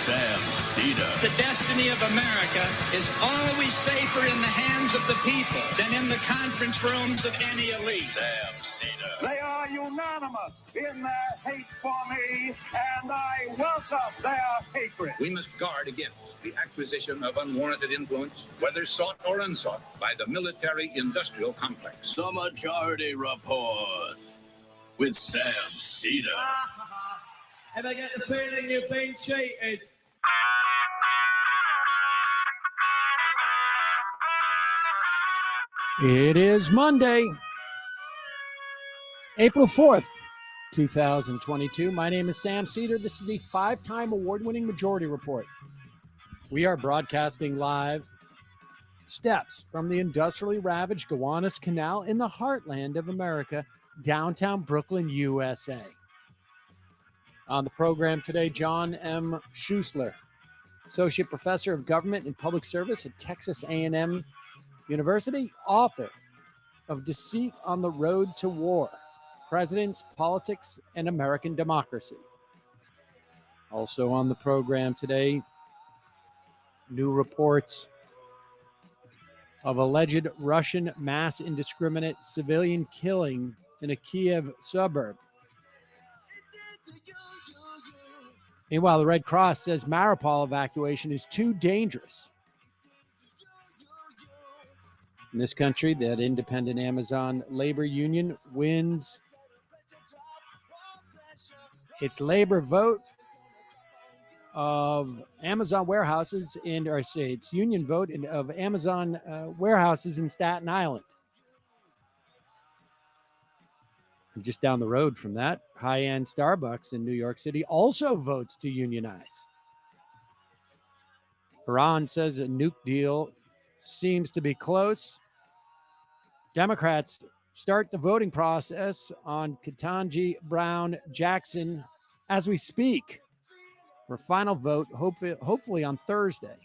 Sam Seder. The destiny of America is always safer in the hands of the people than in the conference rooms of any elite. Sam Seder. They are unanimous in their hate for me, and I welcome their hatred. We must guard against the acquisition of unwarranted influence, whether sought or unsought, by the military-industrial complex. The Majority Report with Sam Seder. If I get the feeling you've been cheated. It is Monday, April 4th, 2022. My name is Sam Seder. This is the 5-time award-winning Majority Report. We are broadcasting live steps from the industrially ravaged Gowanus Canal in the heartland of America, downtown Brooklyn, USA. On the program today, John M. Schuessler, Associate Professor of Government and Public Service at Texas A&M University, author of Deceit on the Road to War, Presidents, Politics, and American Democracy. Also on the program today, new reports of alleged Russian mass indiscriminate civilian killing in a Kiev suburb. Meanwhile, the Red Cross says Mariupol evacuation is too dangerous. In this country, that independent Amazon labor union wins its labor vote of Amazon warehouses its union vote of Amazon warehouses in Staten Island. And just down the road from that, high-end Starbucks in New York City also votes to unionize. Iran says a nuke deal seems to be close. Democrats start the voting process on Ketanji Brown Jackson as we speak for final vote, hopefully on Thursday.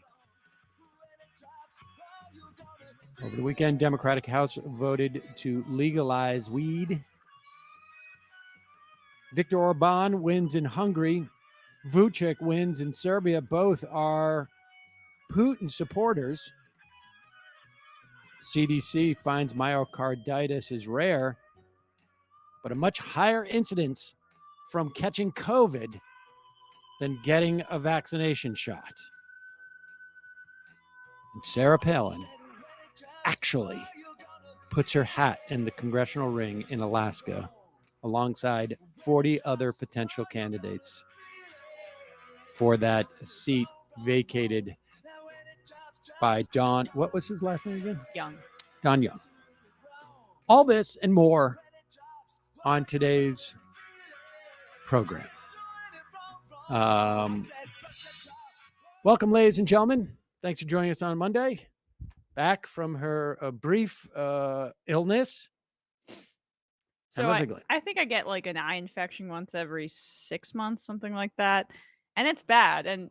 Over the weekend, Democratic House voted to legalize weed. Viktor Orban wins in Hungary. Vucic wins in Serbia. Both are Putin supporters. CDC finds myocarditis is rare, but a much higher incidence from catching COVID than getting a vaccination shot. And Sarah Palin actually puts her hat in the congressional ring in Alaska alongside 40 other potential candidates for that seat vacated by Don, what was his last name again? Young. Don Young. All this and more on today's program. Welcome, ladies and gentlemen. Thanks for joining us on Monday. Back from her brief illness. So I think I get like an eye infection once every 6 months, something like that. And it's bad. And,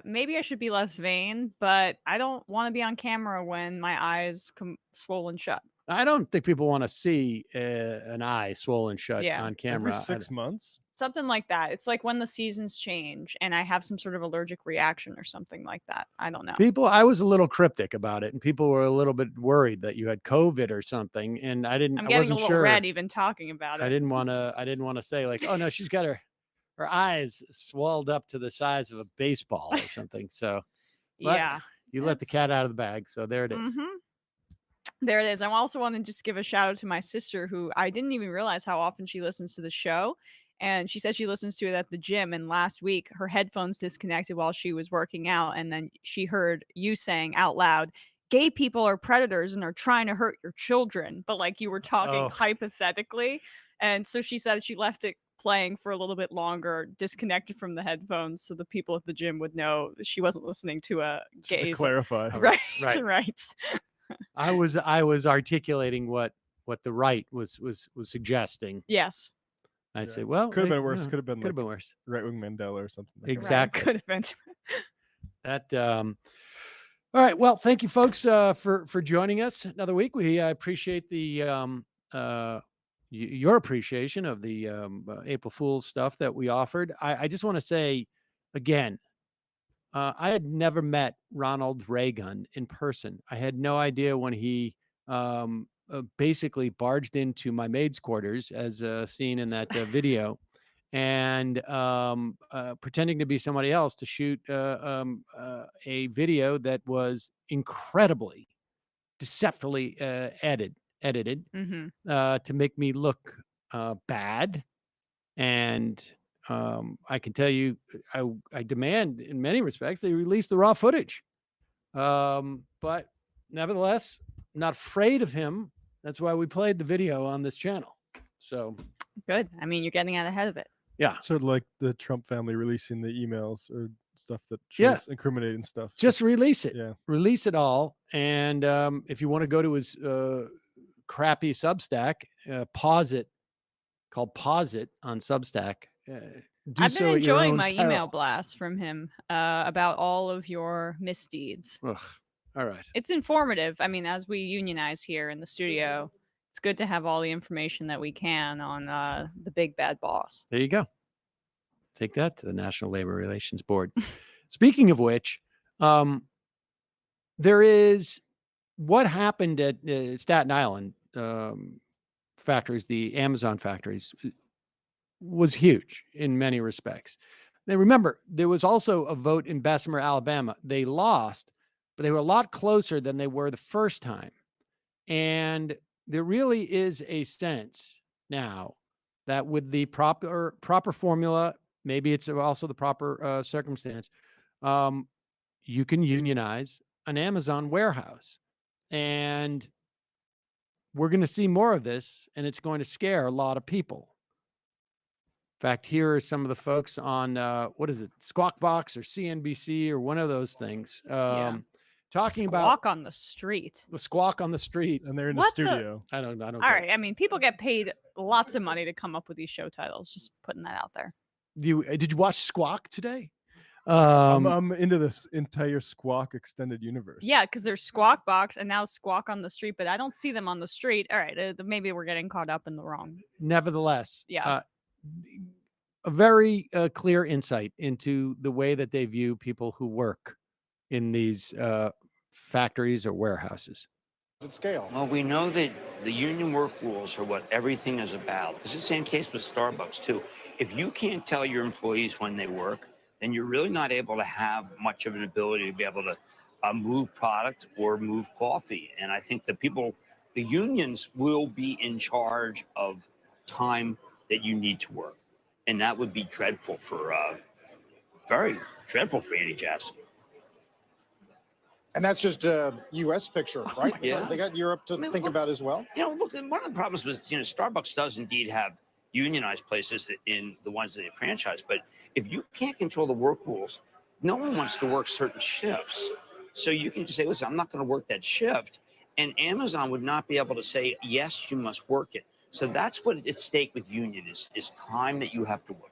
maybe I should be less vain, but I don't want to be on camera when my eyes come swollen shut. I don't think people want to see an eye swollen shut on camera. Every 6 months? Something like that. It's like when the seasons change and I have some sort of allergic reaction or something like that. I don't know. I was a little cryptic about it, and people were a little bit worried that you had COVID or something. And I'm getting a little red even talking about it. I didn't want to say like, oh no, she's got her eyes swelled up to the size of a baseball or something. So yeah, you let the cat out of the bag. So there it is. Mm-hmm. There it is. I also want to just give a shout out to my sister, who I didn't even realize how often she listens to the show. And she said she listens to it at the gym. And last week, her headphones disconnected while she was working out. And then she heard you saying out loud, gay people are predators and are trying to hurt your children. But like you were talking hypothetically. And so she said she left it playing for a little bit longer, disconnected from the headphones, so the people at the gym would know she wasn't listening to a gay. To clarify. Right. I was articulating what the right was suggesting. Yes. I say, well, could have been worse. Could have been worse. Right-wing Mandela or something. Like exactly. Could have been. That. All right. Well, thank you, folks, for joining us another week. We appreciate the your appreciation of the April Fool's stuff that we offered. I just want to say again, I had never met Ronald Reagan in person. I had no idea when he basically barged into my maid's quarters, as seen in that video, and pretending to be somebody else to shoot a video that was incredibly deceptively edited to make me look bad. And I can tell you, I demand in many respects they release the raw footage. But nevertheless, not afraid of him. That's why we played the video on this channel. So Good. I mean, you're getting out ahead of it. yeah. Sort of like the Trump family releasing the emails or stuff that Yeah. shows incriminating stuff. Just release it. Yeah. Release it all. And if you want to go to his crappy Substack, pause it, called Pause It on Substack. I've been enjoying my email blasts from him about all of your misdeeds. Ugh. All right. It's informative. I mean, as we unionize here in the studio, it's good to have all the information that we can on the big bad boss. There you go. Take that to the National Labor Relations Board. Speaking of which, there is what happened at Staten Island factories, the Amazon factories, was huge in many respects. Now, remember, there was also a vote in Bessemer, Alabama. They lost, but they were a lot closer than they were the first time. And there really is a sense now that with the proper formula, maybe it's also the proper circumstance, you can unionize an Amazon warehouse. And we're going to see more of this, and it's going to scare a lot of people. In fact, here are some of the folks on, what is it, Squawk Box or CNBC or one of those things, talking about Squawk on the street. the squawk on the street. And they're in What the the- studio. I don't All right. I mean, people get paid lots of money to come up with these show titles. Just putting that out there. Did you watch Squawk today? I'm into this entire Squawk extended universe. Yeah, because there's Squawk Box and now Squawk on the street, but I don't see them on the street. All right. Maybe we're getting caught up in the wrong. Nevertheless, Yeah. A very clear insight into the way that they view people who work in these factories or warehouses. At scale. Well, we know that the union work rules are what everything is about. It's the same case with Starbucks, too. If you can't tell your employees when they work, then you're really not able to have much of an ability to be able to move product or move coffee. And I think that the unions will be in charge of time that you need to work. And that would be dreadful for, very dreadful for Andy Jassy. And that's just a U.S. picture, right? Yeah. They got Europe to think about as well. You know, look, one of the problems was, Starbucks does indeed have unionized places in the ones that they franchise. But if you can't control the work rules, no one wants to work certain shifts. So you can just say, listen, I'm not going to work that shift. And Amazon would not be able to say, yes, you must work it. So that's what at stake with union is time that you have to work.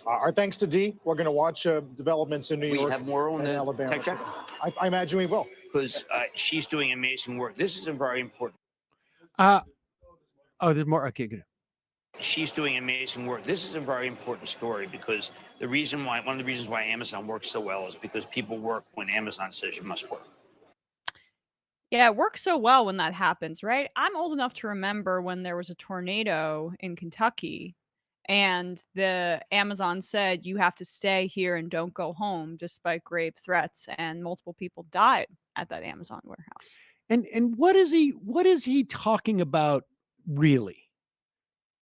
Our thanks to Dee. We're going to watch developments in New York We have more on and the Alabama. tech check? I imagine we will. Because she's doing amazing work. This is a very important. There's more. Okay, good. She's doing amazing work. This is a very important story because one of the reasons why Amazon works so well is because people work when Amazon says you must work. Yeah, it works so well when that happens, right? I'm old enough to remember when there was a tornado in Kentucky and the Amazon said you have to stay here and don't go home despite grave threats, and multiple people died at that Amazon warehouse. And what is he talking about really?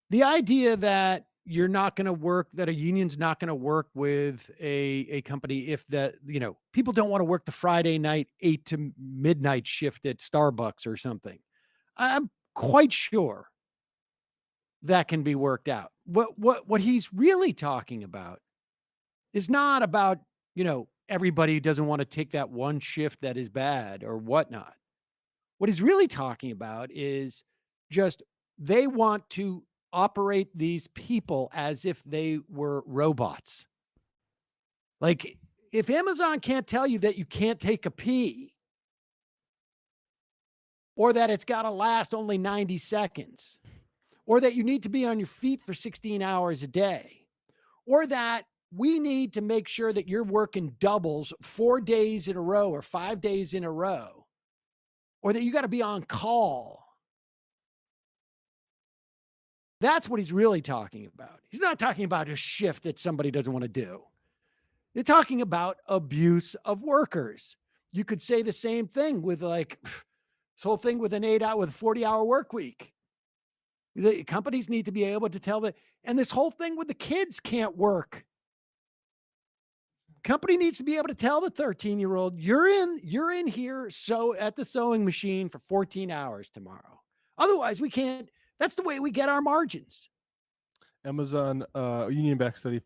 The idea that you're not going to work, that a union's not going to work with a company if people don't want to work the Friday night 8 to midnight shift at Starbucks or something. I'm quite sure that can be worked out. What he's really talking about is not about, everybody doesn't want to take that one shift that is bad or whatnot. What he's really talking about is just they want to operate these people as if they were robots. Like, if Amazon can't tell you that you can't take a pee, or that it's got to last only 90 seconds, or that you need to be on your feet for 16 hours a day, or that we need to make sure that you're working doubles 4 days in a row or 5 days in a row, or that you got to be on call. That's what he's really talking about. He's not talking about a shift that somebody doesn't want to do. They're talking about abuse of workers. You could say the same thing with like this whole thing with an 40-hour work week. The companies need to be able to tell and this whole thing with the kids can't work. Company needs to be able to tell the 13-year-old, you're in here at the sewing machine for 14 hours tomorrow. Otherwise, we can't. That's the way we get our margins. Amazon union-backed study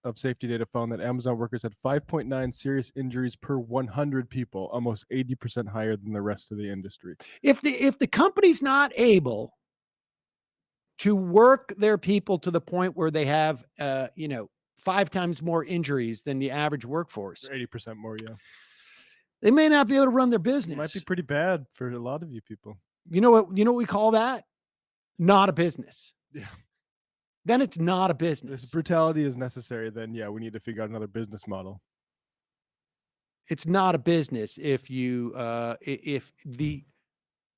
of safety data found that Amazon workers had 5.9 serious injuries per 100 people, almost 80% higher than the rest of the industry. If the company's not able to work their people to the point where they have 5 times more injuries than the average workforce, 80% more, yeah, they may not be able to run their business. It might be pretty bad for a lot of you people. You know what we call that? Not a business. Yeah. Then it's not a business. This brutality is necessary. Then, yeah, we need to figure out another business model. It's not a business if the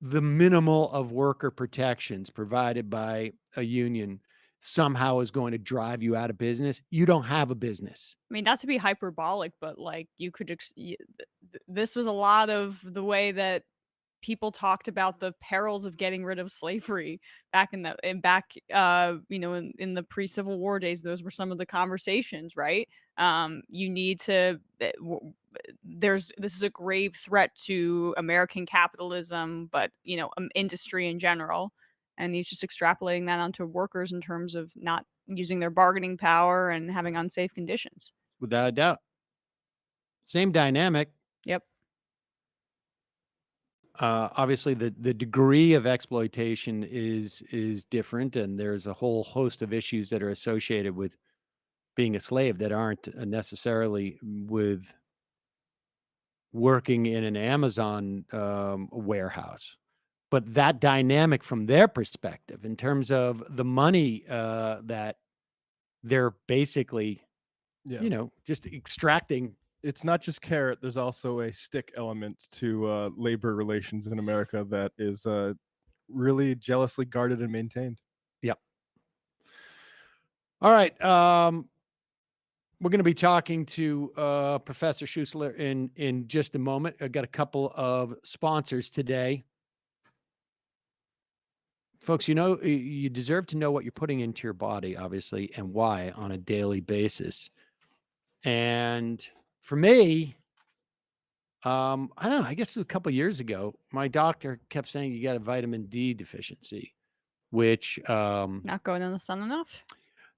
minimal of worker protections provided by a union somehow is going to drive you out of business. You don't have a business. I mean, not to be hyperbolic, but like you could, this was a lot of the way that people talked about the perils of getting rid of slavery back in the pre-Civil War days. Those were some of the conversations, right? You need to, this is a grave threat to American capitalism, but industry in general. And he's just extrapolating that onto workers in terms of not using their bargaining power and having unsafe conditions. Without a doubt. Same dynamic. Yep. Obviously, the degree of exploitation is different, and there's a whole host of issues that are associated with being a slave that aren't necessarily with working in an Amazon warehouse. But that dynamic from their perspective, in terms of the money that they're basically, just extracting. It's not just carrot. There's also a stick element to labor relations in America that is really jealously guarded and maintained. Yep. All right. We're going to be talking to Professor Schuessler in just a moment. I've got a couple of sponsors today. Folks, you deserve to know what you're putting into your body, obviously, and why on a daily basis. And for me, I don't know, I guess a couple of years ago, my doctor kept saying you got a vitamin D deficiency, which not going in the sun enough.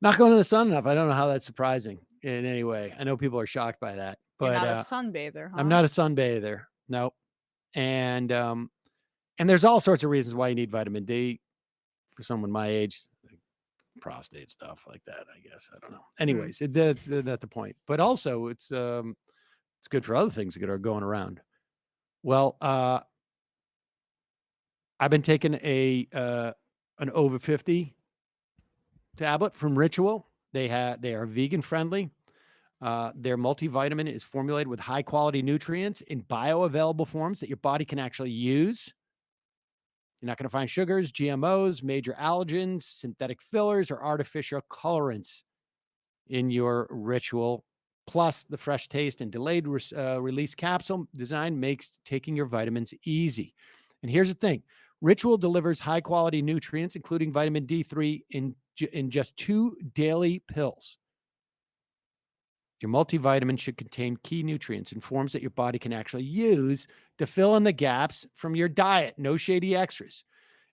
Not going to the sun enough. I don't know how that's surprising in any way. I know people are shocked by that, but you're not a sunbather, huh? I'm not a sunbather. No. And there's all sorts of reasons why you need vitamin D for someone my age, like prostate stuff like that, I guess. I don't know. Anyways, that's not the point. But also it's good for other things that are going around. Well, I've been taking an over 50 tablet from Ritual. They are vegan friendly. Their multivitamin is formulated with high quality nutrients in bioavailable forms that your body can actually use. You're not going to find sugars, GMOs, major allergens, synthetic fillers, or artificial colorants in your Ritual. Plus, the fresh taste and delayed release capsule design makes taking your vitamins easy. And here's the thing. Ritual delivers high-quality nutrients, including vitamin D3, in just 2 daily pills. Your multivitamin should contain key nutrients in forms that your body can actually use to fill in the gaps from your diet. No shady extras.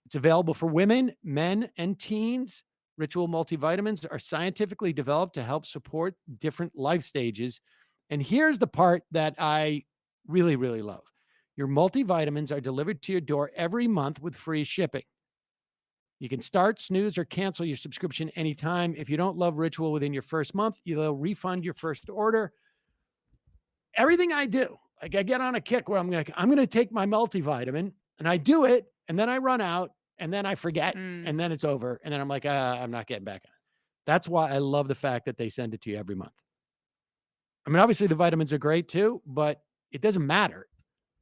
It's available for women, men, and teens. Ritual multivitamins are scientifically developed to help support different life stages. And here's the part that I really, really love. Your multivitamins are delivered to your door every month with free shipping. You can start, snooze, or cancel your subscription anytime. If you don't love Ritual within your first month, they'll refund your first order. Everything I do, like I get on a kick where I'm going to take my multivitamin, and I do it, and then I run out, and then I forget, and then it's over, and then I'm like, I'm not getting back on it. That's why I love the fact that they send it to you every month. I mean, obviously the vitamins are great too, but it doesn't matter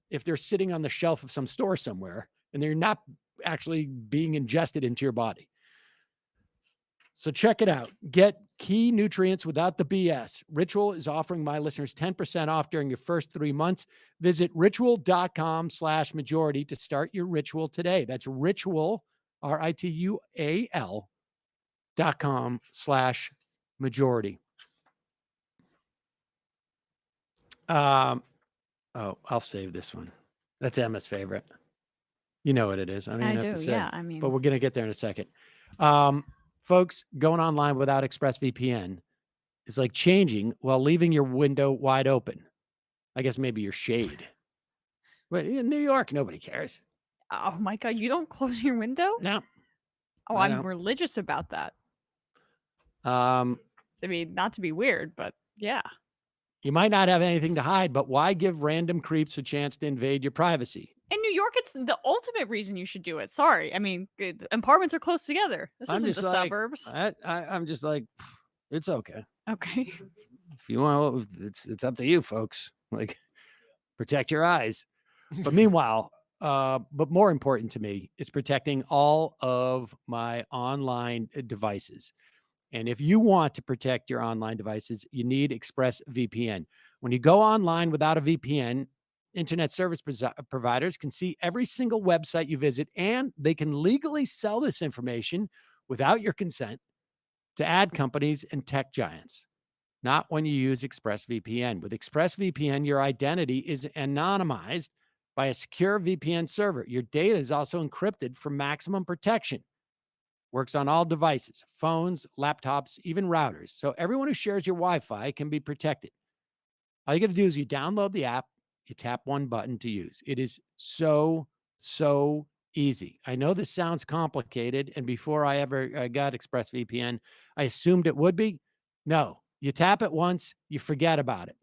if they're sitting on the shelf of some store somewhere and they're not actually being ingested into your body. So check it out. Get key nutrients without the BS. Ritual is offering my listeners 10% off during your first 3 months. Visit ritual.com/majority to start your ritual today. That's ritual, ritual.com/majority. I'll save this one. That's Emma's favorite. You know what it is. I don't even have to say. Yeah, I mean, but we're going to get there in a second. Folks, going online without ExpressVPN is like changing while leaving your window wide open. I guess maybe your shade. But in New York, nobody cares. oh my God, you don't close your window? No. Oh, I I'm don't. religious about that. I mean, not to be weird, but yeah. You might not have anything to hide, but why give random creeps a chance to invade your privacy? In New York, it's the ultimate reason you should do it. Sorry. I mean, apartments are close together. This isn't the suburbs. I'm just like, it's okay. Okay. If you want, it's up to you, folks. Like, protect your eyes. But meanwhile, but more important to me is protecting all of my online devices. And if you want to protect your online devices, you need ExpressVPN. When you go online without a VPN, internet service providers can see every single website you visit, and they can legally sell this information without your consent to ad companies and tech giants. Not when you use ExpressVPN. With ExpressVPN, your identity is anonymized by a secure VPN server. Your data is also encrypted for maximum protection. Works on all devices, phones, laptops, even routers. So everyone who shares your Wi-Fi can be protected. All you got to do is you download the app, you tap one button to use. It is so easy. I know this sounds complicated, and before I ever got ExpressVPN, I assumed it would be. No, you tap it once, you forget about it.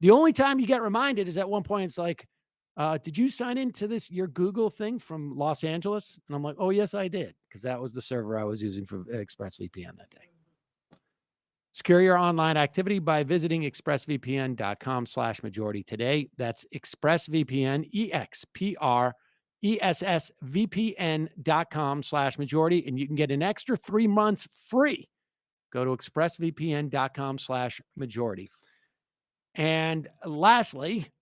The only time you get reminded is at one point it's like, did you sign into your Google thing from Los Angeles? And I'm like, oh, yes, I did, because that was the server I was using for ExpressVPN that day. Secure your online activity by visiting expressvpn.com/majority today. That's ExpressVPN, ExpressVPN.com/majority, and you can get an extra 3 months free. Go to expressvpn.com/majority. And lastly,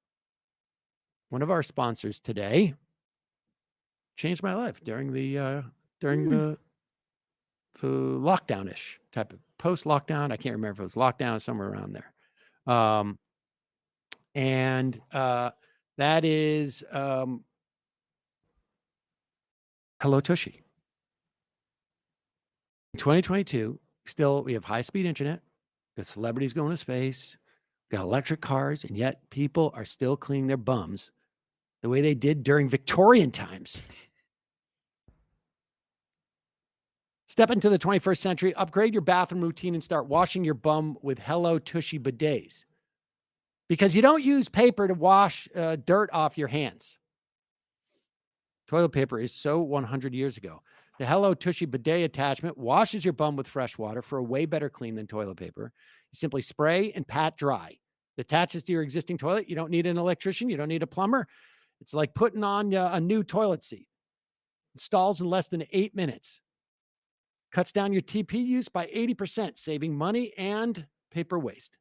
one of our sponsors today changed my life during the lockdown-ish type of post-lockdown. I can't remember if it was lockdown or somewhere around there. That is Hello Tushy. In 2022, still we have high-speed internet, got celebrities going to space, got electric cars, and yet people are still cleaning their bums the way they did during Victorian times. Step into the 21st century, upgrade your bathroom routine, and start washing your bum with Hello Tushy bidets. Because you don't use paper to wash dirt off your hands. Toilet paper is so 100 years ago. The Hello Tushy bidet attachment washes your bum with fresh water for a way better clean than toilet paper. You simply spray and pat dry. It attaches to your existing toilet. You don't need an electrician. You don't need a plumber. It's like putting on a new toilet seat. Installs in less than 8 minutes. Cuts down your TP use by 80%, saving money and paper waste.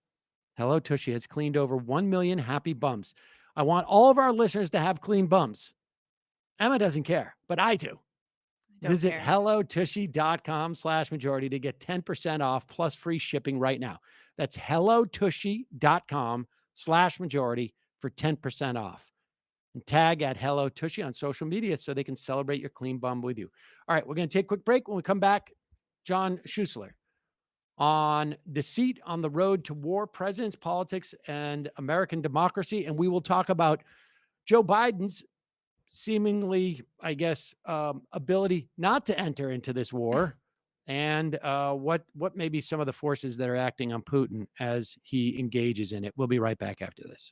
Hello Tushy has cleaned over 1 million happy bums. I want all of our listeners to have clean bums. Emma doesn't care, but I do. Visit hellotushy.com/majority to get 10% off plus free shipping right now. That's hellotushy.com/majority for 10% off. And tag at Hello Tushy on social media so they can celebrate your clean bum with you. All right, we're going to take a quick break. When we come back, John Schuessler on Deceit on the Road to War, President's Politics and American Democracy. And we will talk about Joe Biden's seemingly, I guess, ability not to enter into this war and what may be some of the forces that are acting on Putin as he engages in it. We'll be right back after this.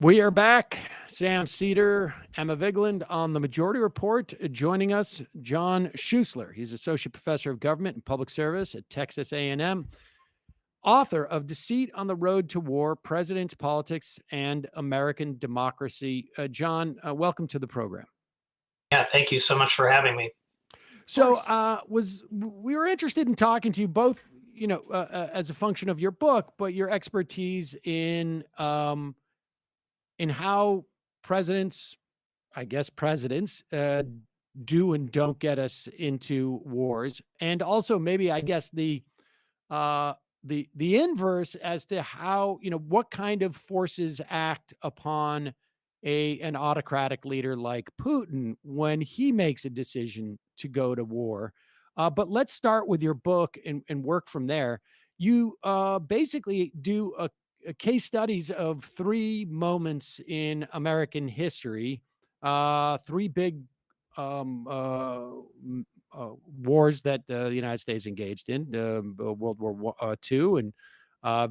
We are back. Sam Seder, Emma Vigland on the Majority Report. Joining us, John Schuessler. He's Associate Professor of Government and Public Service at Texas A&M, author of Deceit on the Road to War, President's Politics and American Democracy. John, welcome to the program. Yeah, thank you so much for having me. So we were interested in talking to you both, as a function of your book, but your expertise in how presidents do and don't get us into wars, and also maybe the inverse as to how, what kind of forces act upon an autocratic leader like Putin when he makes a decision to go to war. But let's start with your book and work from there. You basically do a case studies of three moments in American history, three big wars that the United States engaged in, World War II and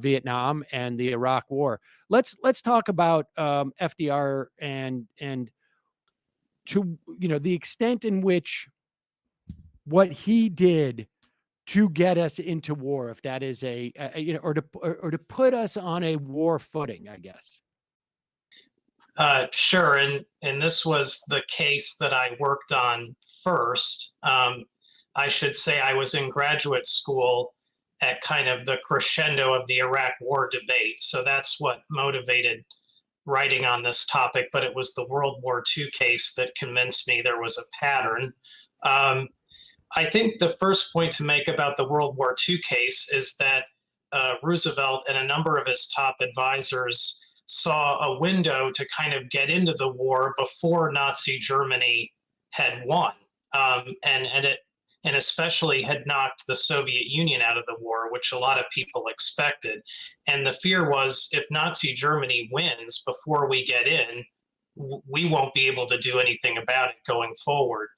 Vietnam and the Iraq War. Let's talk about FDR and to the extent in which what he did to get us into war, if that is or to put us on a war footing, I guess. Sure, and this was the case that I worked on first. I should say I was in graduate school at kind of the crescendo of the Iraq War debate, so that's what motivated writing on this topic. But it was the World War II case that convinced me there was a pattern. I think the first point to make about the World War II case is that Roosevelt and a number of his top advisors saw a window to kind of get into the war before Nazi Germany had won, and especially had knocked the Soviet Union out of the war, which a lot of people expected. And the fear was, if Nazi Germany wins before we get in, we won't be able to do anything about it going forward.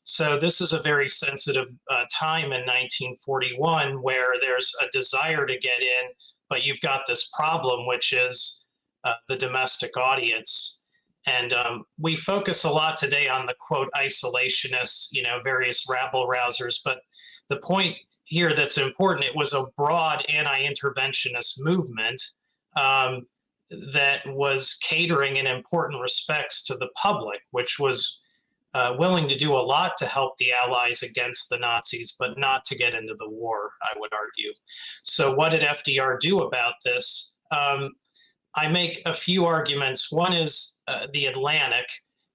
So this is a very sensitive time in 1941 where there's a desire to get in, but you've got this problem, which is the domestic audience. And we focus a lot today on the, quote, isolationists, various rabble rousers. But the point here that's important, it was a broad anti-interventionist movement that was catering in important respects to the public, which was willing to do a lot to help the Allies against the Nazis, but not to get into the war, I would argue. So what did FDR do about this? I make a few arguments. One is the Atlantic.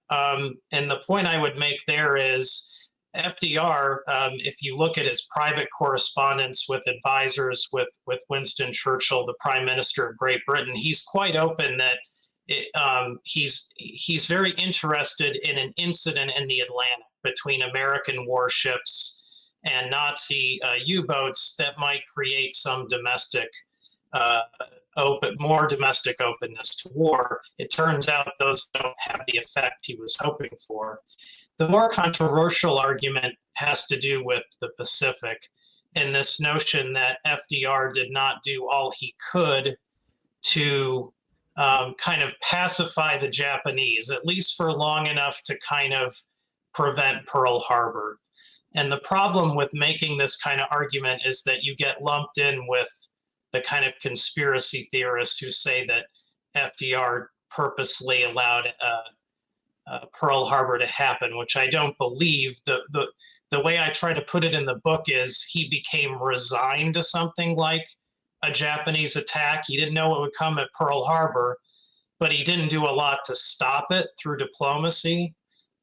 And the point I would make there is FDR, if you look at his private correspondence with advisors, with Winston Churchill, the Prime Minister of Great Britain, he's quite open that he's very interested in an incident in the Atlantic between American warships and Nazi U-boats that might create some more domestic openness to war. It turns out those don't have the effect he was hoping for. The more controversial argument has to do with the Pacific and this notion that FDR did not do all he could to kind of pacify the Japanese, at least for long enough to kind of prevent Pearl Harbor. And the problem with making this kind of argument is that you get lumped in with the kind of conspiracy theorists who say that FDR purposely allowed Pearl Harbor to happen, which I don't believe. The way I try to put it in the book is he became resigned to something like a Japanese attack. He didn't know it would come at Pearl Harbor, but he didn't do a lot to stop it through diplomacy.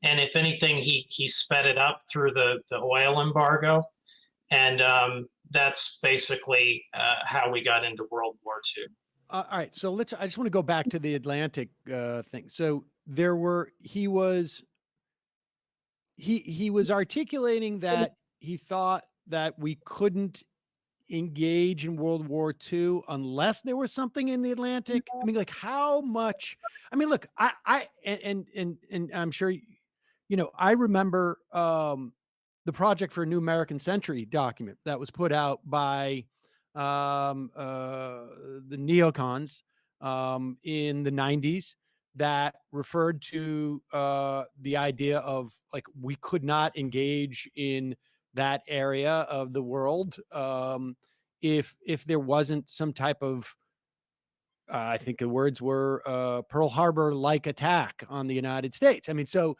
And if anything, he sped it up through the oil embargo. And that's basically how we got into World War II. All right. So I just want to go back to the Atlantic thing. So he was articulating that he thought that we couldn't engage in World War II unless there was something in the Atlantic. I mean, like how much, I mean, look, and I'm sure, I remember the Project for a New American Century document that was put out by the neocons in the 90s. that referred to the idea of like we could not engage in that area of the world if there wasn't some type of I think the words were Pearl Harbor like attack on the United States. I mean, so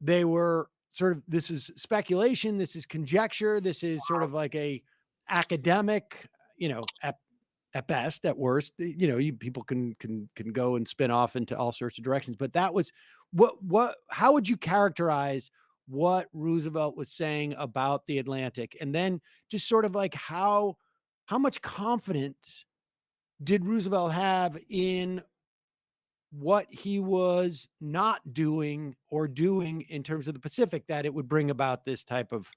they were sort of, this is speculation, this is conjecture, this is sort of like a academic, at best, at worst, people can go and spin off into all sorts of directions. But that was how would you characterize what Roosevelt was saying about the Atlantic? And then just sort of like how much confidence did Roosevelt have in what he was not doing or doing in terms of the Pacific, that it would bring about this type of.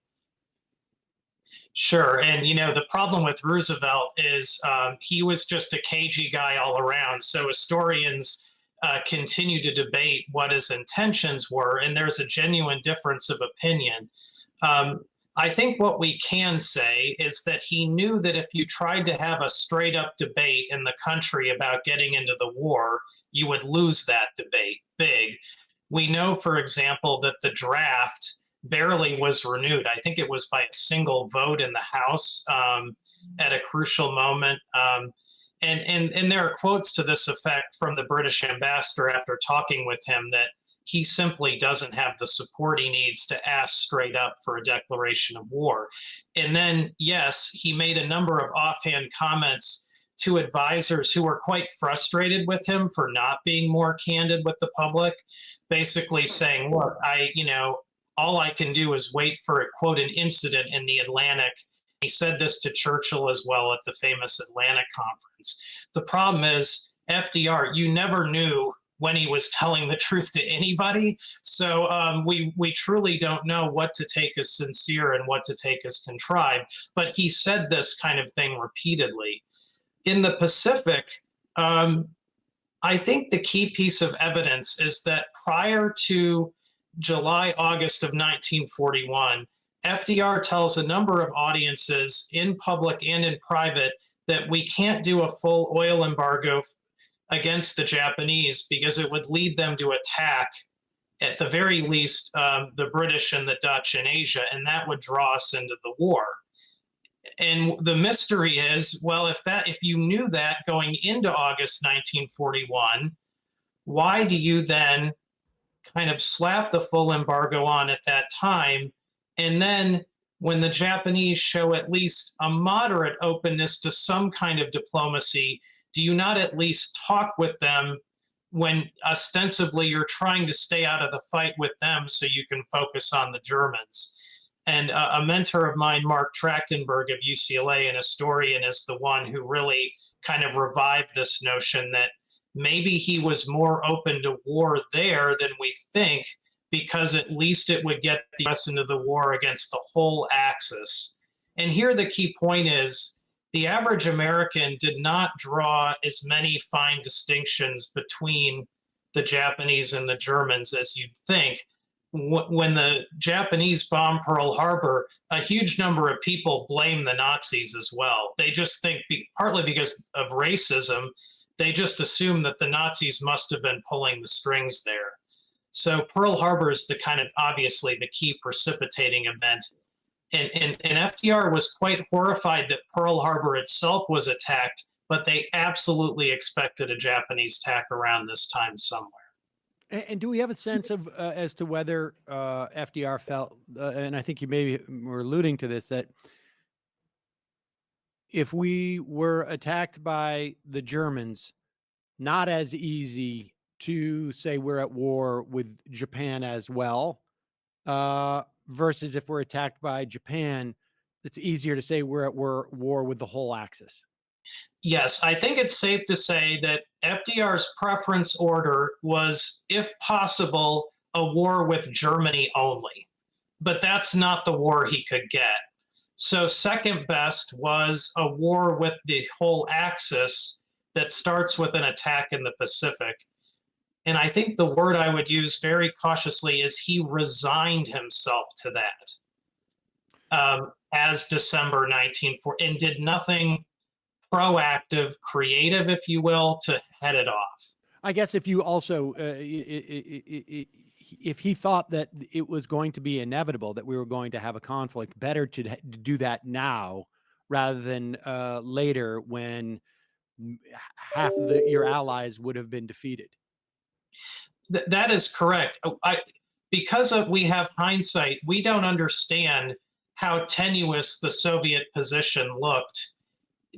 Sure. And, the problem with Roosevelt is he was just a cagey guy all around. So historians continue to debate what his intentions were, and there's a genuine difference of opinion. I think what we can say is that he knew that if you tried to have a straight up debate in the country about getting into the war, you would lose that debate big. We know, for example, that the draft barely was renewed. I think it was by a single vote in the House at a crucial moment. And there are quotes to this effect from the British ambassador after talking with him, that he simply doesn't have the support he needs to ask straight up for a declaration of war. And then, yes, he made a number of offhand comments to advisors who were quite frustrated with him for not being more candid with the public, basically saying, look, all I can do is wait for, quote, an incident in the Atlantic. He said this to Churchill as well at the famous Atlantic conference. The problem is, FDR, you never knew when he was telling the truth to anybody. So we truly don't know what to take as sincere and what to take as contrived. But he said this kind of thing repeatedly. In the Pacific, I think the key piece of evidence is that prior to July, August of 1941, FDR tells a number of audiences in public and in private that we can't do a full oil embargo against the Japanese because it would lead them to attack, at the very least, the British and the Dutch in Asia, and that would draw us into the war. And the mystery is, well, if you knew that going into August 1941, why do you then kind of slap the full embargo on at that time? And then when the Japanese show at least a moderate openness to some kind of diplomacy, do you not at least talk with them when ostensibly you're trying to stay out of the fight with them so you can focus on the Germans? And a mentor of mine, Mark Trachtenberg of UCLA, an historian, is the one who really kind of revived this notion that maybe he was more open to war there than we think, because at least it would get the US into the war against the whole Axis. And here the key point is, the average American did not draw as many fine distinctions between the Japanese and the Germans as you'd think. When the Japanese bombed Pearl Harbor, a huge number of people blame the Nazis as well. They just think, partly because of racism, they just assume that the Nazis must have been pulling the strings there. So Pearl Harbor is the kind of, obviously, the key precipitating event. And FDR was quite horrified that Pearl Harbor itself was attacked, but they absolutely expected a Japanese attack around this time somewhere. And do we have a sense of as to whether FDR felt, and I think you maybe were alluding to this, that if we were attacked by the Germans, not as easy to say we're at war with Japan as well, versus if we're attacked by Japan, it's easier to say we're at war with the whole Axis? Yes, I think it's safe to say that FDR's preference order was, if possible, a war with Germany only. But that's not the war he could get. So second best was a war with the whole Axis that starts with an attack in the Pacific. And I think the word I would use very cautiously is he resigned himself to that as December 1940, and did nothing proactive, creative, if you will, to head it off. I guess if you also, if he thought that it was going to be inevitable that we were going to have a conflict, better to do that now rather than later when half of your allies would have been defeated. That is correct. Because we have hindsight, we don't understand how tenuous the Soviet position looked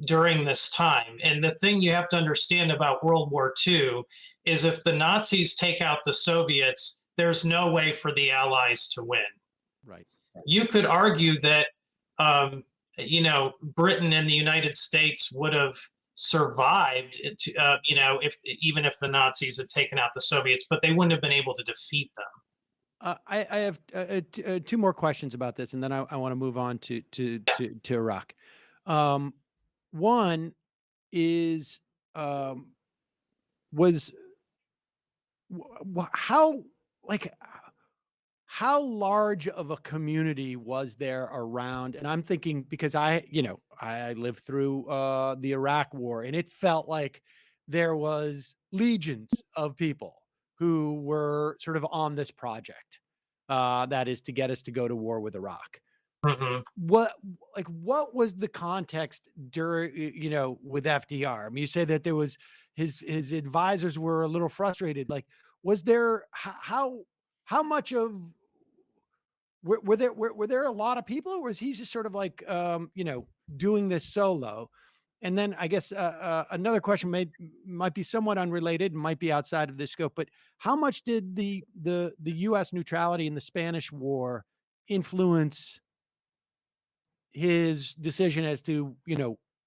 during this time. And the thing you have to understand about World War II is if the Nazis take out the Soviets, there's no way for the Allies to win. Right. You could argue that, Britain and the United States would have survived, even if the Nazis had taken out the Soviets, but they wouldn't have been able to defeat them. I have two more questions about this, and then I want to move on to Iraq. One is how large of a community was there around? And I'm thinking because I lived through the Iraq War, and it felt like there was legions of people who were sort of on this project, that is to get us to go to war with Iraq. Mm-hmm. What was the context during, with FDR? I mean, you say that there was his advisors were a little frustrated. Like, was there how much of were there a lot of people, or was he just sort of like doing this solo? And then I guess another question might be somewhat unrelated and might be outside of this scope, but how much did the U.S. neutrality in the Spanish War influence his decision as to,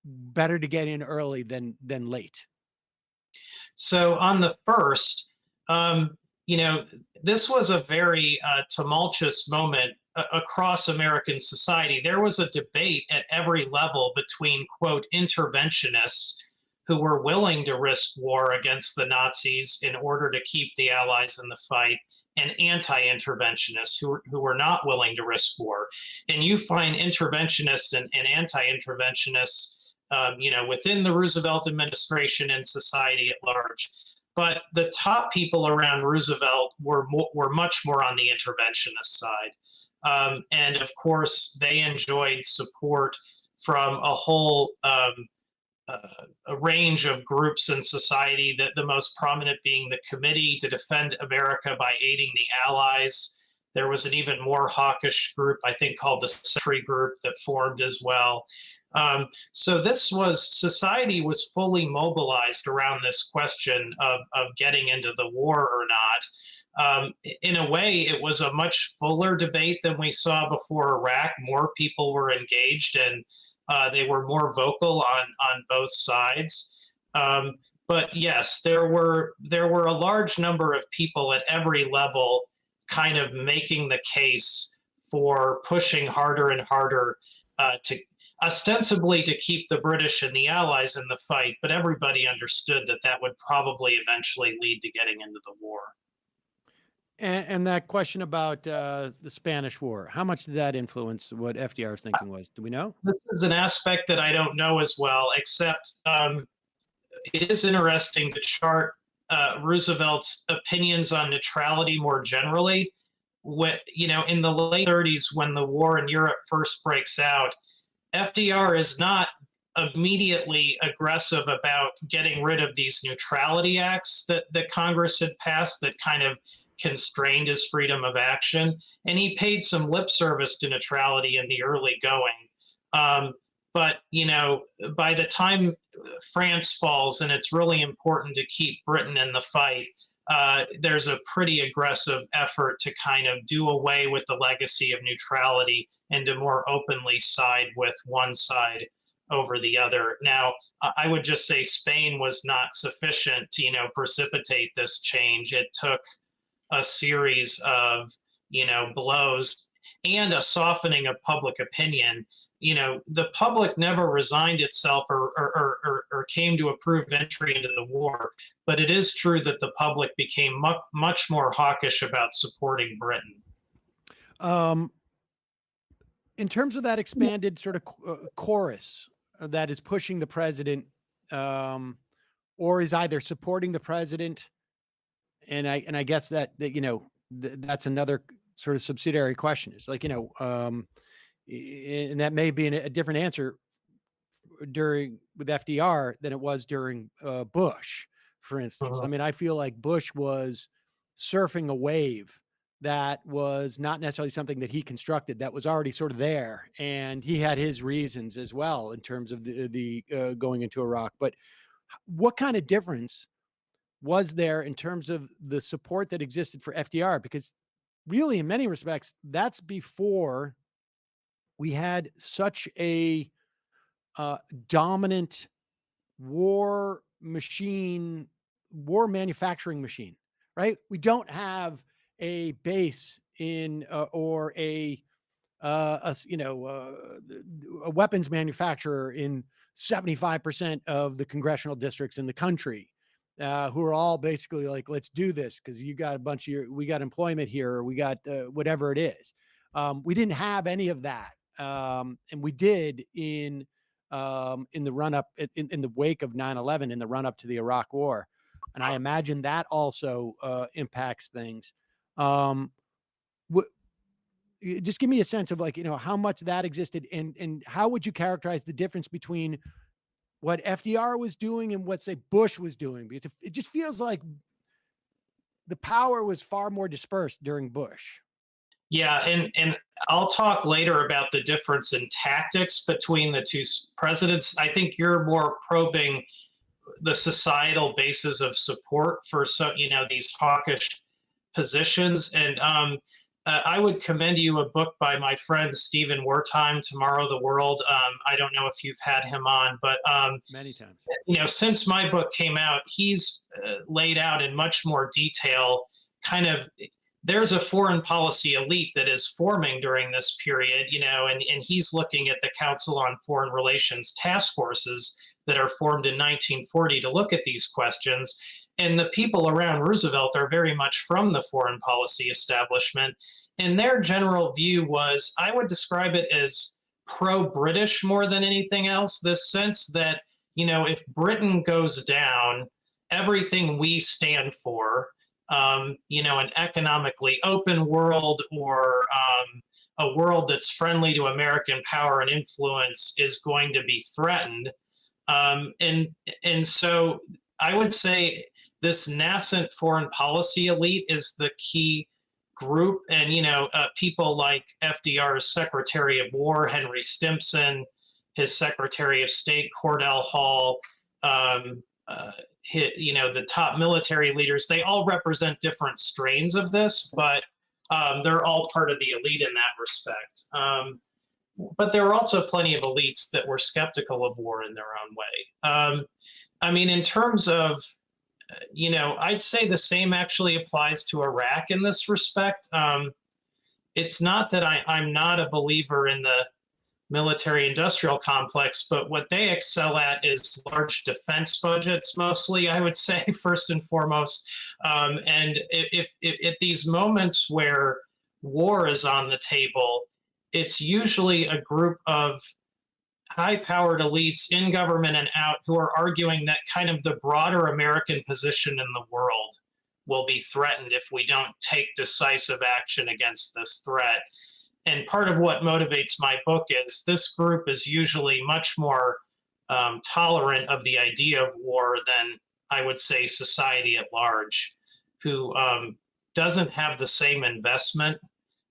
better to get in early than late? So on the first, this was a very tumultuous moment across American society. There was a debate at every level between, quote, interventionists who were willing to risk war against the Nazis in order to keep the Allies in the fight, and anti-interventionists who were not willing to risk war. And you find interventionists and anti-interventionists, within the Roosevelt administration and society at large. But the top people around Roosevelt were much more on the interventionist side. And of course, they enjoyed support from a whole a range of groups in society, that the most prominent being the Committee to Defend America by Aiding the Allies. There was an even more hawkish group, I think, called the Century Group that formed as well. So society was fully mobilized around this question of getting into the war or not. In a way, it was a much fuller debate than we saw before Iraq. More people were engaged, and they were more vocal on both sides. But yes, there were a large number of people at every level kind of making the case for pushing harder and harder to ostensibly to keep the British and the Allies in the fight, but everybody understood that would probably eventually lead to getting into the war. And that question about the Spanish War, how much did that influence what FDR's thinking was? Do we know? This is an aspect that I don't know as well, except it is interesting to chart Roosevelt's opinions on neutrality more generally. In the late 30s, when the war in Europe first breaks out, FDR is not immediately aggressive about getting rid of these neutrality acts that Congress had passed that kind of constrained his freedom of action. And he paid some lip service to neutrality in the early going. But, by the time France falls and it's really important to keep Britain in the fight, there's a pretty aggressive effort to kind of do away with the legacy of neutrality and to more openly side with one side over the other. Now, I would just say Spain was not sufficient to, precipitate this change. It took a series of, blows and a softening of public opinion. The public never resigned itself or came to approve entry into the war, but it is true that the public became much more hawkish about supporting Britain. In terms of that expanded sort of chorus that is pushing the president, or is either supporting the president. And I guess that that's another sort of subsidiary question. It's like, and that may be a different answer with FDR than it was during Bush, for instance. I mean, I feel like Bush was surfing a wave that was not necessarily something that he constructed, that was already sort of there. And he had his reasons as well in terms of the going into Iraq. But what kind of difference was there in terms of the support that existed for FDR? Because really, in many respects, that's before we had such a dominant war manufacturing machine, right? We don't have a base in or a weapons manufacturer in 75% of the congressional districts in the country, who are all basically like, let's do this because you got we got employment here, or we got whatever it is. We didn't have any of that. And we did in the run up, in the wake of 9/11, in the run up to the Iraq War. And I imagine that also impacts things. Just give me a sense of how much that existed, and how would you characterize the difference between what FDR was doing and what, say, Bush was doing? Because it just feels like the power was far more dispersed during Bush. Yeah, and I'll talk later about the difference in tactics between the two presidents. I think you're more probing the societal basis of support for these hawkish positions. And I would commend you a book by my friend Stephen Wertheim, Tomorrow the World. I don't know if you've had him on, but many times. Since my book came out, he's laid out in much more detail kind of. There's a foreign policy elite that is forming during this period, and he's looking at the Council on Foreign Relations task forces that are formed in 1940 to look at these questions. And the people around Roosevelt are very much from the foreign policy establishment. And their general view was, I would describe it as pro-British more than anything else, this sense that, if Britain goes down, everything we stand for, an economically open world, or a world that's friendly to American power and influence, is going to be threatened. And so I would say this nascent foreign policy elite is the key group. And, people like FDR's Secretary of War, Henry Stimson, his Secretary of State, Cordell Hull, the top military leaders, they all represent different strains of this, but they're all part of the elite in that respect. But there were also plenty of elites that were skeptical of war in their own way. I mean, in terms of, I'd say the same actually applies to Iraq in this respect. It's not that I'm not a believer in the military-industrial complex, but what they excel at is large defense budgets, mostly, I would say, first and foremost. And if at these moments where war is on the table, it's usually a group of high-powered elites in government and out who are arguing that kind of the broader American position in the world will be threatened if we don't take decisive action against this threat. And part of what motivates my book is this group is usually much more tolerant of the idea of war than, I would say, society at large, who doesn't have the same investment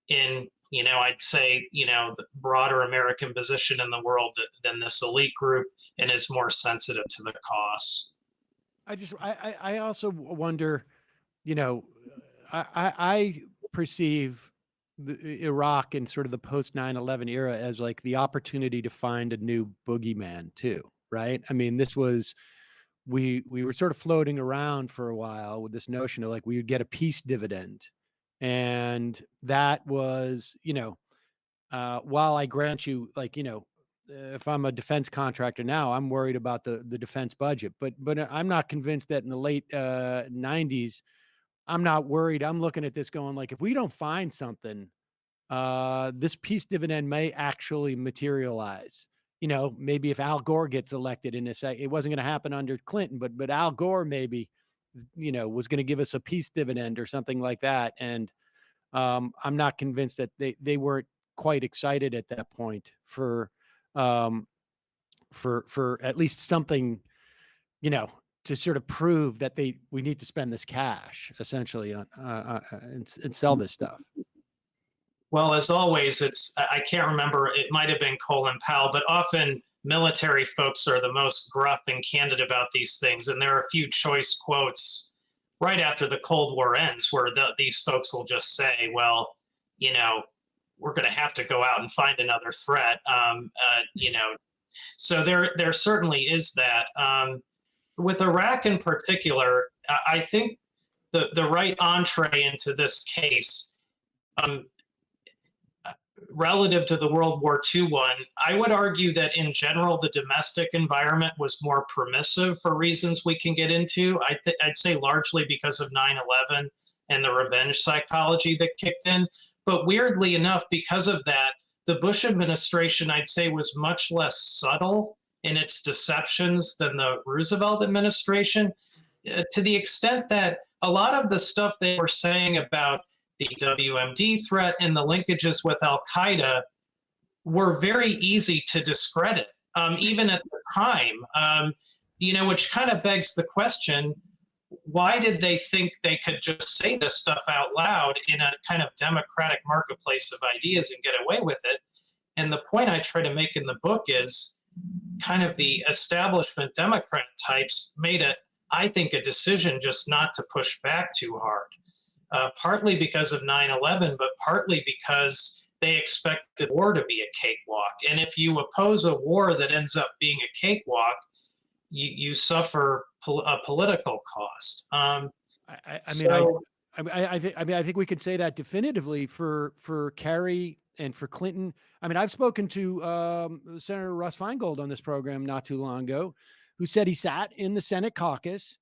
in, I'd say, the broader American position in the world than this elite group, and is more sensitive to the costs. I also wonder, I perceive Iraq and sort of the post 9/11 era as like the opportunity to find a new boogeyman too, right? I mean, this was, we were sort of floating around for a while with this notion of like we would get a peace dividend, and that was, while I grant you, like, if I'm a defense contractor now, I'm worried about the defense budget, but I'm not convinced that in the late 90s. I'm not worried. I'm looking at this going like, if we don't find something, this peace dividend may actually materialize. maybe if Al Gore gets elected in this, it wasn't going to happen under Clinton, but Al Gore maybe, was going to give us a peace dividend or something like that. And I'm not convinced that they weren't quite excited at that point for at least something, to sort of prove that we need to spend this cash essentially on and sell this stuff. Well, as always, I can't remember, it might have been Colin Powell, but often military folks are the most gruff and candid about these things. And there are a few choice quotes right after the Cold War ends where these folks will just say, well, we're going to have to go out and find another threat. So there certainly is that. With Iraq in particular, I think the right entree into this case, relative to the World War II one, I would argue that in general, the domestic environment was more permissive for reasons we can get into. I'd say largely because of 9/11 and the revenge psychology that kicked in. But weirdly enough, because of that, the Bush administration, I'd say, was much less subtle in its deceptions than the Roosevelt administration, to the extent that a lot of the stuff they were saying about the WMD threat and the linkages with Al-Qaeda were very easy to discredit, even at the time, which kind of begs the question, why did they think they could just say this stuff out loud in a kind of democratic marketplace of ideas and get away with it? And the point I try to make in the book is kind of the establishment Democrat types made I think, a decision just not to push back too hard, partly because of 9/11, but partly because they expected war to be a cakewalk. And if you oppose a war that ends up being a cakewalk, you suffer a political cost. I think we could say that definitively for Kerry and for Clinton. I mean, I've spoken to Senator Russ Feingold on this program not too long ago, who said he sat in the Senate caucus.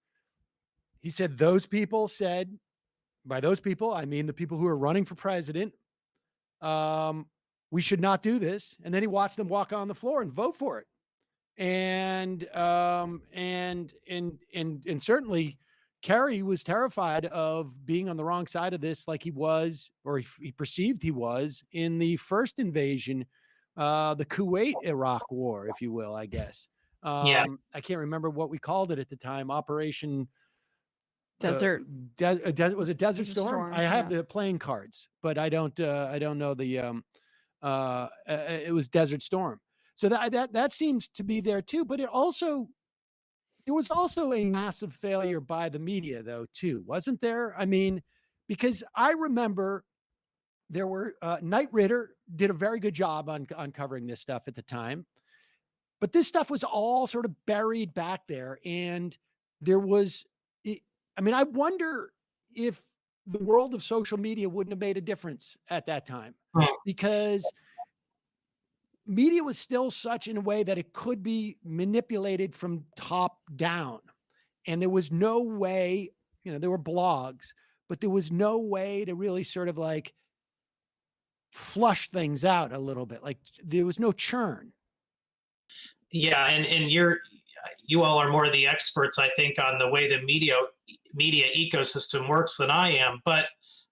He said those people said, by those people, I mean the people who are running for president, we should not do this. And then he watched them walk on the floor and vote for it. And certainly Kerry was terrified of being on the wrong side of this, like he was, or he perceived he was in the first invasion, the Kuwait-Iraq war, if you will, I guess. I can't remember what we called it at the time. Operation Desert. Was it Desert Storm? I have the playing cards, but I don't know the. It was Desert Storm. So that seems to be there too. But there was also a massive failure by the media, though, too, wasn't there? I mean, because I remember there were Knight Ridder did a very good job on covering this stuff at the time. But this stuff was all sort of buried back there. And there was, I wonder if the world of social media wouldn't have made a difference at that time, because media was still such in a way that it could be manipulated from top down. And there was no way, there were blogs, but there was no way to really sort of like flush things out a little bit. Like there was no churn. Yeah, and you all are more the experts, I think, on the way the media ecosystem works than I am. But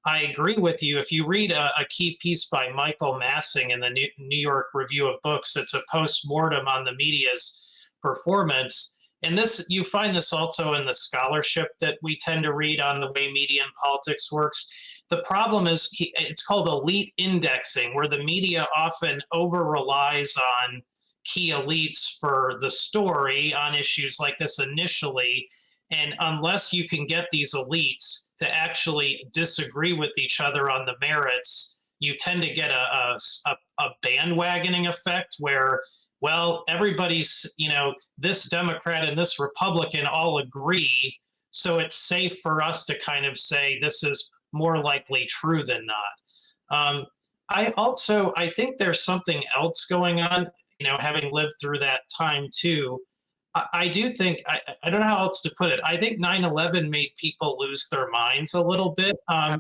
I agree with you. If you read a key piece by Michael Massing in the New York Review of Books, it's a post-mortem on the media's performance. And you find this also in the scholarship that we tend to read on the way media and politics works. The problem is it's called elite indexing, where the media often over-relies on key elites for the story on issues like this initially. And unless you can get these elites to actually disagree with each other on the merits, you tend to get a bandwagoning effect where, well, everybody's, this Democrat and this Republican all agree, so it's safe for us to kind of say this is more likely true than not. I think there's something else going on, having lived through that time too. I do think, I don't know how else to put it. I think 9/11 made people lose their minds a little bit,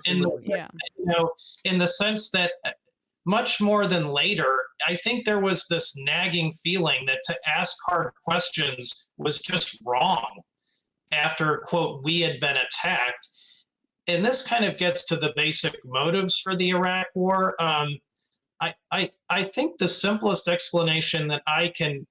in the sense that much more than later, I think there was this nagging feeling that to ask hard questions was just wrong after, quote, we had been attacked. And this kind of gets to the basic motives for the Iraq War. I think the simplest explanation that I can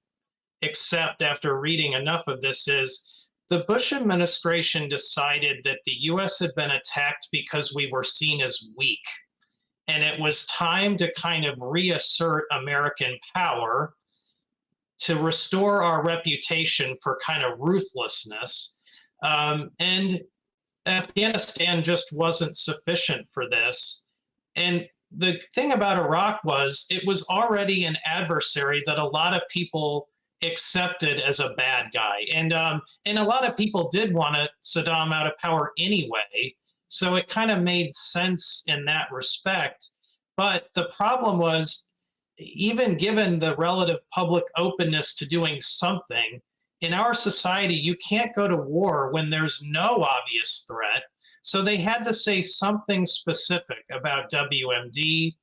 accept after reading enough of this is the Bush administration decided that the US had been attacked because we were seen as weak. And it was time to kind of reassert American power to restore our reputation for kind of ruthlessness. And Afghanistan just wasn't sufficient for this. And the thing about Iraq was it was already an adversary that a lot of people accepted as a bad guy. And a lot of people did want Saddam out of power anyway. So it kind of made sense in that respect. But the problem was, even given the relative public openness to doing something, in our society, you can't go to war when there's no obvious threat. So they had to say something specific about WMD,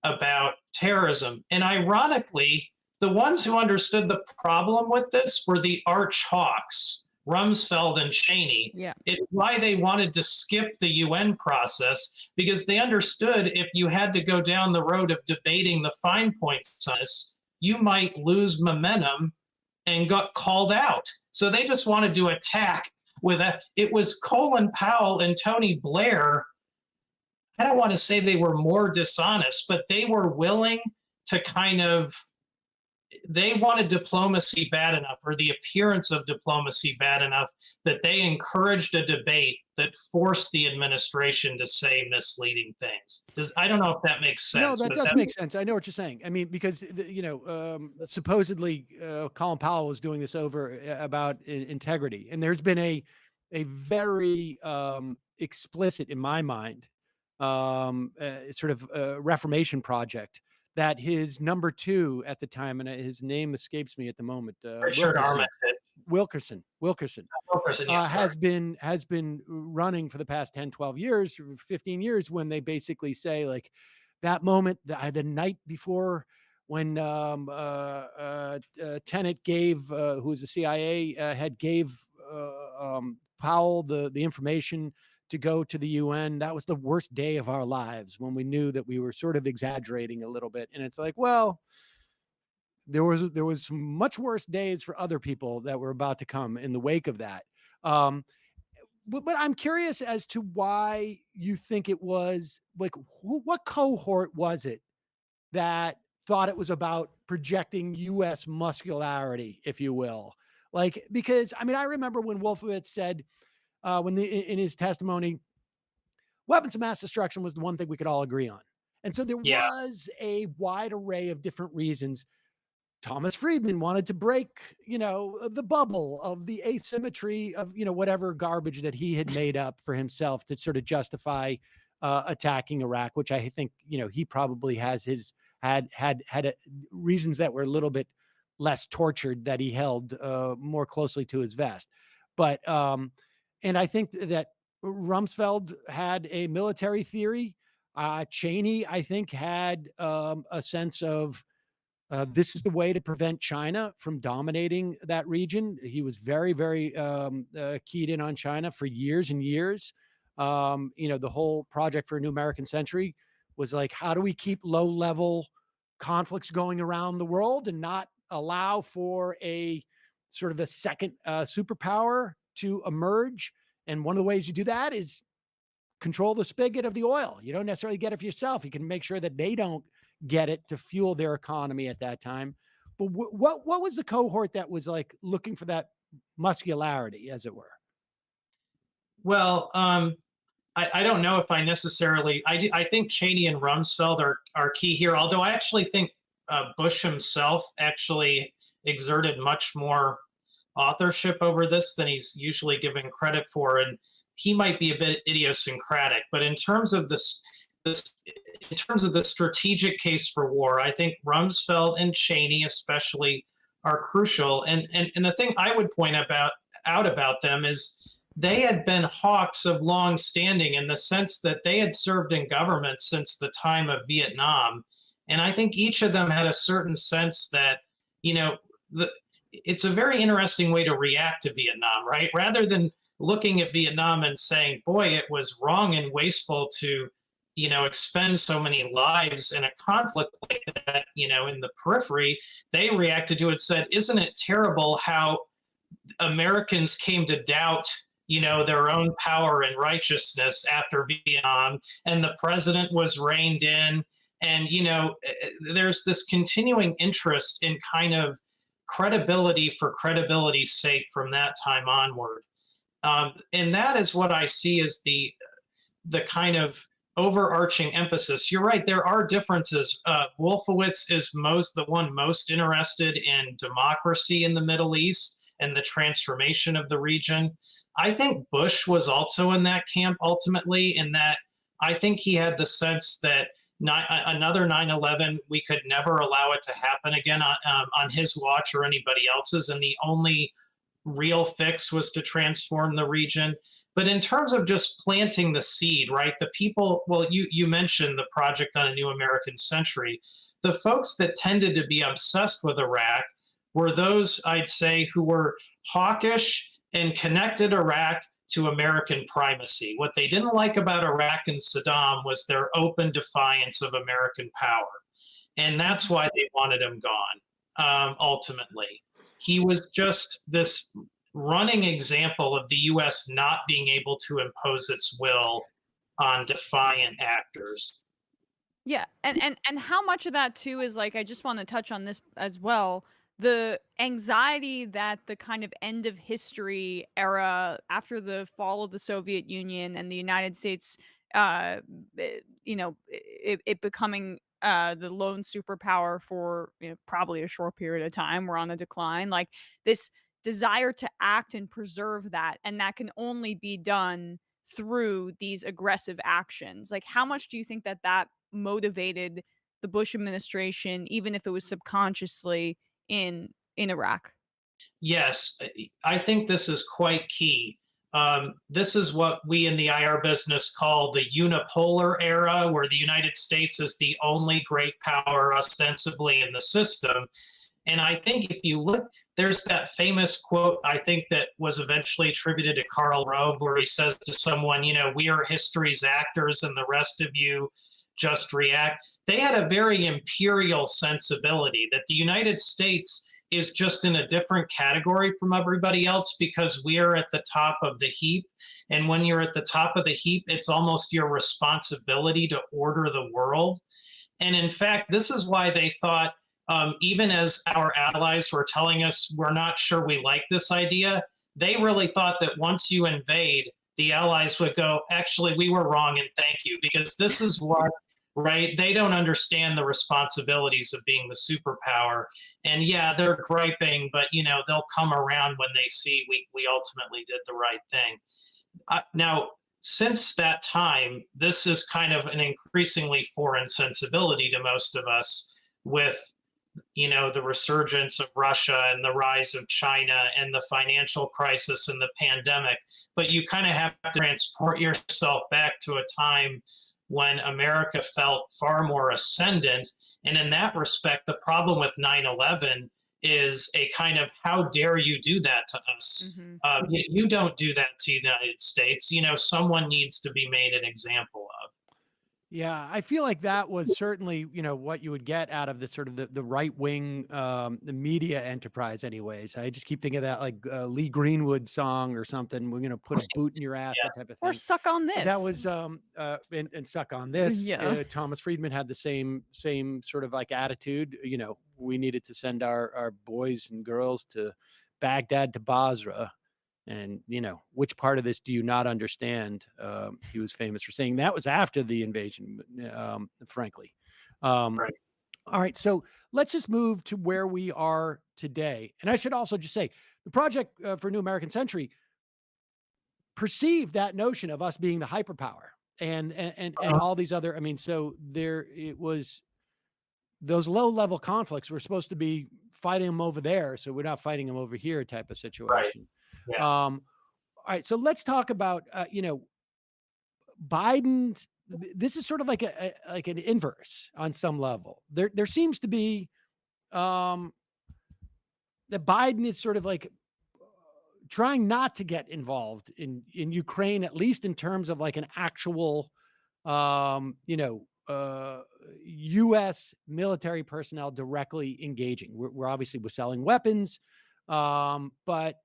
about terrorism. And ironically, the ones who understood the problem with this were the arch hawks, Rumsfeld and Cheney. Yeah. It's why they wanted to skip the UN process, because they understood if you had to go down the road of debating the fine points on this, you might lose momentum and got called out. So they just wanted to attack with that. It was Colin Powell and Tony Blair. I don't want to say they were more dishonest, but they were willing to kind of, they wanted diplomacy bad enough, or the appearance of diplomacy bad enough, that they encouraged a debate that forced the administration to say misleading things. I don't know if that makes sense. No, that does make sense. I know what you're saying. I mean, because, supposedly Colin Powell was doing this over about integrity. And there's been a very explicit, in my mind, sort of Reformation project that his number two at the time, and his name escapes me at the moment, Wilkerson, yes, has been running for the past 10, 12 years, 15 years, when they basically say, like, that moment, the night before, when Tenet gave, who was the CIA head, gave Powell the information to go to the UN, that was the worst day of our lives, when we knew that we were sort of exaggerating a little bit. And it's like, well, there was some much worse days for other people that were about to come in the wake of that. But I'm curious as to why you think it was, like, what cohort was it that thought it was about projecting U.S. muscularity, if you will? Like, because, I mean, I remember when Wolfowitz said, in his testimony, weapons of mass destruction was the one thing we could all agree on. And so there was a wide array of different reasons. Thomas Friedman wanted to break, the bubble of the asymmetry of, whatever garbage that he had made up for himself to sort of justify attacking Iraq, which I think, he probably has had reasons that were a little bit less tortured, that he held more closely to his vest. But, and I think that Rumsfeld had a military theory. Cheney, I think, had a sense of this is the way to prevent China from dominating that region. He was very, very keyed in on China for years and years. The whole Project for a New American Century was like, how do we keep low-level conflicts going around the world and not allow for a sort of a second superpower to emerge? And one of the ways you do that is control the spigot of the oil. You don't necessarily get it for yourself. You can make sure that they don't get it to fuel their economy at that time. But what was the cohort that was, like, looking for that muscularity, as it were? Well, I don't know if I necessarily, I think Cheney and Rumsfeld are key here, although I actually think Bush himself actually exerted much more authorship over this than he's usually given credit for, and he might be a bit idiosyncratic. But in terms of in terms of the strategic case for war, I think Rumsfeld and Cheney especially are crucial. And the thing I would point out about them is they had been hawks of long standing, in the sense that they had served in government since the time of Vietnam. And I think each of them had a certain sense that, it's a very interesting way to react to Vietnam, right? Rather than looking at Vietnam and saying, boy, it was wrong and wasteful to, expend so many lives in a conflict like that, in the periphery, they reacted to it and said, isn't it terrible how Americans came to doubt, their own power and righteousness after Vietnam, and the president was reined in. And, there's this continuing interest in kind of credibility for credibility's sake from that time onward. And that is what I see as the kind of overarching emphasis. You're right, there are differences. Wolfowitz is the one most interested in democracy in the Middle East and the transformation of the region. I think Bush was also in that camp ultimately, in that I think he had the sense that another 9/11, we could never allow it to happen again on his watch or anybody else's, and the only real fix was to transform the region. But in terms of just planting the seed, right, the people, well, you mentioned the Project on a New American Century. The folks that tended to be obsessed with Iraq were those, I'd say, who were hawkish and connected Iraq to American primacy. What they didn't like about Iraq and Saddam was their open defiance of American power. And that's why they wanted him gone, ultimately. He was just this running example of the U.S. not being able to impose its will on defiant actors. Yeah, and how much of that too is like, I just want to touch on this as well, the anxiety that the kind of end of history era after the fall of the Soviet Union and the United States, it becoming the lone superpower for probably a short period of time. We're on a decline. Like this desire to act and preserve that, and that can only be done through these aggressive actions. Like, how much do you think that motivated the Bush administration, even if it was subconsciously in Iraq? Yes, I think this is quite key. This is what we in the IR business call the unipolar era, where the United States is the only great power ostensibly in the system. And I think if you look, there's that famous quote, I think, that was eventually attributed to Karl Rove, where he says to someone, we are history's actors and the rest of you just react. They had a very imperial sensibility that the United States is just in a different category from everybody else because we are at the top of the heap. And when you're at the top of the heap, it's almost your responsibility to order the world. And in fact, this is why they thought, even as our allies were telling us we're not sure we like this idea, they really thought that once you invade, the allies would go, actually, we were wrong and thank you, because this is what, right? They don't understand the responsibilities of being the superpower. And yeah, they're griping, but they'll come around when they see we ultimately did the right thing. Now, since that time, this is kind of an increasingly foreign sensibility to most of us, with the resurgence of Russia and the rise of China and the financial crisis and the pandemic. But you kind of have to transport yourself back to a time when America felt far more ascendant. And in that respect, the problem with 9/11 is a kind of, how dare you do that to us? Mm-hmm. You don't do that to the United States. Someone needs to be made an example of. Yeah, I feel like that was certainly, what you would get out of the sort of the right wing, the media enterprise anyways. I just keep thinking of that, like Lee Greenwood song or something. We're going to put a boot in your ass, that type of thing. Or suck on this. That was, and suck on this. Yeah. Thomas Friedman had the same sort of like attitude. We needed to send our boys and girls to Baghdad, to Basra. And, which part of this do you not understand? He was famous for saying that was after the invasion, frankly. Right. All right. So let's just move to where we are today. And I should also just say the Project for New American Century perceived that notion of us being the hyperpower and all these other, so it was those low level conflicts. We're supposed to be fighting them over there, so we're not fighting them over here type of situation. Right. Yeah. All right, so let's talk about Biden's this is sort of like an inverse on some level. There seems to be that Biden is sort of like trying not to get involved in Ukraine, at least in terms of like an actual, U.S. military personnel directly engaging. We're obviously we're selling weapons, but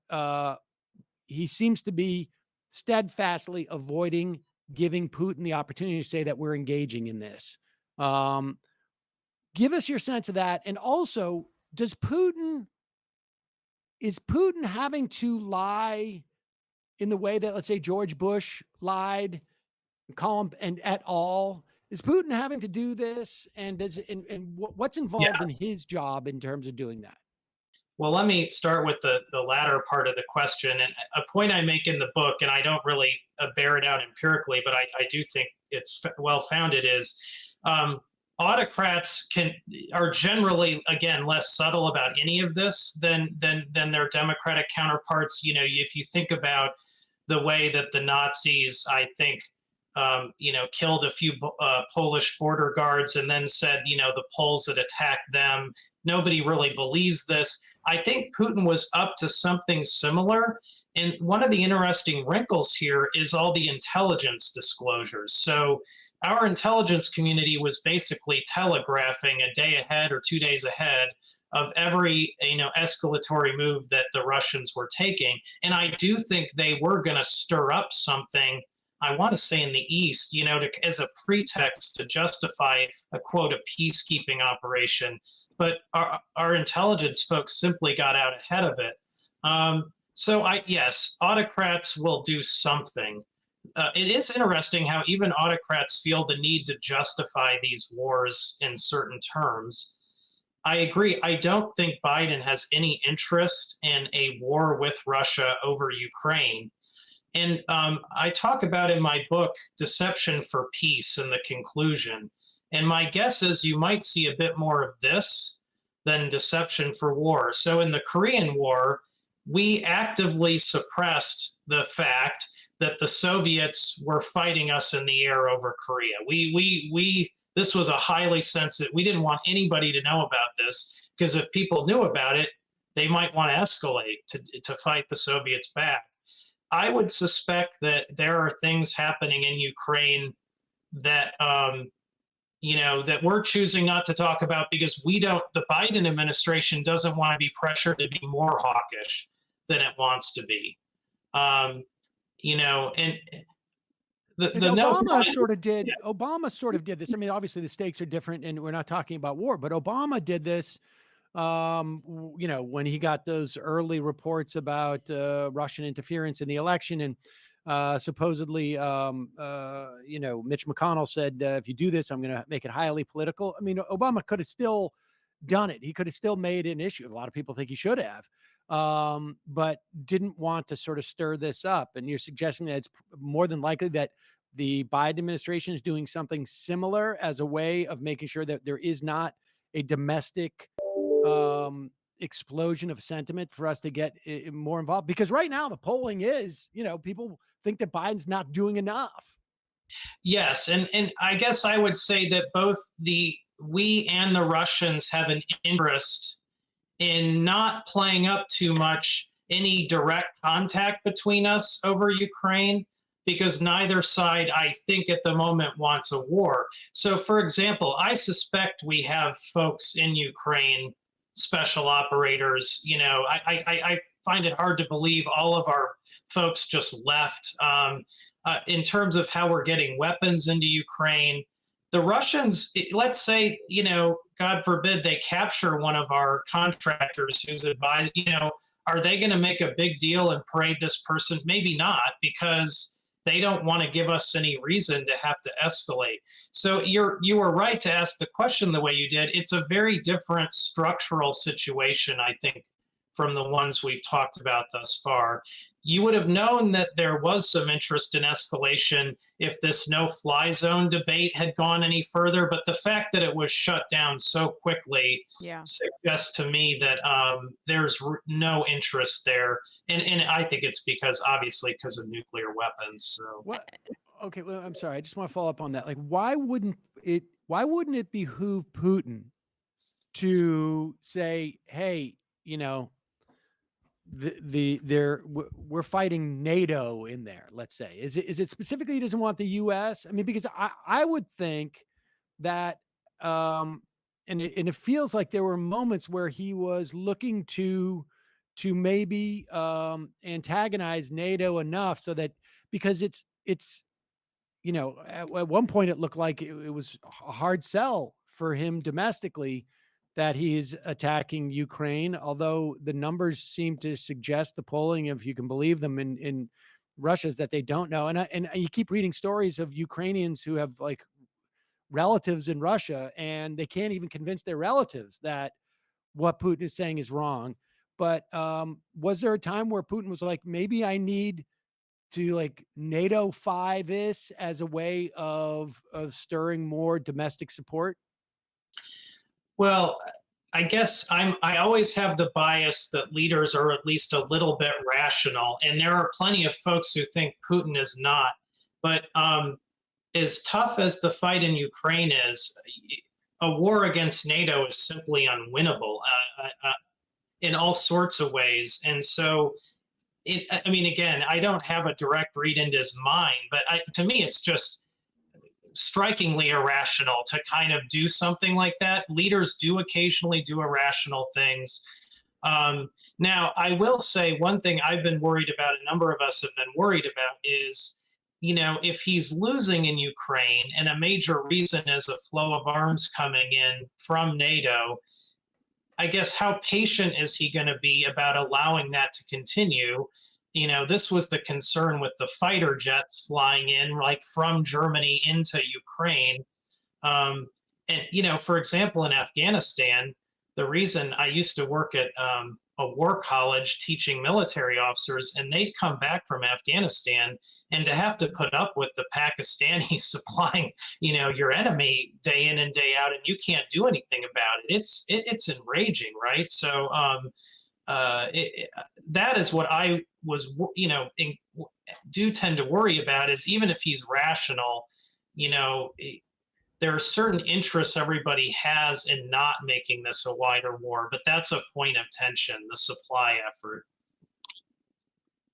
he seems to be steadfastly avoiding giving Putin the opportunity to say that we're engaging in this. Give us your sense of that. And also, is Putin having to lie in the way that, let's say, George Bush lied, Colin and et al.? Is Putin having to do this? And what's involved in his job in terms of doing that? Well, let me start with the latter part of the question. And a point I make in the book, and I don't really bear it out empirically, but I do think it's well-founded, is autocrats are generally, again, less subtle about any of this than their democratic counterparts. You know, if you think about the way that the Nazis, I think, killed a few Polish border guards and then said, the Poles had attacked them. Nobody really believes this. I think Putin was up to something similar. And one of the interesting wrinkles here is all the intelligence disclosures. So our intelligence community was basically telegraphing a day ahead or 2 days ahead of every escalatory move that the Russians were taking. And I do think they were going to stir up something, I want to say in the East, as a pretext to justify a quote, a peacekeeping operation. But our intelligence folks simply got out ahead of it. Yes, autocrats will do something. It is interesting how even autocrats feel the need to justify these wars in certain terms. I agree. I don't think Biden has any interest in a war with Russia over Ukraine. And I talk about in my book, Deception for Peace, in the conclusion. And my guess is you might see a bit more of this than deception for war. So in the Korean War, we actively suppressed the fact that the Soviets were fighting us in the air over Korea. This was a highly sensitive, we didn't want anybody to know about this, because if people knew about it, they might want to escalate to fight the Soviets back. I would suspect that there are things happening in Ukraine that, that we're choosing not to talk about because the Biden administration doesn't want to be pressured to be more hawkish than it wants to be. Obama sort of did this. I mean, obviously the stakes are different and we're not talking about war, but Obama did this, when he got those early reports about Russian interference in the election. And supposedly, Mitch McConnell said, if you do this, I'm going to make it highly political. I mean, Obama could have still done it. He could have still made an issue. A lot of people think he should have. But didn't want to sort of stir this up. And you're suggesting that it's more than likely that the Biden administration is doing something similar as a way of making sure that there is not a domestic explosion of sentiment for us to get more involved. Because right now the polling is, people think that Biden's not doing enough. Yes. And I guess I would say that both we and the Russians have an interest in not playing up too much any direct contact between us over Ukraine, because neither side, I think, at the moment wants a war. So, for example, I suspect we have folks in Ukraine, special operators. I find it hard to believe all of our folks just left. In terms of how we're getting weapons into Ukraine, the Russians, let's say, God forbid they capture one of our contractors who's advised, are they going to make a big deal and parade this person? Maybe not, because they don't want to give us any reason to have to escalate. So you were right to ask the question the way you did. It's a very different structural situation, I think, from the ones we've talked about thus far. You would have known that there was some interest in escalation if this no-fly zone debate had gone any further, but the fact that it was shut down so quickly suggests to me that there's no interest there. And I think it's because of nuclear weapons. So. Okay, well, I'm sorry. I just want to follow up on that. Like, why wouldn't it behoove Putin to say, hey, we're fighting NATO in there, let's say. Is it specifically he doesn't want the US? I mean, because I would think that and it feels like there were moments where he was looking to maybe antagonize NATO enough so that, because it's at one point it looked like it was a hard sell for him domestically that he's attacking Ukraine, although the numbers seem to suggest, the polling, if you can believe them, in Russia, is that they don't know. And you keep reading stories of Ukrainians who have like relatives in Russia, and they can't even convince their relatives that what Putin is saying is wrong. But was there a time where Putin was like, maybe I need to like NATO-fy this as a way of stirring more domestic support? Well, I guess I always have the bias that leaders are at least a little bit rational, and there are plenty of folks who think Putin is not. But as tough as the fight in Ukraine is, a war against NATO is simply unwinnable in all sorts of ways. And so, I mean, again, I don't have a direct read into his mind, but to me, it's just strikingly irrational to kind of do something like that. Leaders do occasionally do irrational things. Now, I will say one thing I've been worried about, a number of us have been worried about, is, if he's losing in Ukraine, and a major reason is a flow of arms coming in from NATO, I guess how patient is he going to be about allowing that to continue? This was the concern with the fighter jets flying in, like from Germany into Ukraine. And, for example, in Afghanistan, the reason I used to work at a war college teaching military officers, and they'd come back from Afghanistan, and to have to put up with the Pakistanis supplying, your enemy day in and day out, and you can't do anything about it. It's enraging, right? So that is what I was, do tend to worry about, is even if he's rational, there are certain interests everybody has in not making this a wider war, but that's a point of tension, the supply effort.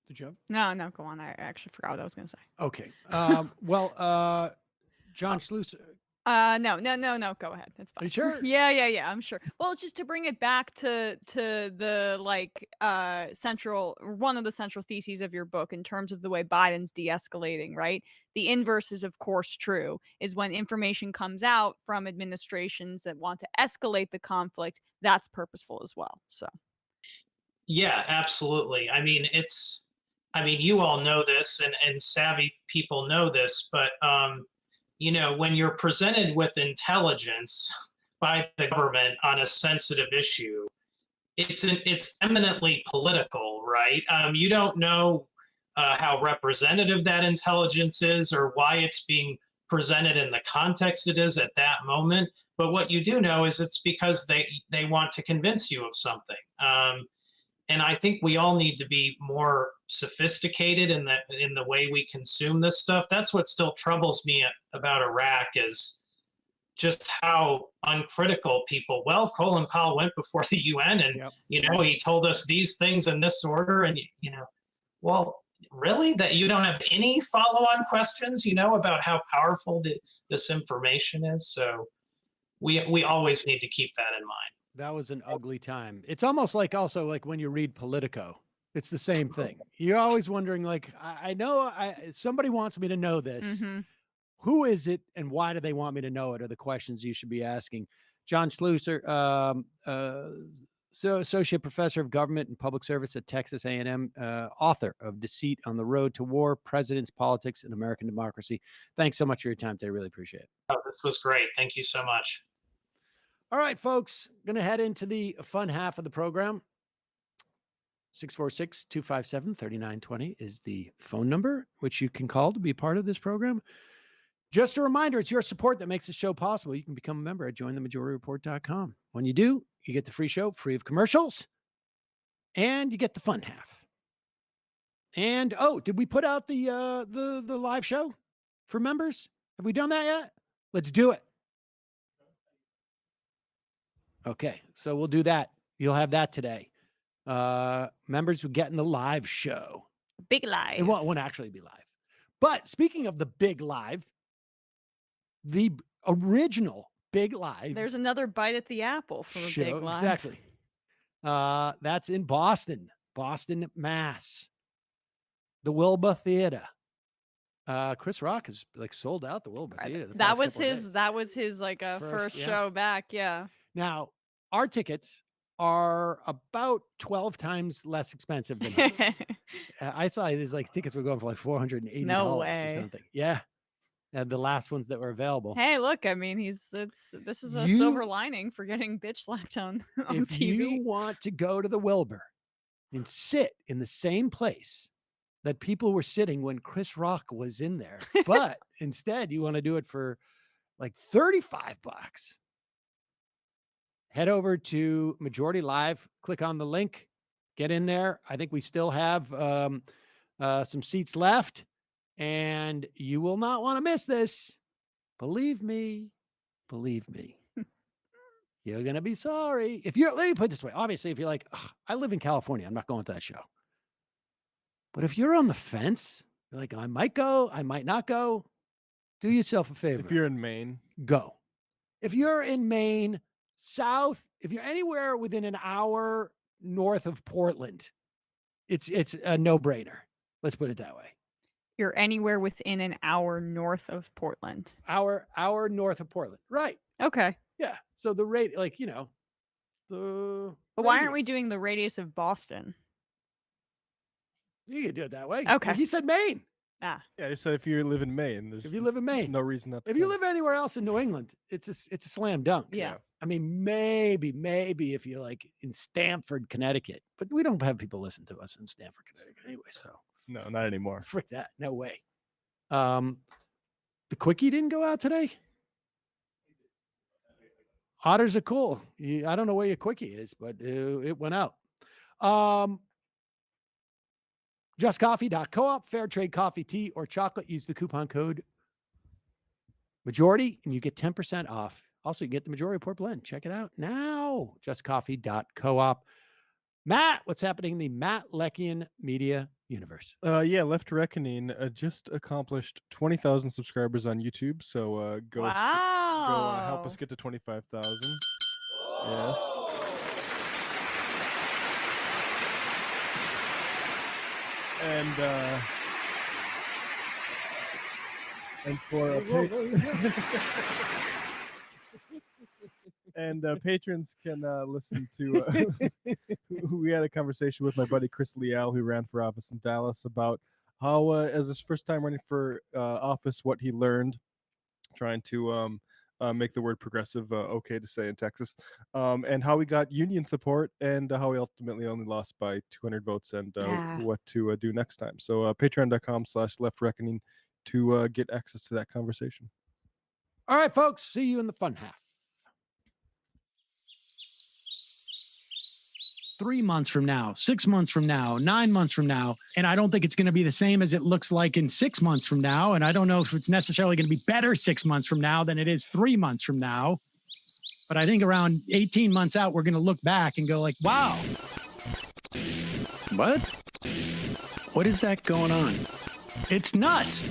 Did you have? No, go on. I actually forgot what I was going to say. Okay. John Schuessler. No. Go ahead. That's fine. Are you sure? Yeah. I'm sure. Well, it's just to bring it back to the one of the central theses of your book in terms of the way Biden's de-escalating, right? The inverse is, of course, true, is when information comes out from administrations that want to escalate the conflict, that's purposeful as well. So. Yeah, absolutely. I mean, you all know this, and savvy people know this, but when you're presented with intelligence by the government on a sensitive issue, it's eminently political, right? You don't know how representative that intelligence is or why it's being presented in the context it is at that moment. But what you do know is it's because they want to convince you of something. And I think we all need to be more sophisticated in the way we consume this stuff. That's what still troubles me about Iraq, is just how uncritical people. Well, Colin Powell went before the UN, and he told us these things in this order, and well, really, that you don't have any follow-on questions, about how powerful this information is. So we always need to keep that in mind. That was an ugly time. It's almost like also like when you read Politico, it's the same thing. You're always wondering, like, I know somebody wants me to know this. Mm-hmm. Who is it, and why do they want me to know it, are the questions you should be asking. John Schuessler, Associate Professor of Government and Public Service at Texas A&M, author of Deceit on the Road to War, President's Politics and American Democracy. Thanks so much for your time today. Really appreciate it. Oh, this was great. Thank you so much. All right, folks, going to head into the fun half of the program. 646-257-3920 is the phone number, which you can call to be part of this program. Just a reminder, it's your support that makes the show possible. You can become a member at jointhemajorityreport.com. When you do, you get the free show, free of commercials, and you get the fun half. And, did we put out the live show for members? Have we done that yet? Let's do it. Okay, so we'll do that. You'll have that today. Members will get in the live show. Big live. It won't actually be live. But speaking of the big live, the original big live. There's another bite at the apple from a big live. Exactly. That's in Boston, Mass. The Wilbur Theater. Chris Rock has like sold out the Wilbur Theater. That was his like first show back. Yeah. Now, our tickets are about 12 times less expensive than this. I saw these like tickets were going for like $480 or something. Yeah. And the last ones that were available. Hey, look, I mean, this is a silver lining for getting bitch slapped on if TV. You want to go to the Wilbur and sit in the same place that people were sitting when Chris Rock was in there, but instead you want to do it for like $35. Head over to Majority Live, click on the link, get in there. I think we still have some seats left, and you will not want to miss this. Believe me. You're going to be sorry. Let me put it this way. Obviously, if you're like, I live in California, I'm not going to that show. But if you're on the fence, you're like, I might go, I might not go, do yourself a favor. If you're in Maine, go. If you're in Maine, south, if you're anywhere within an hour north of Portland, it's a no-brainer. Let's put it that way. You're anywhere within an hour north of Portland. Hour north of Portland. Right. Okay. Yeah. So the rate, like, But why aren't we doing the radius of Boston? You can do it that way. Okay. Well, he said Maine. Yeah, I just said if you live in Maine, if you live in Maine, no reason not to. If you live anywhere else in New England, it's a slam dunk. Yeah. I mean, maybe if you're like in Stamford, Connecticut, but we don't have people listen to us in Stamford, Connecticut anyway. So no, not anymore. Frick that. No way. The quickie didn't go out today. Otters are cool. I don't know where your quickie is, but it went out. JustCoffee.coop, fair trade coffee, tea, or chocolate. Use the coupon code Majority, and you get 10% off. Also, you get the Majority Report blend. Check it out now. JustCoffee.coop. Matt, what's happening in the Matt Leckian Media universe? Left Reckoning just accomplished 20,000 subscribers on YouTube. So go help us get to 25,000. Yes. And for patrons can listen to. We had a conversation with my buddy Chris Leal, who ran for office in Dallas, about how, as his first time running for office, what he learned trying to make the word progressive okay to say in Texas, and how he got union support, and how he ultimately only lost by 200 votes, and what to do next time. So patreon.com/leftreckoning to get access to that conversation. All right, folks, see you in the fun half. 3 months from now, 6 months from now, 9 months from now. And I don't think it's going to be the same as it looks like in 6 months from now. And I don't know if it's necessarily going to be better 6 months from now than it is 3 months from now. But I think around 18 months out, we're going to look back and go like, wow. What is that going on? It's nuts.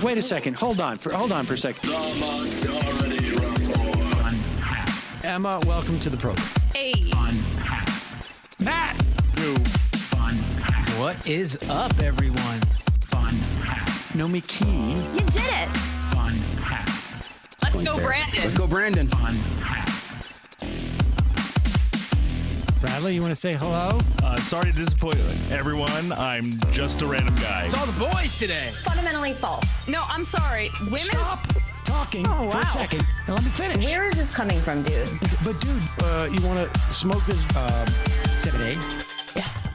Wait a second. Hold on for a second. Emma, welcome to the program. Hey. Matt. What is up, everyone? Know me key. You did it. Let's go, Brandon. Let's go, Brandon. Bradley, you want to say hello? Sorry to disappoint everyone. I'm just a random guy. It's all the boys today. Fundamentally false. No, I'm sorry. Women's... Stop talking for a second and let me finish. Where is this coming from, dude? But dude, you want to smoke this 7A? Yes.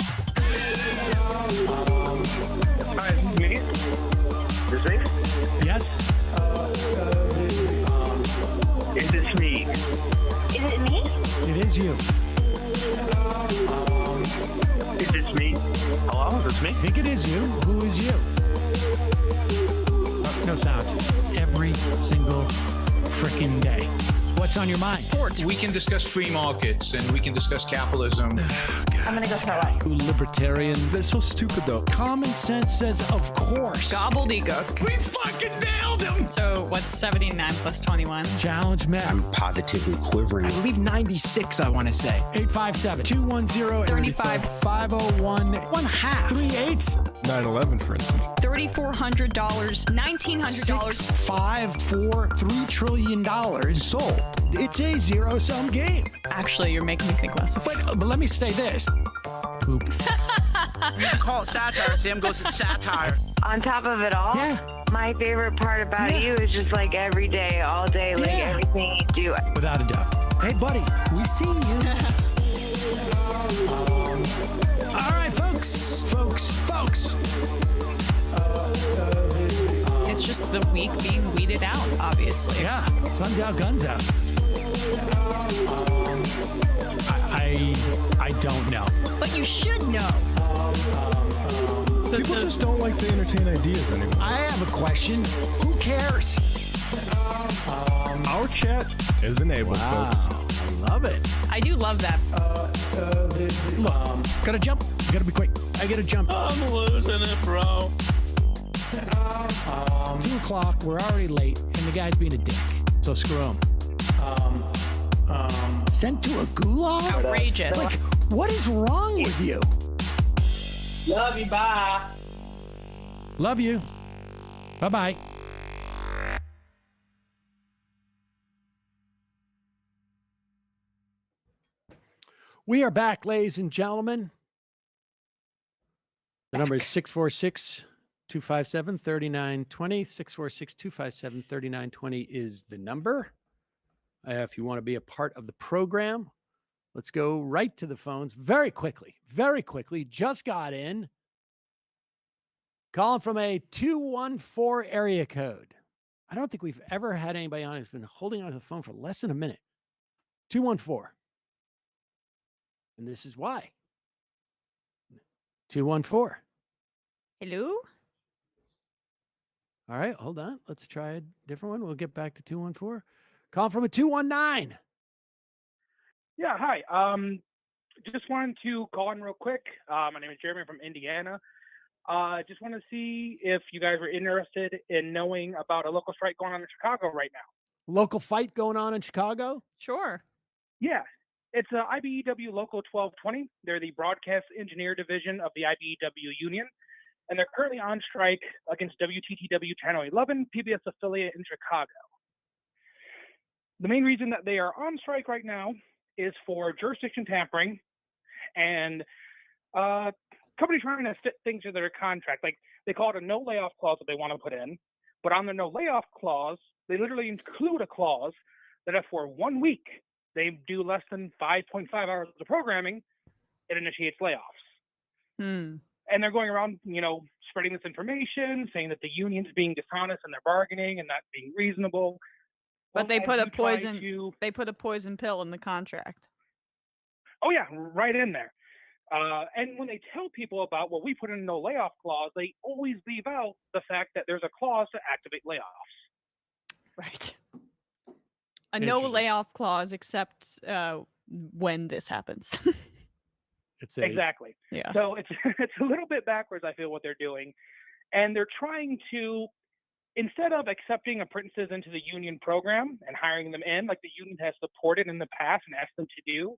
Hi, me? This me? Yes. Is this me? Is it me? It is you. Is this me? Hello, is this me? I think it is you. Who is you? No sound. Every single freaking day. What's on your mind? Sports. We can discuss free markets and we can discuss capitalism. I'm gonna go throw up. Libertarians. They're so stupid, though. Common sense says, of course. Gobbledygook. We fucking nailed him. So what's 79 plus 21? Challenge Matt. I'm positively quivering. I believe 96, I want to say. 857-210-3501. 1/2. 3/8. 9/11, for instance. $3,400, $1,900. 5, 4, $3 trillion sold. It's a zero-sum game. Actually, you're making me think less of it. But let me say this. Poop. You call it satire. Sam goes, it's satire. On top of it all, my favorite part about you is just like every day, all day, like everything you do. Without a doubt. Hey, buddy, we see you. All right, folks. It's just the weak being weeded out, obviously. Yeah, sun's out, guns out. I don't know. But you should know. People just don't like to entertain ideas anymore. I have a question. Who cares? Our chat is enabled, folks. I love it. I do love that. Look, gotta jump. Gotta be quick. I gotta jump. I'm losing it, bro. 2 o'clock. We're already late, and the guy's being a dick. So screw him. Sent to a gulag? Outrageous. Like, what is wrong with you? Love you. Bye. Love you. Bye-bye. We are back, ladies and gentlemen. The number is 646-257-3920. 646-257-3920 is the number. If you want to be a part of the program, let's go right to the phones very quickly. Just got in. Calling from a 214 area code. I don't think we've ever had anybody on who's been holding onto the phone for less than a minute. 214. And this is why. 214. Hello? All right, hold on. Let's try a different one. We'll get back to 214. Call from a 219. Yeah, hi. Just wanted to call in real quick. My name is Jeremy from Indiana. Just want to see if you guys were interested in knowing about a local strike going on in Chicago right now. Local fight going on in Chicago? Sure. Yeah, it's IBEW Local 1220. They're the broadcast engineer division of the IBEW union, and they're currently on strike against WTTW Channel 11, PBS affiliate in Chicago. The main reason that they are on strike right now is for jurisdiction tampering and companies trying to fit things into their contract. Like, they call it a no layoff clause that they want to put in, but on the no layoff clause, they literally include a clause that if for 1 week they do less than 5.5 hours of programming, it initiates layoffs. And they're going around, spreading this information, saying that the union's being dishonest in their bargaining and not being reasonable. But they put a poison. They put a poison pill in the contract. Oh yeah, right in there. And when they tell people about what we put in a no layoff clause, they always leave out the fact that there's a clause to activate layoffs. Right. A no layoff clause, except when this happens. Exactly. Yeah. So it's a little bit backwards, I feel, what they're doing, and they're trying to, instead of accepting apprentices into the union program and hiring them in, like the union has supported in the past and asked them to do,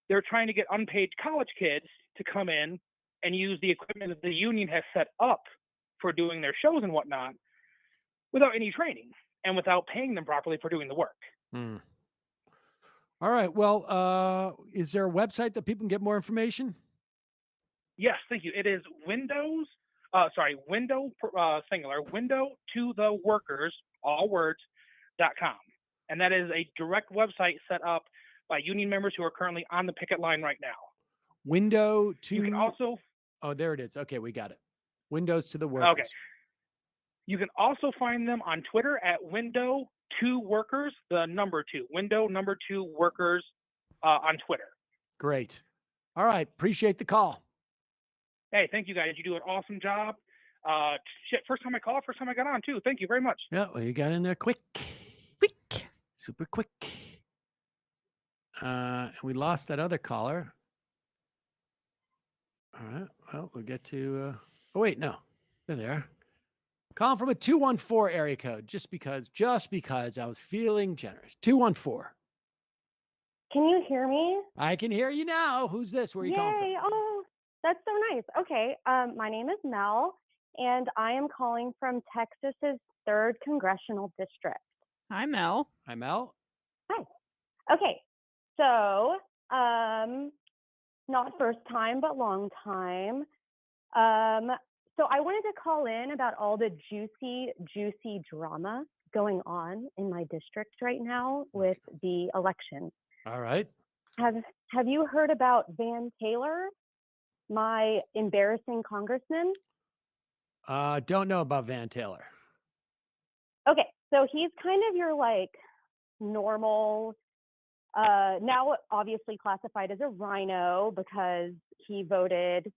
they're trying to get unpaid college kids to come in and use the equipment that the union has set up for doing their shows and whatnot without any training and without paying them properly for doing the work. All right. Well, is there a website that people can get more information? Yes, thank you. It is window to the workers, all words, .com. And that is a direct website set up by union members who are currently on the picket line right now. Window to. You can also. Oh, there it is. Okay, we got it. Windows to the workers. Okay. You can also find them on Twitter at window to workers, the number 2, window number 2 workers on Twitter. Great. All right. Appreciate the call. Hey, thank you guys. You do an awesome job. Shit, first time I call, first time I got on too. Thank you very much. Yeah, well, you got in there quick, super quick. And we lost that other caller. All right. Well, we'll get to. Oh wait, no, they're there. Calling from a 214 area code, just because I was feeling generous. 214. Can you hear me? I can hear you now. Who's this? Where are you calling from? Yay! Oh, that's so nice. Okay. My name is Mel, and I am calling from Texas's 3rd Congressional District. Hi, Mel. Hi, Mel. Hi. Okay. So, not first time, but long time. So I wanted to call in about all the juicy drama going on in my district right now with the election. All right. Have you heard about Van Taylor, my embarrassing congressman? Don't know about Van Taylor. Okay, so he's kind of your like normal, now obviously classified as a rhino because he voted,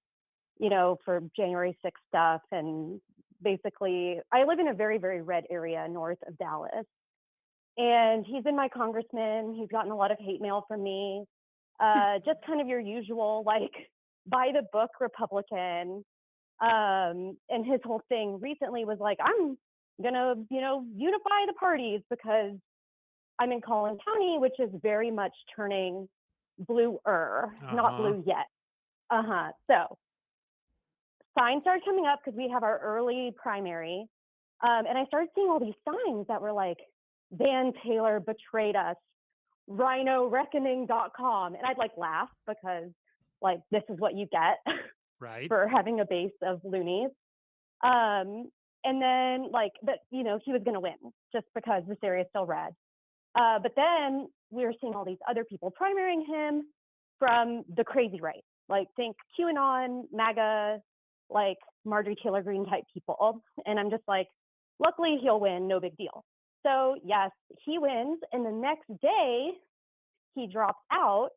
for January 6th stuff. And basically, I live in a very, very red area north of Dallas. And he's been my congressman. He's gotten a lot of hate mail from me. Just kind of your usual, like, by the book Republican. And his whole thing recently was like, I'm going to, unify the parties because I'm in Collin County, which is very much turning bluer, not blue yet. So signs started coming up because we have our early primary. And I started seeing all these signs that were like, Van Taylor betrayed us, rhinoreckoning.com. And I'd like laugh because like, this is what you get right for having a base of loonies. And then like, but he was going to win just because this area is still red. But then we were seeing all these other people primarying him from the crazy right, like think QAnon, MAGA, like Marjorie Taylor Greene type people. And I'm just like, luckily he'll win, no big deal. So yes, he wins. And the next day he drops out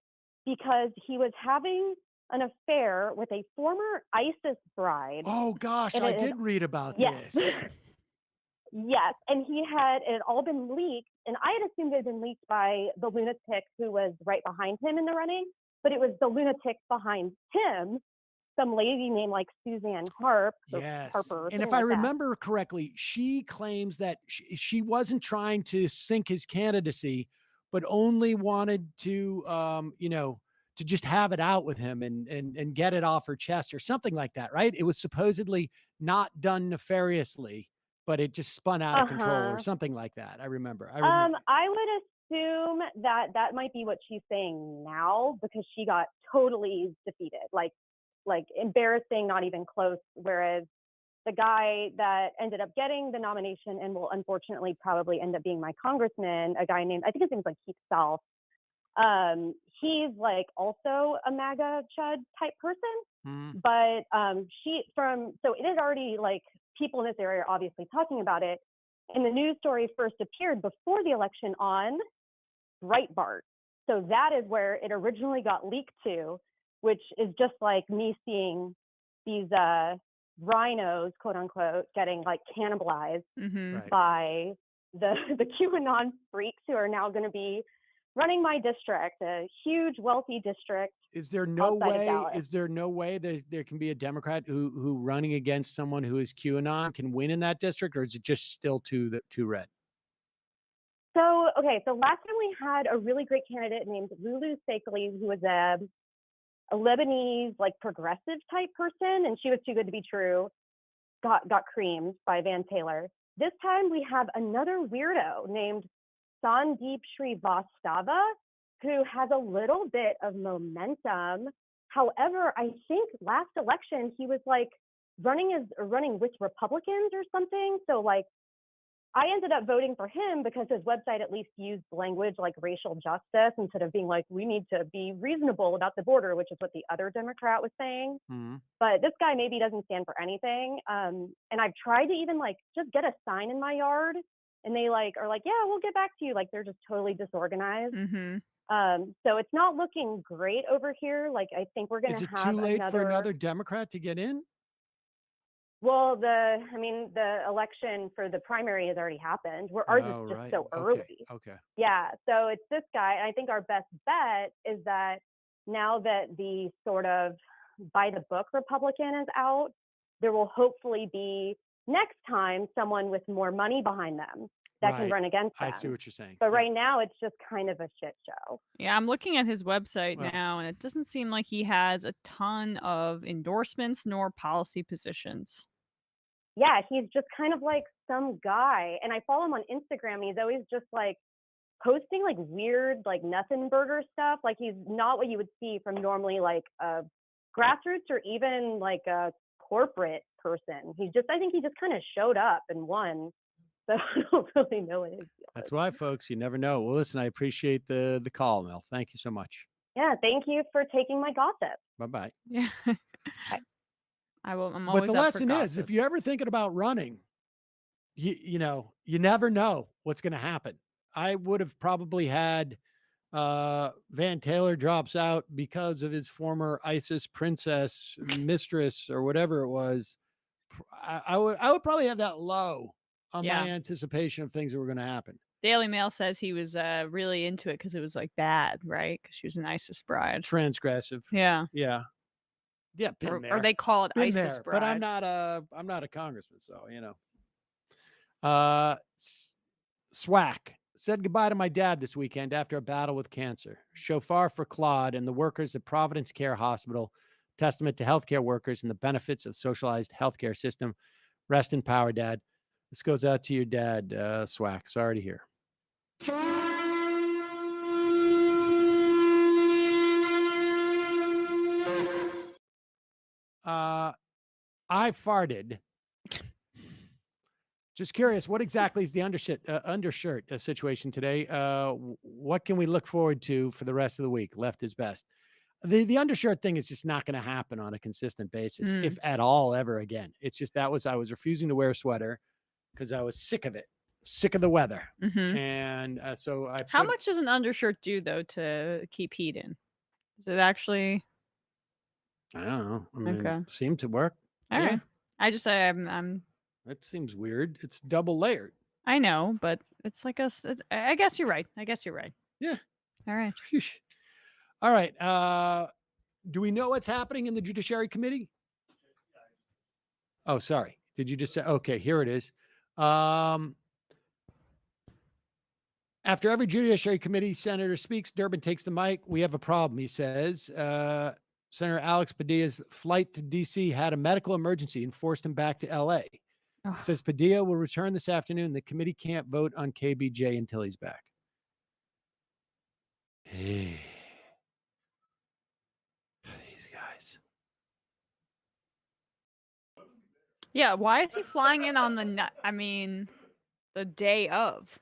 because he was having an affair with a former ISIS bride. Oh gosh, I did read about this. Yes, and it had all been leaked, and I had assumed it had been leaked by the lunatic who was right behind him in the running, but it was the lunatic behind him, some lady named like Suzanne Harper. And if I remember correctly, she claims that she wasn't trying to sink his candidacy, but only wanted to, to just have it out with him and get it off her chest or something like that, right? It was supposedly not done nefariously, but it just spun out of control or something like that. I remember. I would assume that might be what she's saying now because she got totally defeated, like embarrassing, not even close. Whereas the guy that ended up getting the nomination and will unfortunately probably end up being my congressman, a guy named, I think his name's like Keith Self. He's like also a MAGA chud type person, but so it is already like people in this area are obviously talking about it. And the news story first appeared before the election on Breitbart. So that is where it originally got leaked to, which is just like me seeing these rhinos, quote unquote, getting like cannibalized by the QAnon freaks who are now going to be running my district, a huge, wealthy district. Is there no way that there can be a Democrat who running against someone who is QAnon can win in that district, or is it just still too red? So last time we had a really great candidate named Lulu Seikli, who was a Lebanese, like progressive type person, and she was too good to be true, got creamed by Van Taylor. This time we have another weirdo named Sandeep Srivastava, who has a little bit of momentum. However, I think last election he was like running with Republicans or something. So like I ended up voting for him because his website at least used language like racial justice instead of being like, we need to be reasonable about the border, which is what the other Democrat was saying. But this guy maybe doesn't stand for anything. And I've tried to even like just get a sign in my yard, and they like are like, yeah, we'll get back to you. Like they're just totally disorganized. So it's not looking great over here. Like I think we're going to have Is it too late for another Democrat to get in? Well, the election for the primary has already happened. Ours is just so early. Okay. Yeah, so it's this guy, and I think our best bet is that now that the sort of by the book Republican is out, there will hopefully be next time someone with more money behind them that can Right. run against them. I see what you're saying. But right now, it's just kind of a shit show. Yeah, I'm looking at his website Well- now, and it doesn't seem like he has a ton of endorsements nor policy positions. Yeah, he's just kind of like some guy, and I follow him on Instagram, and he's always just like posting like weird, like nothing burger stuff. Like he's not what you would see from normally like a grassroots or even like a corporate person. I think he just kind of showed up and won. So I don't really know what his deal. That's why, folks, you never know. Well, listen, I appreciate the call, Mel. Thank you so much. Yeah, thank you for taking my gossip. Bye-bye. Yeah. I'm But always the up for lesson is, gossip. if you're ever thinking about running, you never know what's going to happen. I would have probably had Van Taylor drops out because of his former ISIS princess mistress or whatever it was. I would probably have that low on Yeah. my anticipation of things that were going to happen. Daily Mail says he was really into it because it was like bad, right? Because she was an ISIS bride. Transgressive. Yeah. Yeah. Yeah. Been Or there. they call it Been ISIS there, bride. but I'm not a congressman, so Swack said goodbye to my dad this weekend after a battle with cancer. Shofar for Claude and the workers at Providence Care Hospital, testament to healthcare workers and the benefits of socialized healthcare system. Rest in power, Dad. This goes out to your dad, Swack. Sorry to hear. I farted. Just curious, what exactly is the undershirt situation today? What can we look forward to for the rest of the week? Left is best. The undershirt thing is just not going to happen on a consistent basis, if at all, ever again. It's just I was refusing to wear a sweater because I was sick of it, sick of the weather, and so I. How much does an undershirt do though to keep heat in? Is it actually? I don't know. I mean, Okay. seemed to work. All right. I just I'm. That seems weird. It's double layered. I know, but it's like I guess you're right. Yeah. All right. All right. Do we know what's happening in the Judiciary Committee? Oh, sorry. Did you just say? Okay, here it is. After every Judiciary Committee senator speaks, Durbin takes the mic. We have a problem, he says. Senator Alex Padilla's flight to D.C. had a medical emergency and forced him back to L.A. Says Padilla will return this afternoon. The committee can't vote on KBJ until he's back. Hey. These guys. Yeah, why is he flying in on the day of?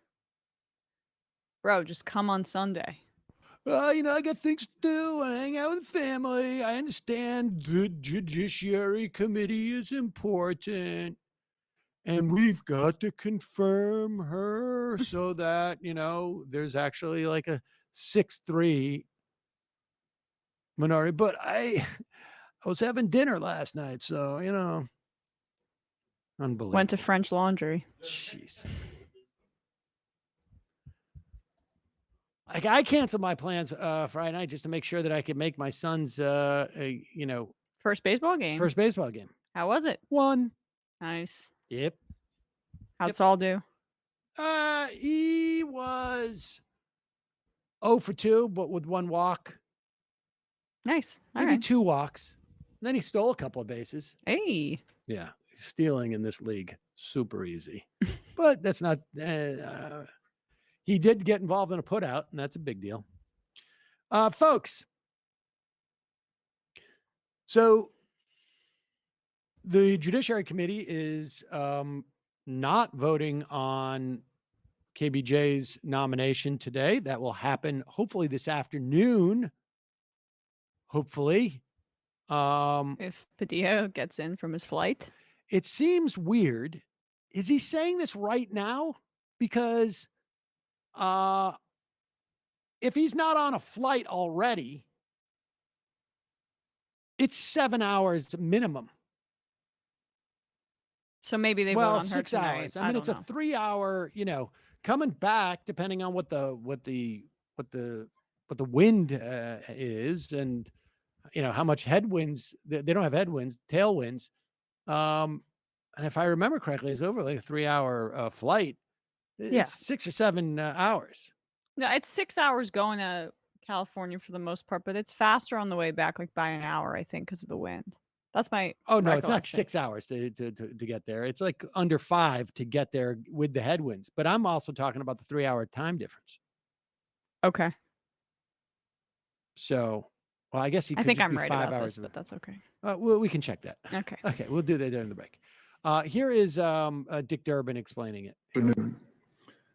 Bro, just come on Sunday. I got things to do. I hang out with the family. I understand the Judiciary Committee is important. And we've got to confirm her so that, there's actually like a 6-3 minority. But I was having dinner last night, so, unbelievable. Went to French Laundry. Jeez. Like I canceled my plans Friday night just to make sure that I could make my son's first baseball game. How was it? Won. Nice. Yep. How'd Saul do? He was 0 for 2, but with 1 walk. Nice. Maybe 2 walks. And then he stole a couple of bases. Hey. Yeah. Stealing in this league, super easy. But that's not he did get involved in a putout, and that's a big deal. Folks. So the Judiciary Committee is not voting on KBJ's nomination today. That will happen hopefully this afternoon. Hopefully. If Padilla gets in from his flight. It seems weird. Is he saying this right now? Because if he's not on a flight already, it's 7 hours minimum. So maybe they vote Well, on her 6 tonight. hours. I mean, it's a 3-hour, coming back, depending on what the wind is, and how much headwinds. They don't have headwinds, tailwinds. And if I remember correctly, it's over like a 3-hour flight. Yeah. It's 6 or 7 hours. No, it's 6 hours going to California for the most part, but it's faster on the way back, like by an hour, I think, because of the wind. That's my Oh no, it's not recollection. 6 hours to get there. It's like under 5 to get there with the headwinds. But I'm also talking about the 3-hour time difference. Okay. So, well, I guess he I could think just I'm be right 5 about hours. this, but that's okay. We can check that. Okay. Okay, we'll do that during the break. Here is Dick Durbin explaining it. Afternoon.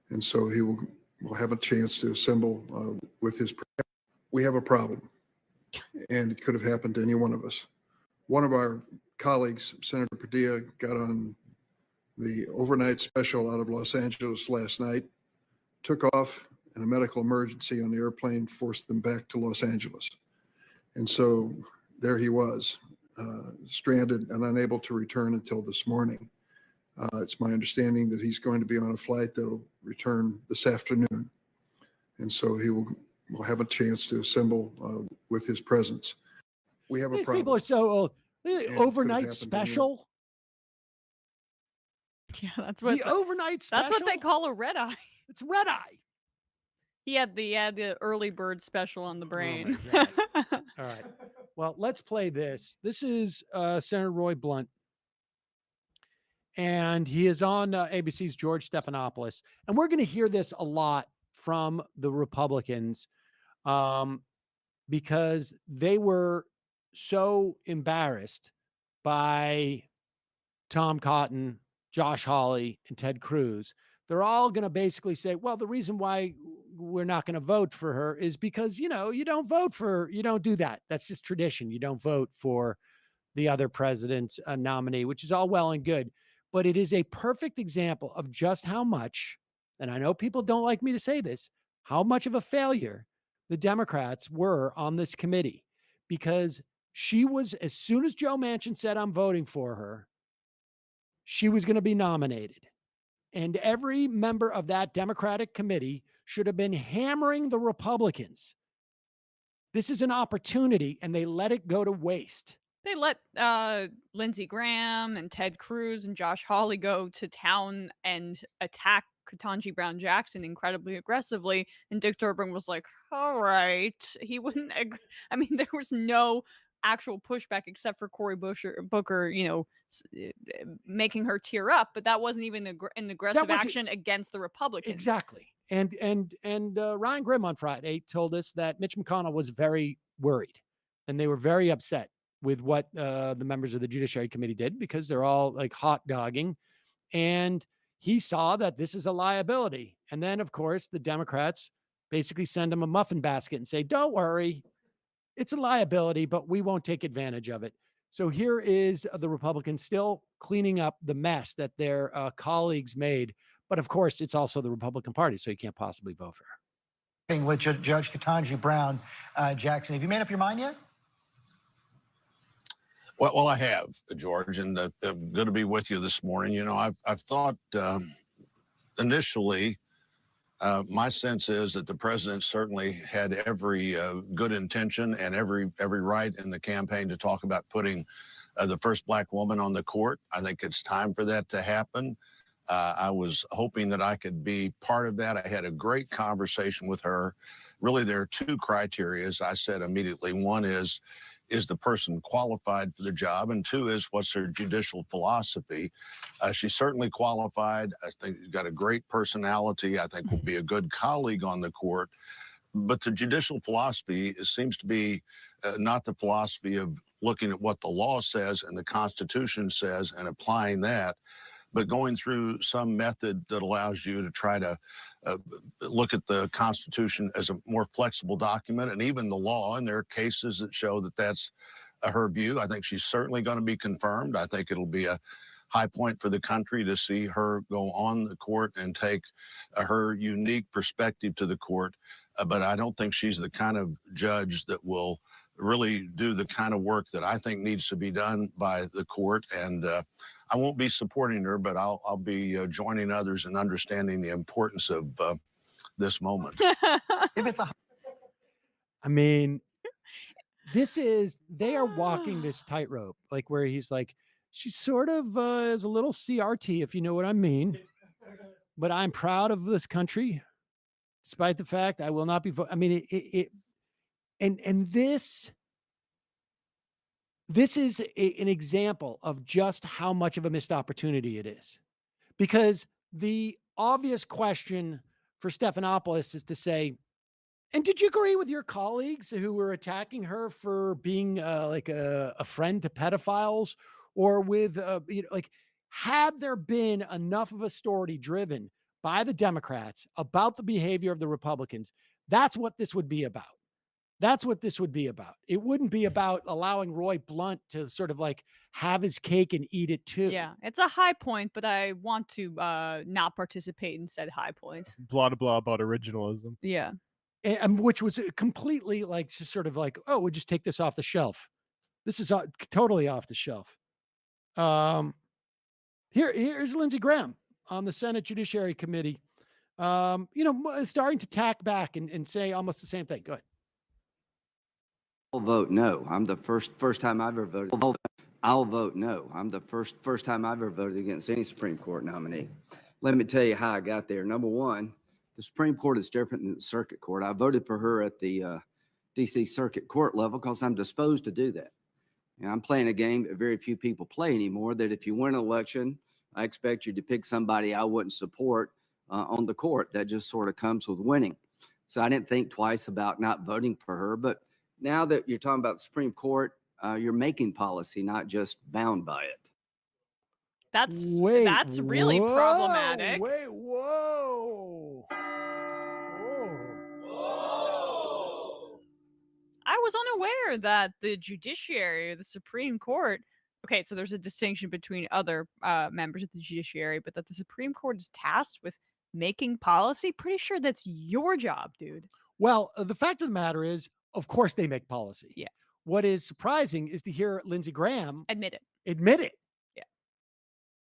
And so he will have a chance to assemble with his. We have a problem, and it could have happened to any one of us. One of our colleagues, Senator Padilla, got on the overnight special out of Los Angeles last night, took off in a medical emergency on the airplane, forced them back to Los Angeles. And so there he was, stranded and unable to return until this morning. It's my understanding that he's going to be on a flight that will return this afternoon. And so he will have a chance to assemble with his presence. We have a These problem. people are so old. And it could have Overnight happened to me. special. Yeah, that's what The overnight special. That's what they call a red eye. It's red eye. He had the early bird special on the brain. Oh my God. All right. Well, let's play this. This is Senator Roy Blunt. And he is on ABC's George Stephanopoulos. And we're going to hear this a lot from the Republicans because they were so embarrassed by Tom Cotton, Josh Hawley, and Ted Cruz. They're all going to basically say, well, the reason why we're not going to vote for her is because, you don't do that. That's just tradition. You don't vote for the other president's nominee, which is all well and good. But it is a perfect example of just how much, and I know people don't like me to say this, how much of a failure the Democrats were on this committee. Because she was, as soon as Joe Manchin said, I'm voting for her, she was going to be nominated. And every member of that Democratic committee should have been hammering the Republicans. This is an opportunity, and they let it go to waste. They let Lindsey Graham and Ted Cruz and Josh Hawley go to town and attack Ketanji Brown Jackson incredibly aggressively. And Dick Durbin was like, all right. He wouldn't. I mean, there was no actual pushback except for Cory Booker, making her tear up. But that wasn't even an aggressive action against the Republicans. Exactly. And Ryan Grimm on Friday told us that Mitch McConnell was very worried, and they were very upset with what the members of the Judiciary Committee did because they're all like hot dogging. And he saw that this is a liability. And then, of course, the Democrats basically send him a muffin basket and say, don't worry, it's a liability, but we won't take advantage of it. So here is the Republicans still cleaning up the mess that their colleagues made. But of course, it's also the Republican Party, so you can't possibly vote for her. With Judge Ketanji Brown Jackson, have you made up your mind yet? Well, I have, George, and I'm good to be with you this morning. I've thought initially, my sense is that the president certainly had every good intention and every right in the campaign to talk about putting the first Black woman on the court. I think it's time for that to happen. I was hoping that I could be part of that. I had a great conversation with her. Really, there are two criteria, as I said immediately. One is the person qualified for the job? And two is, what's her judicial philosophy? She's certainly qualified. I think she's got a great personality. I think will be a good colleague on the court. But the judicial philosophy seems to be not the philosophy of looking at what the law says and the Constitution says and applying that, but going through some method that allows you to try to look at the Constitution as a more flexible document, and even the law. And there are cases that show that that's her view. I think she's certainly going to be confirmed. I think it'll be a high point for the country to see her go on the court and take her unique perspective to the court. But I don't think she's the kind of judge that will really do the kind of work that I think needs to be done by the court. And I won't be supporting her, but I'll be joining others in understanding the importance of this moment. If it's a I mean, they are walking this tightrope, like where he's like, she sort of is a little CRT, if you know what I mean. But I'm proud of this country, despite the fact I will not be. I mean, this is an example of just how much of a missed opportunity it is, because the obvious question for Stephanopoulos is to say, and did you agree with your colleagues who were attacking her for being like a friend to pedophiles, or with, like, had there been enough of a story driven by the Democrats about the behavior of the Republicans, that's what this would be about. That's what this would be about. It wouldn't be about allowing Roy Blunt to sort of like have his cake and eat it too. Yeah, it's a high point, but I want to not participate in said high point. Blah, blah about originalism. Yeah. And which was completely like just sort of like, oh, we'll just take this off the shelf. This is totally off the shelf. Here's Lindsey Graham on the Senate Judiciary Committee, starting to tack back and say almost the same thing. Go ahead. I'll vote no. I'm the first time I've ever voted. I'll vote no. I'm the first time I've ever voted against any Supreme Court nominee. Let me tell you how I got there. Number one, the Supreme Court is different than the Circuit Court. I voted for her at the D.C. Circuit Court level because I'm disposed to do that. And I'm playing a game that very few people play anymore, that if you win an election, I expect you to pick somebody I wouldn't support on the court. That just sort of comes with winning. So I didn't think twice about not voting for her. But now that you're talking about the Supreme Court, you're making policy, not just bound by it. That's really problematic. Whoa. I was unaware that the judiciary, the Supreme Court, okay, so there's a distinction between other members of the judiciary, but that the Supreme Court is tasked with making policy. Pretty sure that's your job, dude. Well, the fact of the matter is, of course, they make policy. Yeah. What is surprising is to hear Lindsey Graham admit it. Yeah.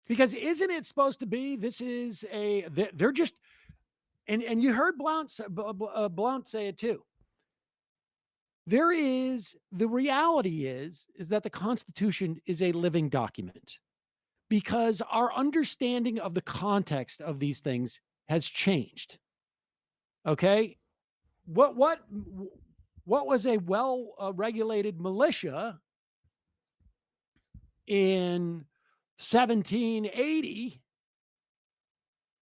Because isn't it supposed to be, they're just, and you heard Blount say it too. The reality is that the Constitution is a living document, because our understanding of the context of these things has changed. Okay. What was a well-regulated militia in 1780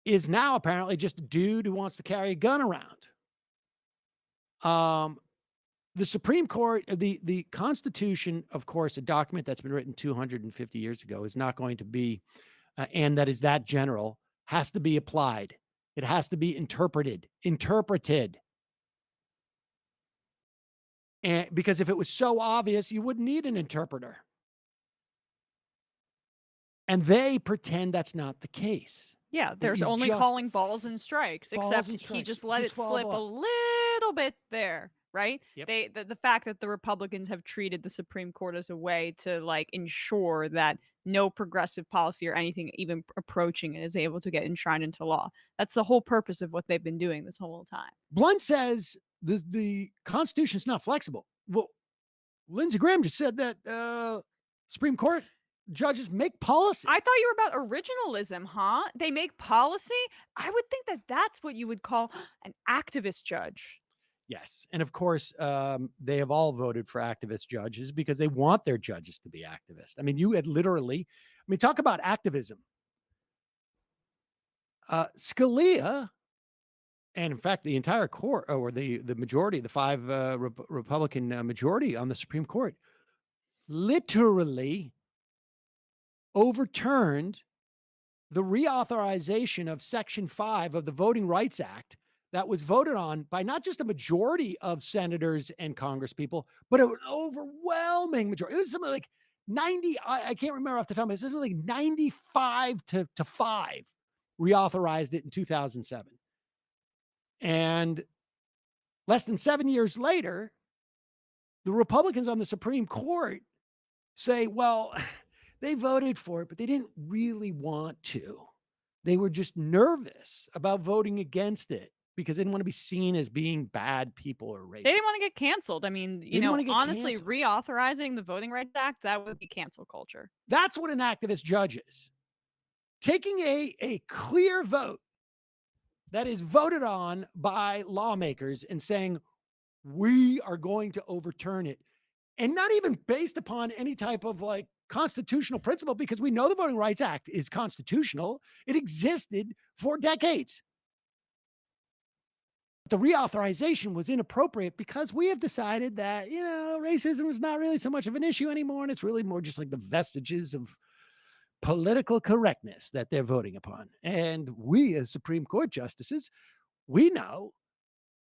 is now apparently just a dude who wants to carry a gun around. The Supreme Court, the Constitution, of course, a document that's been written 250 years ago, is not going to be, and that is that general, has to be applied. It has to be interpreted. And because if it was so obvious, you wouldn't need an interpreter. And they pretend that's not the case. Yeah, there's only calling balls and strikes, except he just let it slip a little bit there, right? Yep. The fact that the Republicans have treated the Supreme Court as a way to like ensure that no progressive policy or anything even approaching it is able to get enshrined into law. That's the whole purpose of what they've been doing this whole time. Blunt says the Constitution is not flexible. Well, Lindsey Graham just said that Supreme Court judges make policy. I thought you were about originalism, huh? They make policy? I would think that that's what you would call an activist judge. Yes. And of course, they have all voted for activist judges because they want their judges to be activists. I mean, you had literally, talk about activism. Scalia, and in fact, the entire court, or the majority, the five Republican majority on the Supreme Court, literally overturned the reauthorization of Section 5 of the Voting Rights Act that was voted on by not just a majority of senators and congresspeople, but an overwhelming majority. It was something like 90, I can't remember off the top of my head, something like 95 to 5 reauthorized it in 2007. And less than 7 years later, the Republicans on the Supreme Court say, well, they voted for it, but they didn't really want to. They were just nervous about voting against it because they didn't want to be seen as being bad people or racist. They didn't want to get canceled. I mean, you didn't know, wanna get honestly, canceled. reauthorizing the Voting Rights Act, that would be cancel culture. That's what an activist judge is. Taking a clear vote that is voted on by lawmakers and saying, we are going to overturn it. And not even based upon any type of like constitutional principle, because we know the Voting Rights Act is constitutional. It existed for decades. The reauthorization was inappropriate because we have decided that, you know, racism is not really so much of an issue anymore. And it's really more just like the vestiges of political correctness that they're voting upon. And we as Supreme Court justices, we know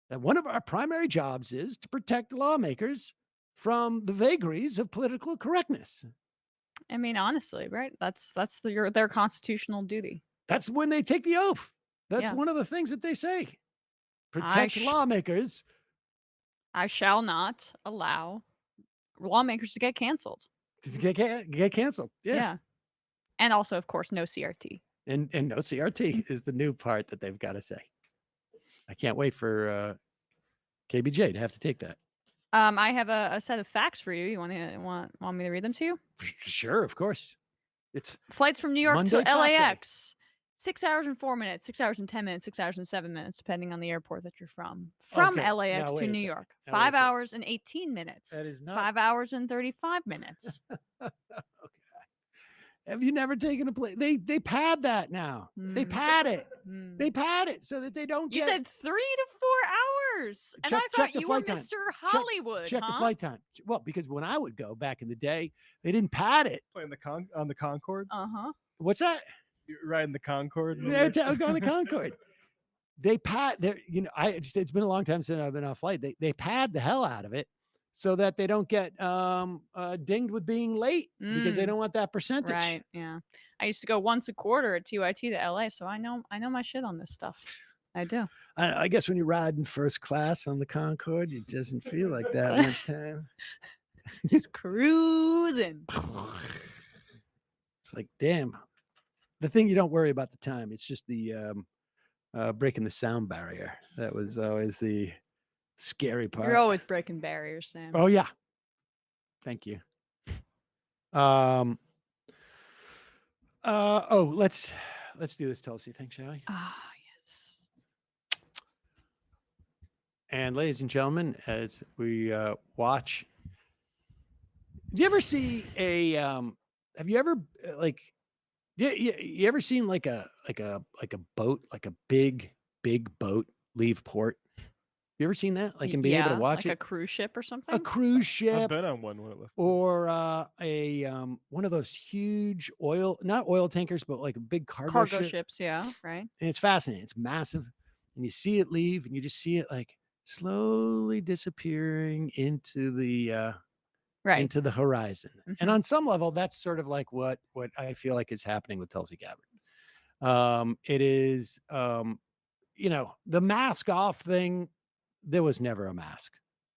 that one of our primary jobs is to protect lawmakers from the vagaries of political correctness. I mean, honestly, right? That's their constitutional duty. That's when they take the oath. That's Yeah. one of the things that they say. Protect lawmakers. I shall not allow lawmakers to get canceled. Get canceled. Yeah. And also, of course, no CRT. And no CRT is the new part that they've got to say. I can't wait for KBJ to have to take that. I have a set of facts for you. You want me to read them to you? Sure, of course. It's flights from New York Monday to Fat Day. LAX. 6 hours and 4 minutes, 6 hours and 10 minutes, 6 hours and 7 minutes, depending on the airport that you're from. From Okay, LAX now to wait a New second. York. Now wait a 5 second. hours and 18 minutes. That is not 5 hours and 35 minutes. Have you never taken a plane? They pad that now. They pad it. They pad it so that they don't You get. said 3 to 4 hours. And I check thought the you were flight time. Mr. Hollywood. Check the huh? flight time. Well, because when I would go back in the day, they didn't pad it. Playing on the Concorde. Uh-huh. What's that? You're riding the Concorde. They're on the Concorde. They pad there. You know, it's been a long time since I've been on a flight. They pad the hell out of it so that they don't get dinged with being late because they don't want that percentage. Right. Yeah. I used to go once a quarter at TYT to LA, so I know my shit on this stuff. I do. I guess when you're riding first class on the Concorde, it doesn't feel like that much time. Just cruising. It's like, damn. The thing you don't worry about the time. It's just the breaking the sound barrier. That was always the scary part. You're always breaking barriers, Sam. Oh yeah. Thank you. Let's do this Tulsi thing, shall we? Ah, yes. And ladies and gentlemen, as we watch, do you ever see a have you ever you ever seen like a boat, like a big boat leave port? You ever seen that? Like, and being able to watch like it? a cruise ship or something? A cruise ship. I've been on one when it left. Or one of those huge not oil tankers, but like a big cargo ship. ships, yeah, right. And it's fascinating. It's massive. And you see it leave and you just see it like slowly disappearing into the into the horizon. And on some level, that's sort of like what I feel like is happening with Tulsi Gabbard. It is you know, the mask off thing, there was never a mask,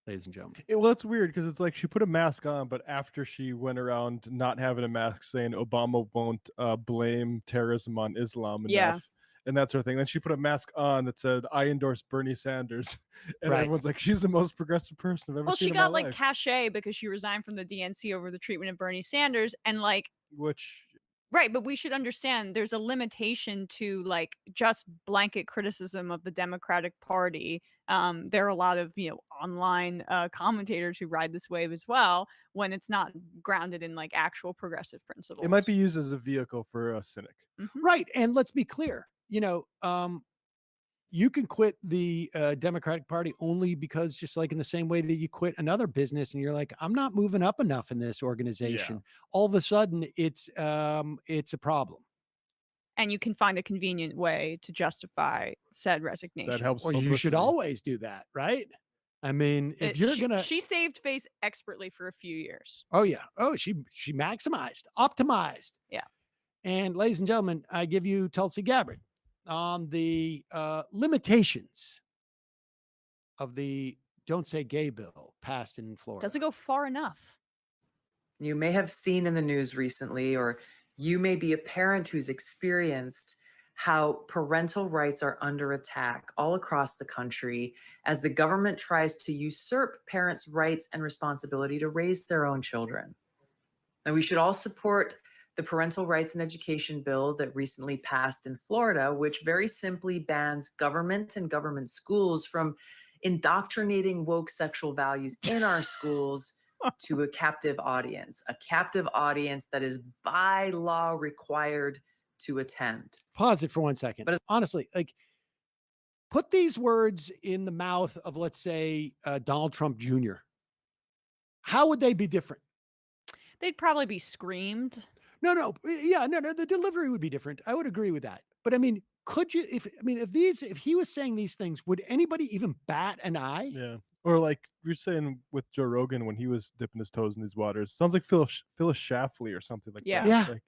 ladies and gentlemen. Well, it's weird because it's like she put a mask on, but after she went around not having a mask, saying Obama won't blame terrorism on Islam enough, and that sort of thing. Then she put a mask on that said, "I endorse Bernie Sanders," and everyone's like, "She's the most progressive person I've ever Well, seen." she in got my like life. cachet because she resigned from the DNC over the treatment of Bernie Sanders, and like Which. Right, but we should understand there's a limitation to like just blanket criticism of the Democratic Party. There are a lot of, you know, online commentators who ride this wave as well when it's not grounded in like actual progressive principles. It might be used as a vehicle for a cynic. Right. And let's be clear, you know, you can quit the Democratic Party only because just like in the same way that you quit another business and you're like, I'm not moving up enough in this organization. All of a sudden it's a problem. And you can find a convenient way to justify said resignation. That helps. Or you should always do that, right? I mean, if you're gonna, she saved face expertly for a few years. Oh yeah. Oh, she maximized, optimized. Yeah. And ladies and gentlemen, I give you Tulsi Gabbard on the limitations of the Don't Say Gay bill passed in Florida. Doesn't go far enough. You may have seen in the news recently, or you may be a parent who's experienced how parental rights are under attack all across the country as the government tries to usurp parents' rights and responsibility to raise their own children. And we should all support the Parental Rights and Education Bill that recently passed in Florida, which very simply bans government and government schools from indoctrinating woke sexual values in our schools to a captive audience that is by law required to attend. Pause it for 1 second. But honestly, like, put these words in the mouth of, let's say, Donald Trump Jr. How would they be different? They'd probably be screamed. No, the delivery would be different. I would agree with that. But I mean, could you, if he was saying these things, would anybody even bat an eye? Yeah. Or like you're saying with Joe Rogan when he was dipping his toes in these waters, sounds like Phyllis Schlafly or something like that. Yeah. Like,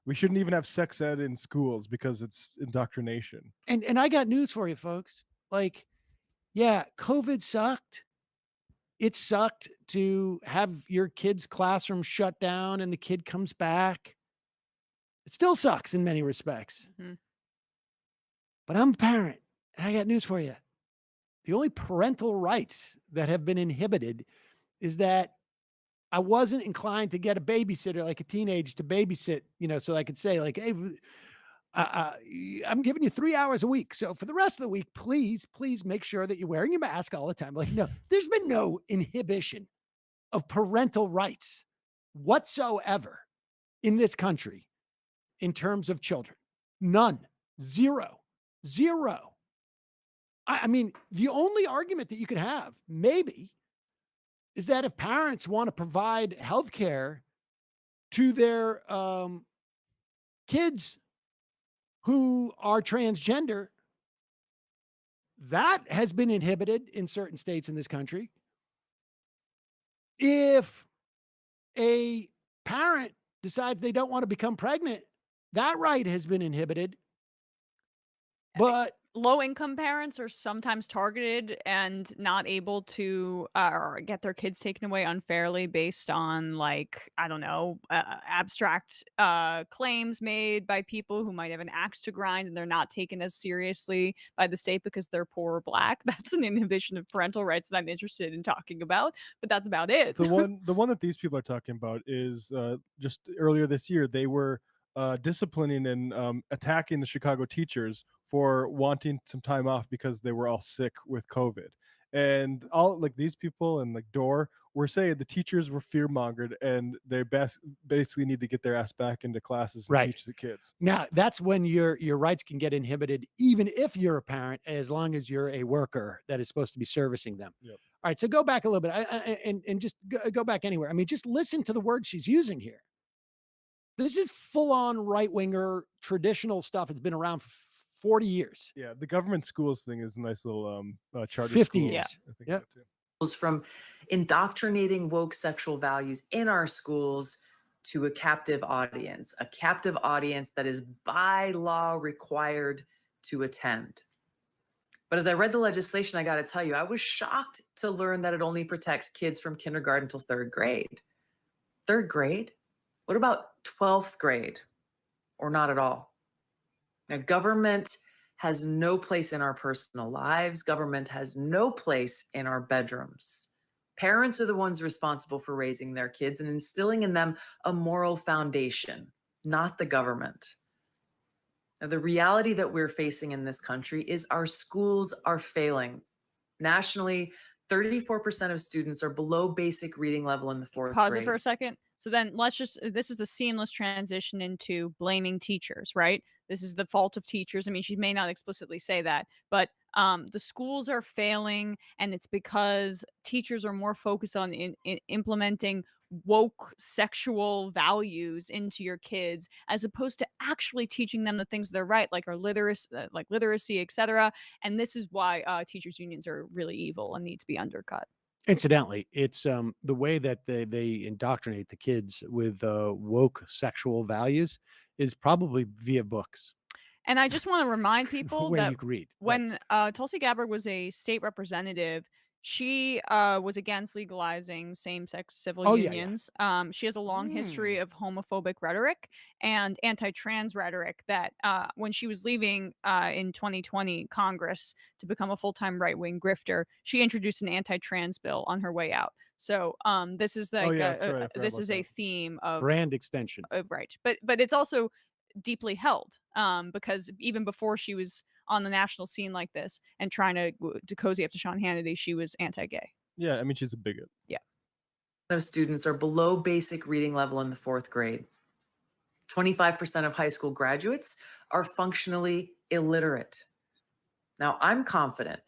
we shouldn't even have sex ed in schools because it's indoctrination. And I got news for you, folks. Like, yeah, COVID sucked. It sucked to have your kid's classroom shut down and the kid comes back. It still sucks in many respects. Mm-hmm. But I'm a parent, and I got news for you. The only parental rights that have been inhibited is that I wasn't inclined to get a babysitter, like a teenage, to babysit, so I could say, like, hey, I'm giving you 3 hours a week. So for the rest of the week, please make sure that you're wearing your mask all the time. Like, no, there's been no inhibition of parental rights whatsoever in this country in terms of children. None. Zero. I mean, the only argument that you could have, maybe, is that if parents want to provide health care to their kids who are transgender, that has been inhibited in certain states in this country. If a parent decides they don't want to become pregnant, that right has been inhibited. But low-income parents are sometimes targeted and not able to get their kids taken away unfairly based on, like, I don't know, abstract claims made by people who might have an axe to grind, and they're not taken as seriously by the state because they're poor or black. That's an inhibition of parental rights that I'm interested in talking about, but that's about it. The one that these people are talking about is just earlier this year, they were disciplining and attacking the Chicago teachers for wanting some time off because they were all sick with COVID. And all, like, these people and like Dorr were saying the teachers were fear-mongered and they basically need to get their ass back into classes and teach the kids. Now, that's when your rights can get inhibited, even if you're a parent, as long as you're a worker that is supposed to be servicing them. Yep. All right, so go back a little bit and just go back anywhere. I mean, just listen to the words she's using here. This is full-on right-winger traditional stuff. It's been around for 40 years. Yeah, the government schools thing is a nice little charter 50 school. years. I think Yeah. that too. From indoctrinating woke sexual values in our schools to a captive audience that is by law required to attend. But as I read the legislation, I got to tell you, I was shocked to learn that it only protects kids from kindergarten till 3rd grade. 3rd grade? What about 12th grade? Or not at all? Now, government has no place in our personal lives. Government has no place in our bedrooms. Parents are the ones responsible for raising their kids and instilling in them a moral foundation, not the government. Now, the reality that we're facing in this country is our schools are failing. Nationally, 34% of students are below basic reading level in the 4th Pause grade. it for a second. So then this is the seamless transition into blaming teachers, right? This is the fault of teachers. I mean, she may not explicitly say that, but the schools are failing, and it's because teachers are more focused on implementing woke sexual values into your kids as opposed to actually teaching them the things that are right, like literacy, etc. And this is why teachers unions are really evil and need to be undercut. Incidentally, it's the way that they indoctrinate the kids with woke sexual values is probably via books. And I just want to remind people Where that you can read. when Tulsi Gabbard was a state representative, She was against legalizing same-sex civil Oh, yeah, yeah. unions. She has a long history of homophobic rhetoric and anti-trans rhetoric that when she was leaving in 2020 Congress to become a full-time right-wing grifter, she introduced an anti-trans bill on her way out. So this is like yeah, that's right. I forgot this about is a that. theme of Brand extension. right, but it's also deeply held because even before she was on the national scene like this and trying to cozy up to Sean Hannity, she was anti-gay. Yeah, I mean, she's a bigot. Yeah. Of students are below basic reading level in the 4th grade. 25% of high school graduates are functionally illiterate. Now, I'm confident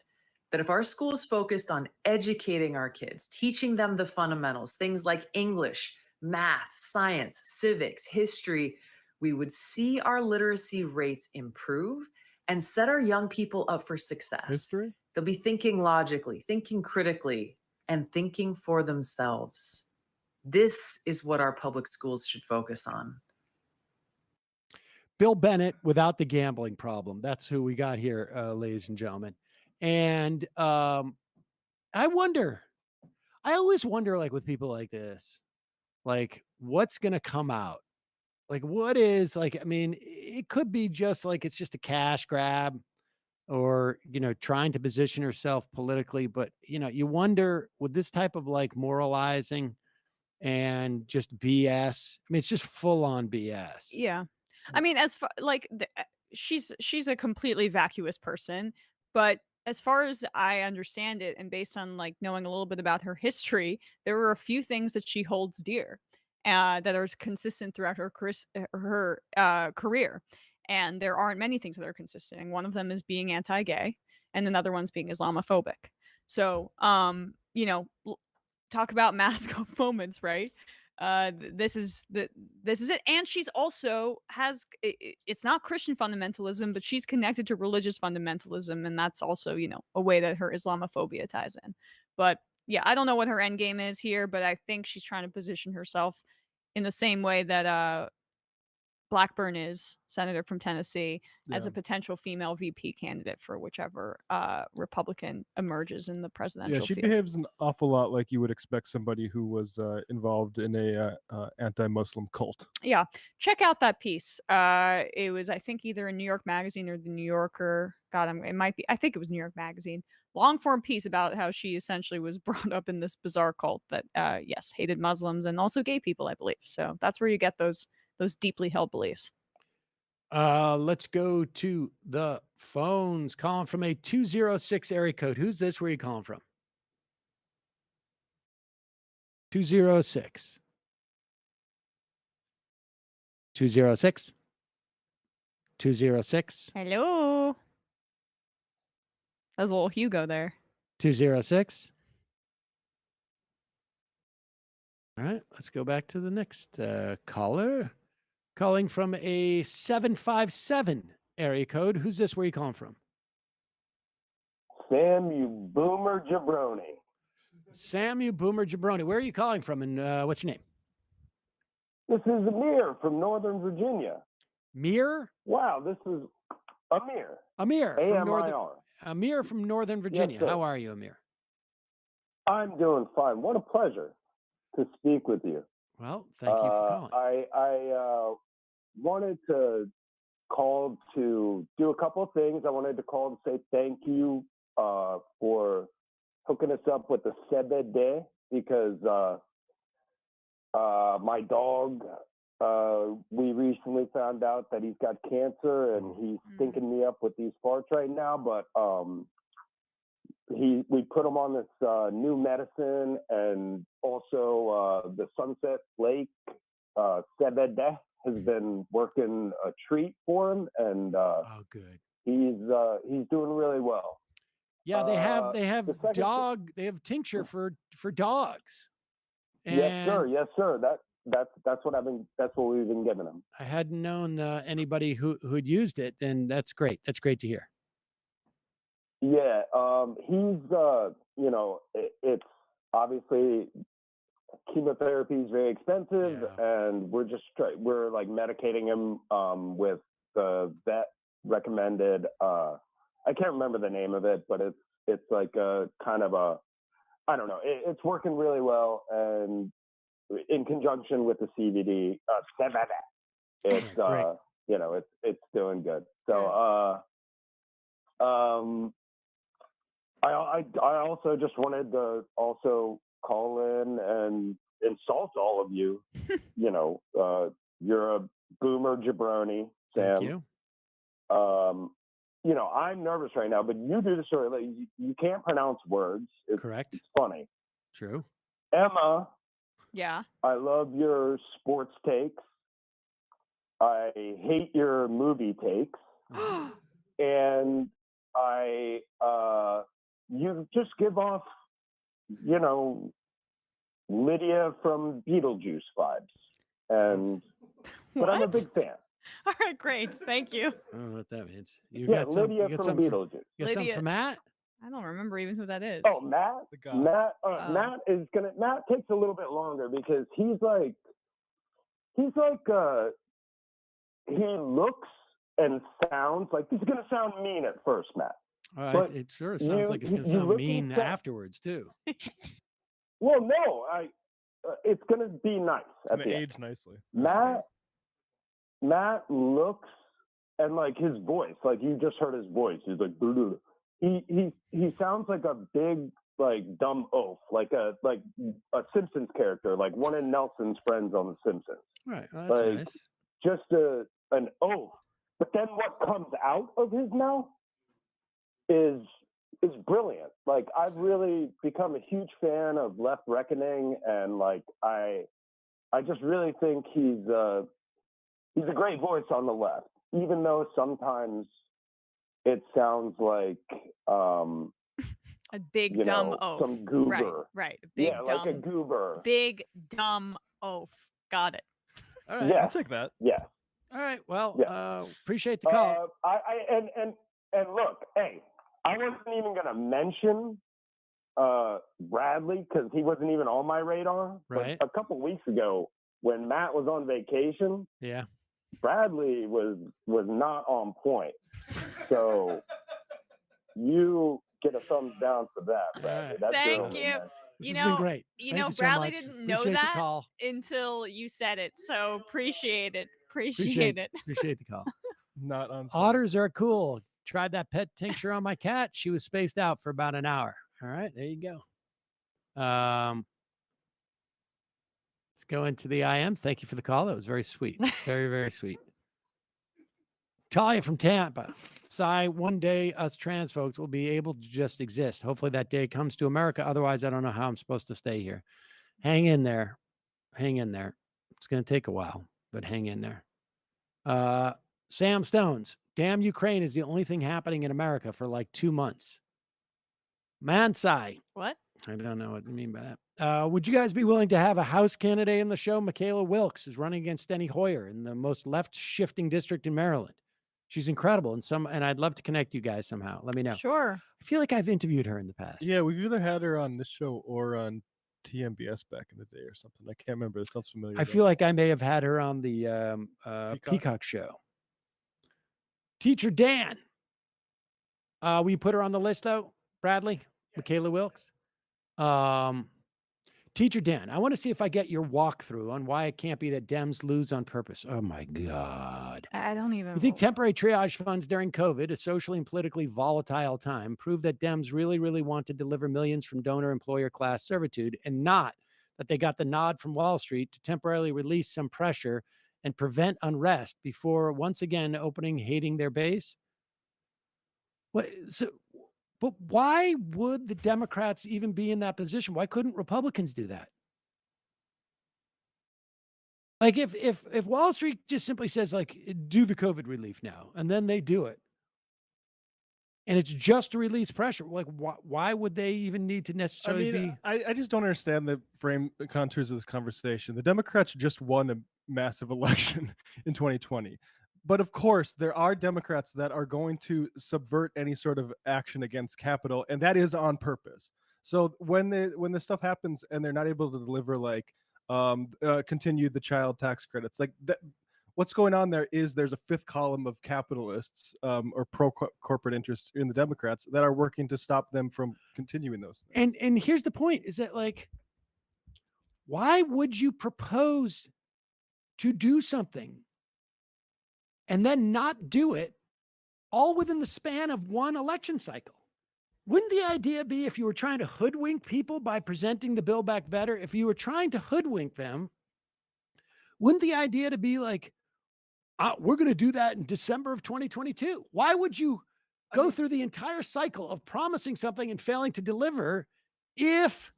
that if our school is focused on educating our kids, teaching them the fundamentals, things like English, math, science, civics, history, we would see our literacy rates improve and set our young people up for success. History? They'll be thinking logically, thinking critically, and thinking for themselves. This is what our public schools should focus on. Bill Bennett without the gambling problem. That's who we got here, ladies and gentlemen. And I always wonder, like with people like this, like what's going to come out? Like what is like, I mean, it could be just like, it's just a cash grab or, trying to position herself politically. But, you wonder with this type of like moralizing and just BS. I mean, it's just full on BS. Yeah. I mean, as far like she's a completely vacuous person, but as far as I understand it, and based on like knowing a little bit about her history, there were a few things that she holds dear that are consistent throughout her career, and there aren't many things that are consistent. And one of them is being anti-gay, and another one's being Islamophobic. So, talk about mask off moments, right? This is it. And she's also it's not Christian fundamentalism, but she's connected to religious fundamentalism, and that's also a way that her Islamophobia ties in. But yeah, I don't know what her end game is here, but I think she's trying to position herself in the same way that Blackburn is, senator from Tennessee, as Yeah. a potential female VP candidate for whichever Republican emerges in the presidential Yeah, she field. behaves an awful lot like you would expect somebody who was involved in a anti-Muslim cult. Yeah, check out that piece. It was, I think, either in New York Magazine or the New Yorker. God, it might be. I think it was New York Magazine. Long form piece about how she essentially was brought up in this bizarre cult that, yes, hated Muslims and also gay people, I believe. So that's where you get those deeply held beliefs. Let's go to the phones. Calling from a 206 area code. Who's this? Where are you calling from? 206. 206. 206. Hello. That was a little Hugo there. 206. All right, let's go back to the next caller. Calling from a 757 area code. Who's this? Where are you calling from? Sam, you boomer jabroni. Sam, you boomer jabroni. Where are you calling from, and what's your name? This is Amir from Northern Virginia. Mir? Wow, this is Amir. Amir from Northern. AMIR. Amir from Northern Virginia. sir. How are you, Amir? I'm doing fine. What a pleasure to speak with you. Well, thank you for calling. I wanted to call to do a couple of things. I wanted to call to say thank you for hooking us up with the Seder because my dog, we recently found out that he's got cancer and he's stinking me up with these farts right now. But we put him on this new medicine, and also the Sunset Lake Seder has been working a treat for him, and good. He's doing really well. Yeah, they have the second they have tincture for dogs. Yes, sir. And Yes, sir. That's what we've been giving him. I hadn't known anybody who'd used it, and that's great. That's great to hear. Yeah, he's it's obviously chemotherapy is very expensive, and we're like medicating him with the vet recommended. I can't remember the name of it, but it's like a kind of a I don't know. It's working really well, and in conjunction with the CBD, it's you know, it's doing good. So I also just wanted to also call in and insult all of you. You know, you're a boomer jabroni, Sam. Thank you. You know, I'm nervous right now, but you do the story. Like, you can't pronounce words. Correct. It's funny. True. Emma, Yeah. I love your sports takes. I hate your movie takes. And you just give off, you know, Lydia from Beetlejuice vibes. And, but I'm a big fan. All right, great. Thank you. I don't know what that means. You Yeah, got some, Lydia you got from something Beetlejuice. You got something for Matt? I don't remember even who that is. Oh, Matt? Matt takes a little bit longer because he looks and sounds like he's going to sound mean at first, Matt. But it sure sounds like it's going to sound mean afterwards too. Well, no, it's going to be nice. It's going to age nicely. Matt looks, and like his voice, like you just heard his voice. He's like, he sounds like a big, like dumb oaf, like a Simpsons character, like one of Nelson's friends on The Simpsons. Right, well, that's like, nice. Just an oaf. But then what comes out of his mouth is brilliant. Like, I've really become a huge fan of Left Reckoning, and like I just really think he's a great voice on the left, even though sometimes it sounds like a big dumb oaf. Some goober. Right. Big dumb, like a goober. Big dumb oaf. Got it. All right. Yeah. I'll take that. Yeah. All right. Well, appreciate the call. And look, hey, I wasn't even going to mention Bradley because he wasn't even on my radar. Right. But a couple weeks ago, when Matt was on vacation, yeah, Bradley was not on point. So you get a thumbs down for that, Bradley. That's Thank you. This has been great. You Thank know, you so Bradley much. didn't know Appreciate the that call. until you said it. So appreciate it. Appreciate it. Appreciate the call. Not on. Otters are cool. Tried that pet tincture on my cat. She was spaced out for about an hour. All right, there you go. Let's go into the IMs. Thank you for the call. That was very sweet. Very, very sweet. Talia from Tampa. Cy, one day us trans folks will be able to just exist. Hopefully that day comes to America. Otherwise, I don't know how I'm supposed to stay here. Hang in there. Hang in there. It's going to take a while, but hang in there. Sam Stones. Damn Ukraine is the only thing happening in America for like 2 months. Mansai. What? I don't know what you mean by that. Would you guys be willing to have a House candidate in the show? Michaela Wilkes is running against Steny Hoyer in the most left-shifting district in Maryland. She's incredible, and I'd love to connect you guys somehow. Let me know. Sure. I feel like I've interviewed her in the past. Yeah, we've either had her on this show or on TMBS back in the day or something. I can't remember. It sounds familiar. I feel like I may have had her on the Peacock show. Teacher Dan. Will you put her on the list, though, Bradley? Yeah. Michaela Wilkes? Teacher Dan, I want to see if I get your walkthrough on why it can't be that Dems lose on purpose. Oh, my God. I don't even. You think temporary triage funds during COVID, a socially and politically volatile time, prove that Dems really, really want to deliver millions from donor-employer class servitude, and not that they got the nod from Wall Street to temporarily release some pressure and prevent unrest before once again hating their base? But why would the Democrats even be in that position? Why couldn't Republicans do that? Like if Wall Street just simply says, like, do the COVID relief now, and then they do it, and it's just to release pressure, like why would they even need to necessarily be? I just don't understand the contours of this conversation. The Democrats just won a massive election in 2020. But of course, there are Democrats that are going to subvert any sort of action against Capitol, and that is on purpose. So when this stuff happens and they're not able to deliver, like continue the child tax credits, like that, what's going on there is there's a fifth column of capitalists or corporate interests in the Democrats that are working to stop them from continuing those things. And here's the point: is that like, why would you propose to do something and then not do it all within the span of one election cycle? Wouldn't the idea be, if you were trying to hoodwink people by presenting the Build Back Better, if you were trying to hoodwink them, wouldn't the idea to be like, we're going to do that in December of 2022? Why would you go through the entire cycle of promising something and failing to deliver if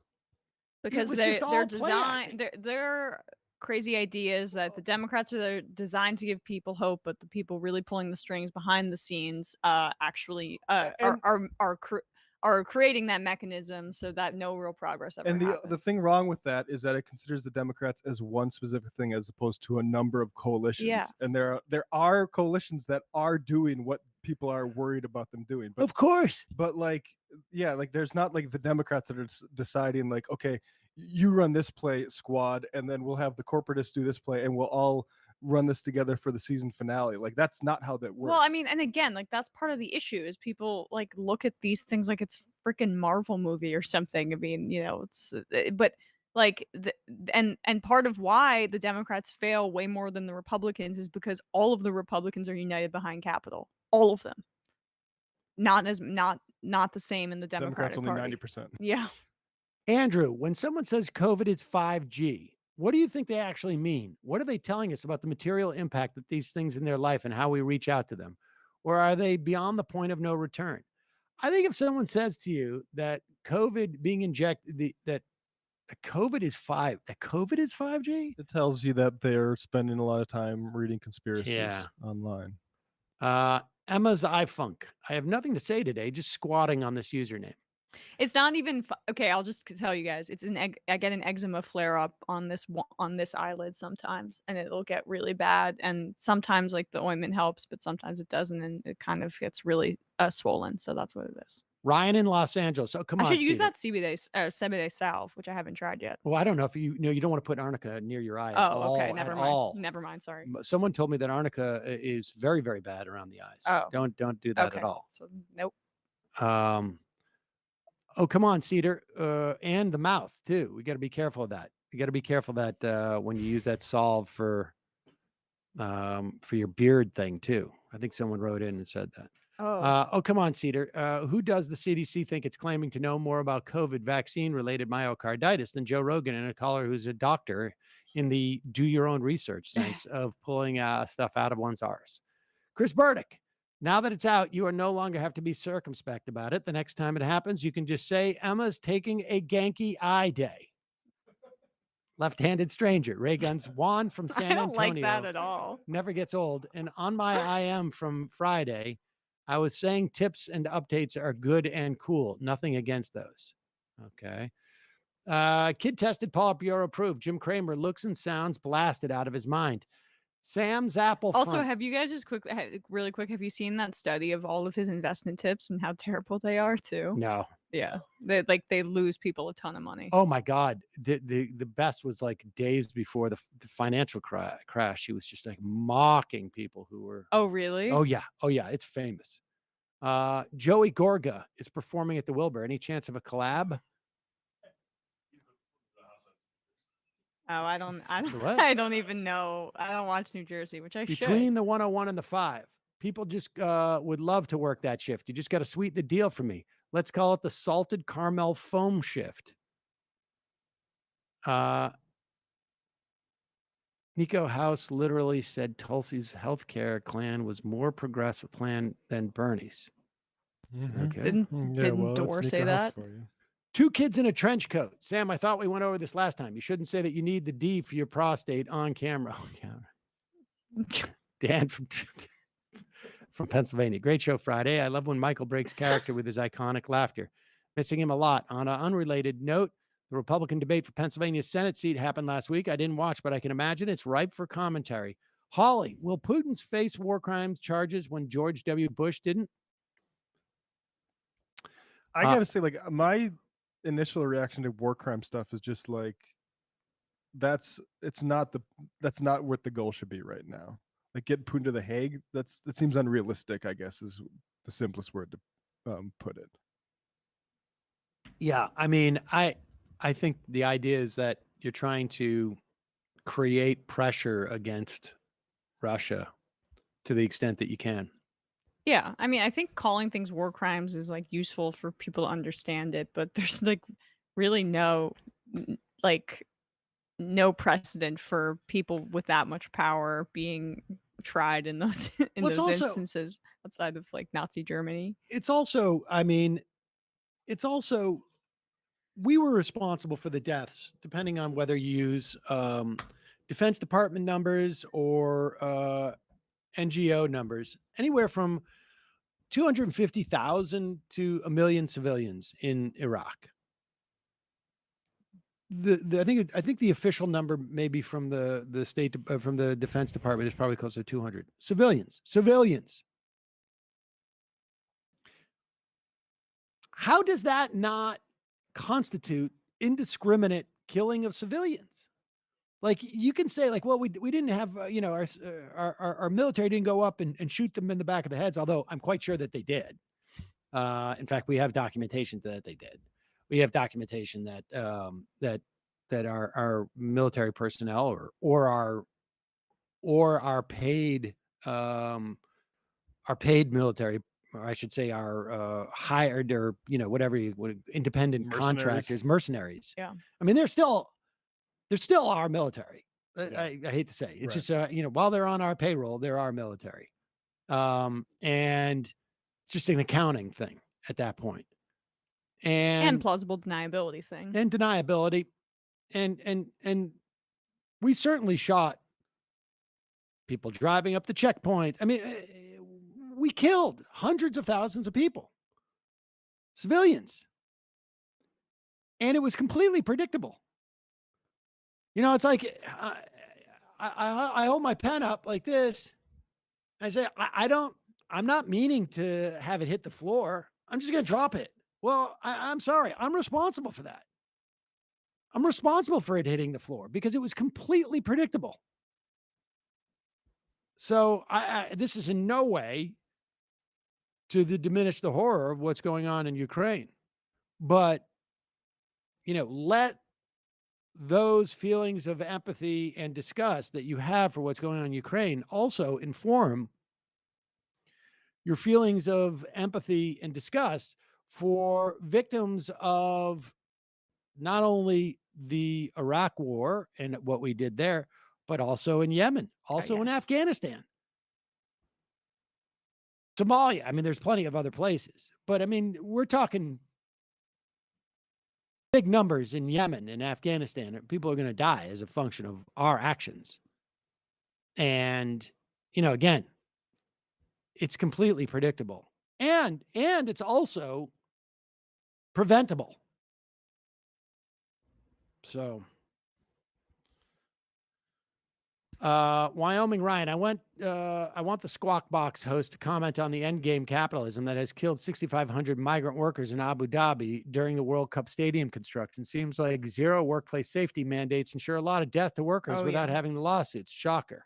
because they're designed, they're crazy ideas that the Democrats are designed to give people hope, but the people really pulling the strings behind the scenes actually are creating that mechanism so that no real progress ever happens. And the thing wrong with that is that it considers the Democrats as one specific thing as opposed to a number of coalitions. Yeah. And there are coalitions that are doing what people are worried about them doing. But, of course. But like, yeah, like there's not like the Democrats that are deciding like, okay, you run this play, squad, and then we'll have the corporatists do this play, and we'll all run this together for the season finale. Like, that's not how that works. Well, I mean, and again, like that's part of the issue is people like look at these things like it's freaking Marvel movie or something. I mean, you know, it's but like and part of why the Democrats fail way more than the Republicans is because all of the Republicans are united behind Capitol. All of them. Not the same in the Democratic Democrats only Party. 90%. Yeah. Andrew, when someone says COVID is 5G, what do you think they actually mean? What are they telling us about the material impact that these things in their life and how we reach out to them? Or are they beyond the point of no return? I think if someone says to you that COVID being injected, that COVID is 5G, it tells you that they're spending a lot of time reading conspiracies online. Emma's iFunk. I have nothing to say today, just squatting on this username. It's not even okay. I'll just tell you guys. It's I get an eczema flare up on this eyelid sometimes, and it'll get really bad. And sometimes like the ointment helps, but sometimes it doesn't, and it kind of gets really swollen. So that's what it is. Ryan in Los Angeles. So come on, I should use Cedar. that Seder salve, which I haven't tried yet. Well, I don't know if you don't want to put arnica near your eye. Oh, okay. Never Never mind. Sorry. Someone told me that arnica is very, very bad around the eyes. Oh. Don't do that at all. So nope. Oh, come on, Cedar. And the mouth too. We got to be careful of that. You got to be careful that when you use that salve for your beard thing too. I think someone wrote in and said that. Oh. Come on, Cedar. Who does the CDC think it's claiming to know more about COVID vaccine-related myocarditis than Joe Rogan and a caller who's a doctor in the do your own research sense of pulling stuff out of one's arse? Chris Burdick. Now that it's out, you are no longer have to be circumspect about it. The next time it happens, you can just say, Emma's taking a ganky eye day. Left-handed stranger. Ray Guns Juan from San Antonio. I don't like that at all. Never gets old. And on my IM from Friday, I was saying tips and updates are good and cool. Nothing against those. Okay. Kid tested, Politburo approved. Jim Cramer looks and sounds blasted out of his mind. Sam's Apple. Also, have you guys really quick, have you seen that study of all of his investment tips and how terrible they are too? No. Yeah. They lose people a ton of money. Oh my God. The best was like days before the financial crash. He was just like mocking people who were. Oh, really? Oh yeah. It's famous. Joey Gorga is performing at the Wilbur. Any chance of a collab? Oh, I don't What? I don't even know. I don't watch New Jersey, which I should. Between the 101 and the 5. People just would love to work that shift. You just got to sweeten the deal for me. Let's call it the salted caramel foam shift. Nico House literally said Tulsi's healthcare plan was more progressive plan than Bernie's. Okay. Didn't Dor say that? 2 kids in a trench coat. Sam, I thought we went over this last time. You shouldn't say that you need the D for your prostate on camera. Dan from Pennsylvania. Great show Friday. I love when Michael breaks character with his iconic laughter. Missing him a lot. On an unrelated note, the Republican debate for Pennsylvania's Senate seat happened last week. I didn't watch, but I can imagine it's ripe for commentary. Holly, will Putin face war crimes charges when George W. Bush didn't? I gotta say, like, my initial reaction to war crime stuff is just like, that's not what the goal should be right now. like get Putin to the Hague. That seems unrealistic, I guess, is the simplest word to put it. Yeah, I mean, I think the idea is that you're trying to create pressure against Russia to the extent that you can. Yeah, I mean, I think calling things war crimes is like useful for people to understand it, but there's like really like no precedent for people with that much power being tried in those Well, it's also- instances outside of like Nazi Germany. It's also, I mean, it's also, we were responsible for the deaths, depending on whether you use Defense Department numbers or NGO numbers, anywhere from 250,000 to 1 million civilians in Iraq. I think the official number, maybe from the state from the Defense Department, is probably closer to 200 civilians. How does that not constitute indiscriminate killing of civilians? Like, you can say, like, well, we didn't have our military didn't go up and shoot them in the back of the heads, although I'm quite sure that they did. In fact, we have documentation that they did. We have documentation that that our military personnel or our paid military, or I should say our hired, or whatever independent contractors, mercenaries. Yeah. I mean, they're still our military. I hate to say it's just while they're on our payroll, they're our military, and it's just an accounting thing at that point. And plausible deniability thing. And deniability. And we certainly shot people driving up the checkpoint. I mean, we killed hundreds of thousands of people, civilians. And it was completely predictable. It's like, I hold my pen up like this. I say, I'm not meaning to have it hit the floor. I'm just going to drop it. Well, I'm sorry. I'm responsible for that. I'm responsible for it hitting the floor because it was completely predictable. So this is in no way to diminish the horror of what's going on in Ukraine. But, let those feelings of empathy and disgust that you have for what's going on in Ukraine also inform your feelings of empathy and disgust for victims of not only the Iraq war and what we did there, but also in Yemen, also in Afghanistan, Somalia. I mean, there's plenty of other places, but I mean, we're talking big numbers in Yemen and Afghanistan. People are going to die as a function of our actions. And, again, it's completely predictable. And it's also preventable. So, Wyoming Ryan, I want the Squawk Box host to comment on the endgame capitalism that has killed 6,500 migrant workers in Abu Dhabi during the World Cup stadium construction. Seems like zero workplace safety mandates ensure a lot of death to workers without having the lawsuits. Shocker.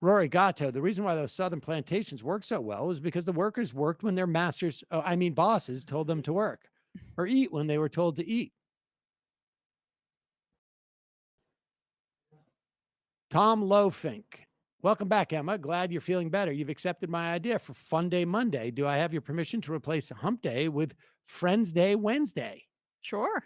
Rory Gatto, the reason why those southern plantations work so well is because the workers worked when their bosses told them to work, or eat when they were told to eat. Tom Lowfink, welcome back, Emma. Glad you're feeling better. You've accepted my idea for Fun Day Monday. Do I have your permission to replace Hump Day with Friends Day Wednesday? Sure.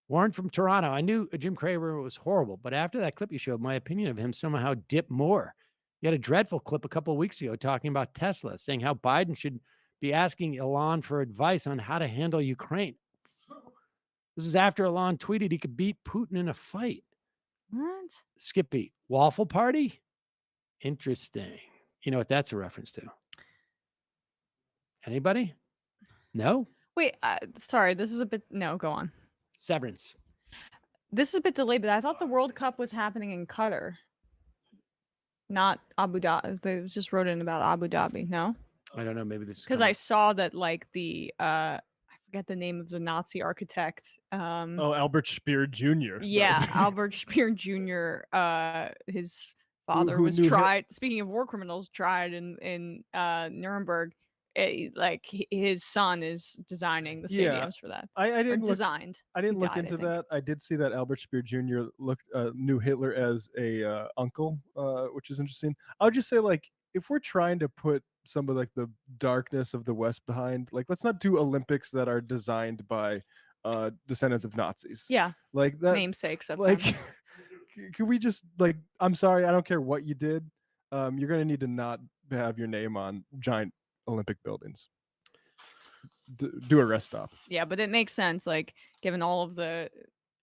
Warren from Toronto, I knew Jim Cramer was horrible, but after that clip you showed, my opinion of him somehow dipped more. You had a dreadful clip a couple of weeks ago talking about Tesla, saying how Biden should be asking Elon for advice on how to handle Ukraine. This is after Elon tweeted he could beat Putin in a fight. What? Skippy, Waffle Party? Interesting. You know what that's a reference to? Anybody? No? Wait, sorry, this is a bit... No, go on. Severance. This is a bit delayed, but I thought the World Cup was happening in Qatar. Not Abu Dhabi. They just wrote in about Abu Dhabi, no? I don't know, maybe this is... Because I saw that, like, I forget the name of the Nazi architect. Oh, Albert Speer Jr. Yeah, Albert Speer Jr. His father who was knew tried. Speaking of war criminals, tried in Nuremberg. His son is designing the stadiums for that. I Or didn't designed. I He didn't look died, I into think. that. I did see that Albert Speer Jr. knew Hitler as a uncle, which is interesting. I would just say, like, if we're trying to put some of like the darkness of the West behind, like, let's not do Olympics that are designed by descendants of Nazis. Yeah, like that. namesakes of Like, them. can we just, like, I'm sorry, I don't care what you did. You're gonna need to not have your name on giant Olympic buildings. Do a rest stop. Yeah, but it makes sense, like, given all of the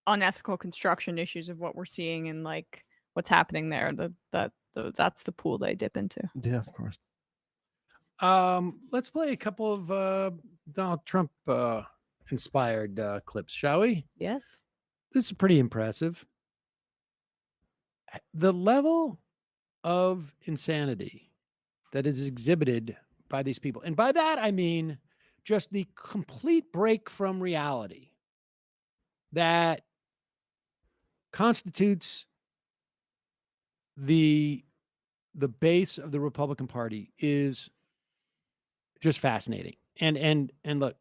unethical construction issues of what we're seeing and like what's happening there. That's the pool they dip into. Yeah, of course. Let's play a couple of Donald Trump inspired clips, shall we? Yes. This is pretty impressive. The level of insanity that is exhibited by these people, and by that I mean just the complete break from reality that constitutes the base of the Republican Party, is just fascinating. And look,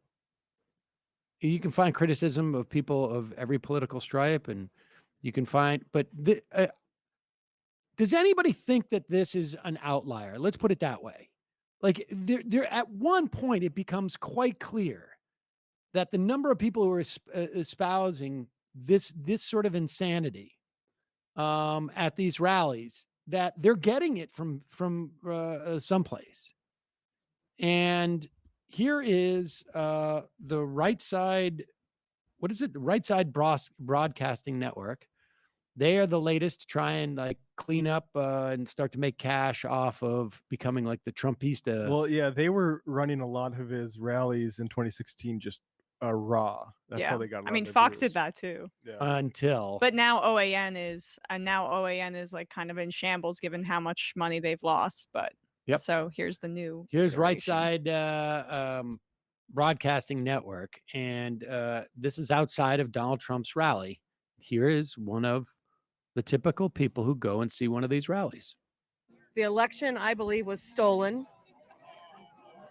you can find criticism of people of every political stripe, and you can find, but does anybody think that this is an outlier? Let's put it that way. Like, there at one point it becomes quite clear that the number of people who are espousing this sort of insanity at these rallies, that they're getting it from someplace. And here is the Right Side. What is it? The Right Side Broadcasting Network. They are the latest to try and like clean up and start to make cash off of becoming like the Trumpista. Well, yeah, they were running a lot of his rallies in 2016 just raw. That's how they got. I mean, Fox did that too. Yeah. Until. But now OAN is like kind of in shambles given how much money they've lost. But Yep. So here's the new. Here's Right Side Broadcasting Network, and this is outside of Donald Trump's rally. Here is one of the typical people who go and see one of these rallies. The election, I believe, was stolen,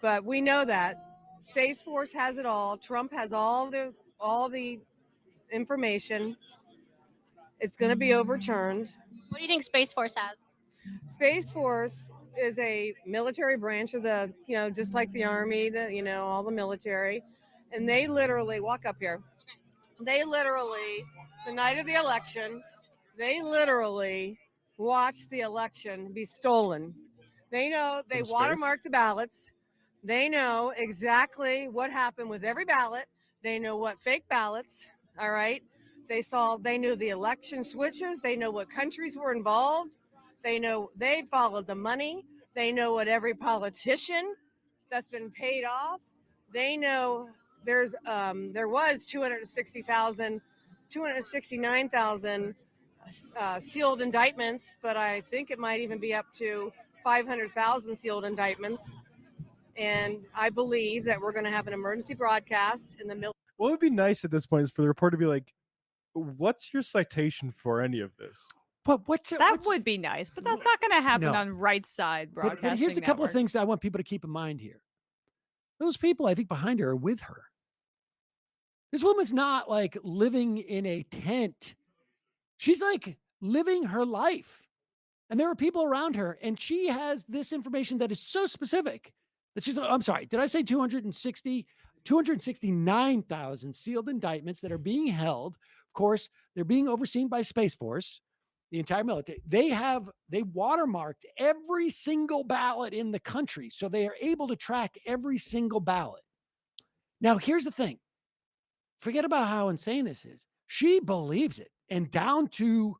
but we know that Space Force has it all. Trump has all the information. It's going to be overturned. What do you think Space Force has? Space Force is a military branch of the, just like the Army, all the military. And they literally, walk up here. They literally, the night of the election, they literally watched the election be stolen. They know, they watermarked the ballots. They know exactly what happened with every ballot. They know what fake ballots, all right? They knew the election switches. They know what countries were involved. They know they followed the money. They know what every politician that's been paid off. They know there was 269,000 sealed indictments, but I think it might even be up to 500,000 sealed indictments. And I believe that we're going to have an emergency broadcast in the middle. What would be nice at this point is for the reporter to be like, what's your citation for any of this? But that would be nice, but that's not going to happen No. on Right Side Broadcasting. But here's a couple of Network. things that I want people to keep in mind here. Those people, I think, behind her are with her. This woman's not like living in a tent. She's like living her life. And there are people around her, and she has this information that is so specific that she's, I'm sorry, did I say 269,000 sealed indictments that are being held? Of course, they're being overseen by Space Force, the entire military. They watermarked every single ballot in the country, so they are able to track every single ballot. Now, here's the thing. Forget about how insane this is. She believes it, and down to,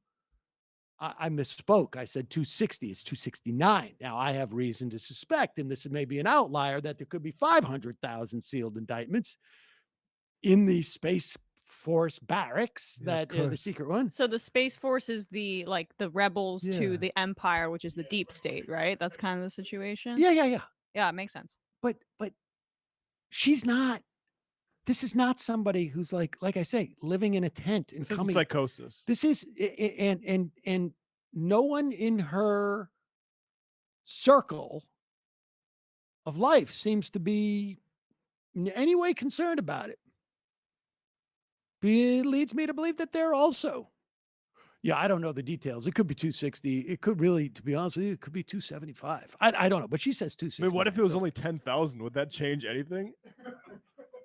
I misspoke. I said 260. It's 269. Now, I have reason to suspect, and this may be an outlier, that there could be 500,000 sealed indictments in the Space Force barracks, the secret one. So the Space Force is the rebels to the Empire, which is the deep state, right? That's kind of the situation. Yeah. Yeah, it makes sense. But she's not This is not somebody who's like I say, living in a tent and This isn't coming. psychosis. This is and no one in her circle of life seems to be in any way concerned about it. It leads me to believe that they're also. Yeah, I don't know the details. It could be 260. It could really, to be honest with you, it could be 275. I don't know, but she says 260. I mean, what if it was only 10,000? Would that change anything?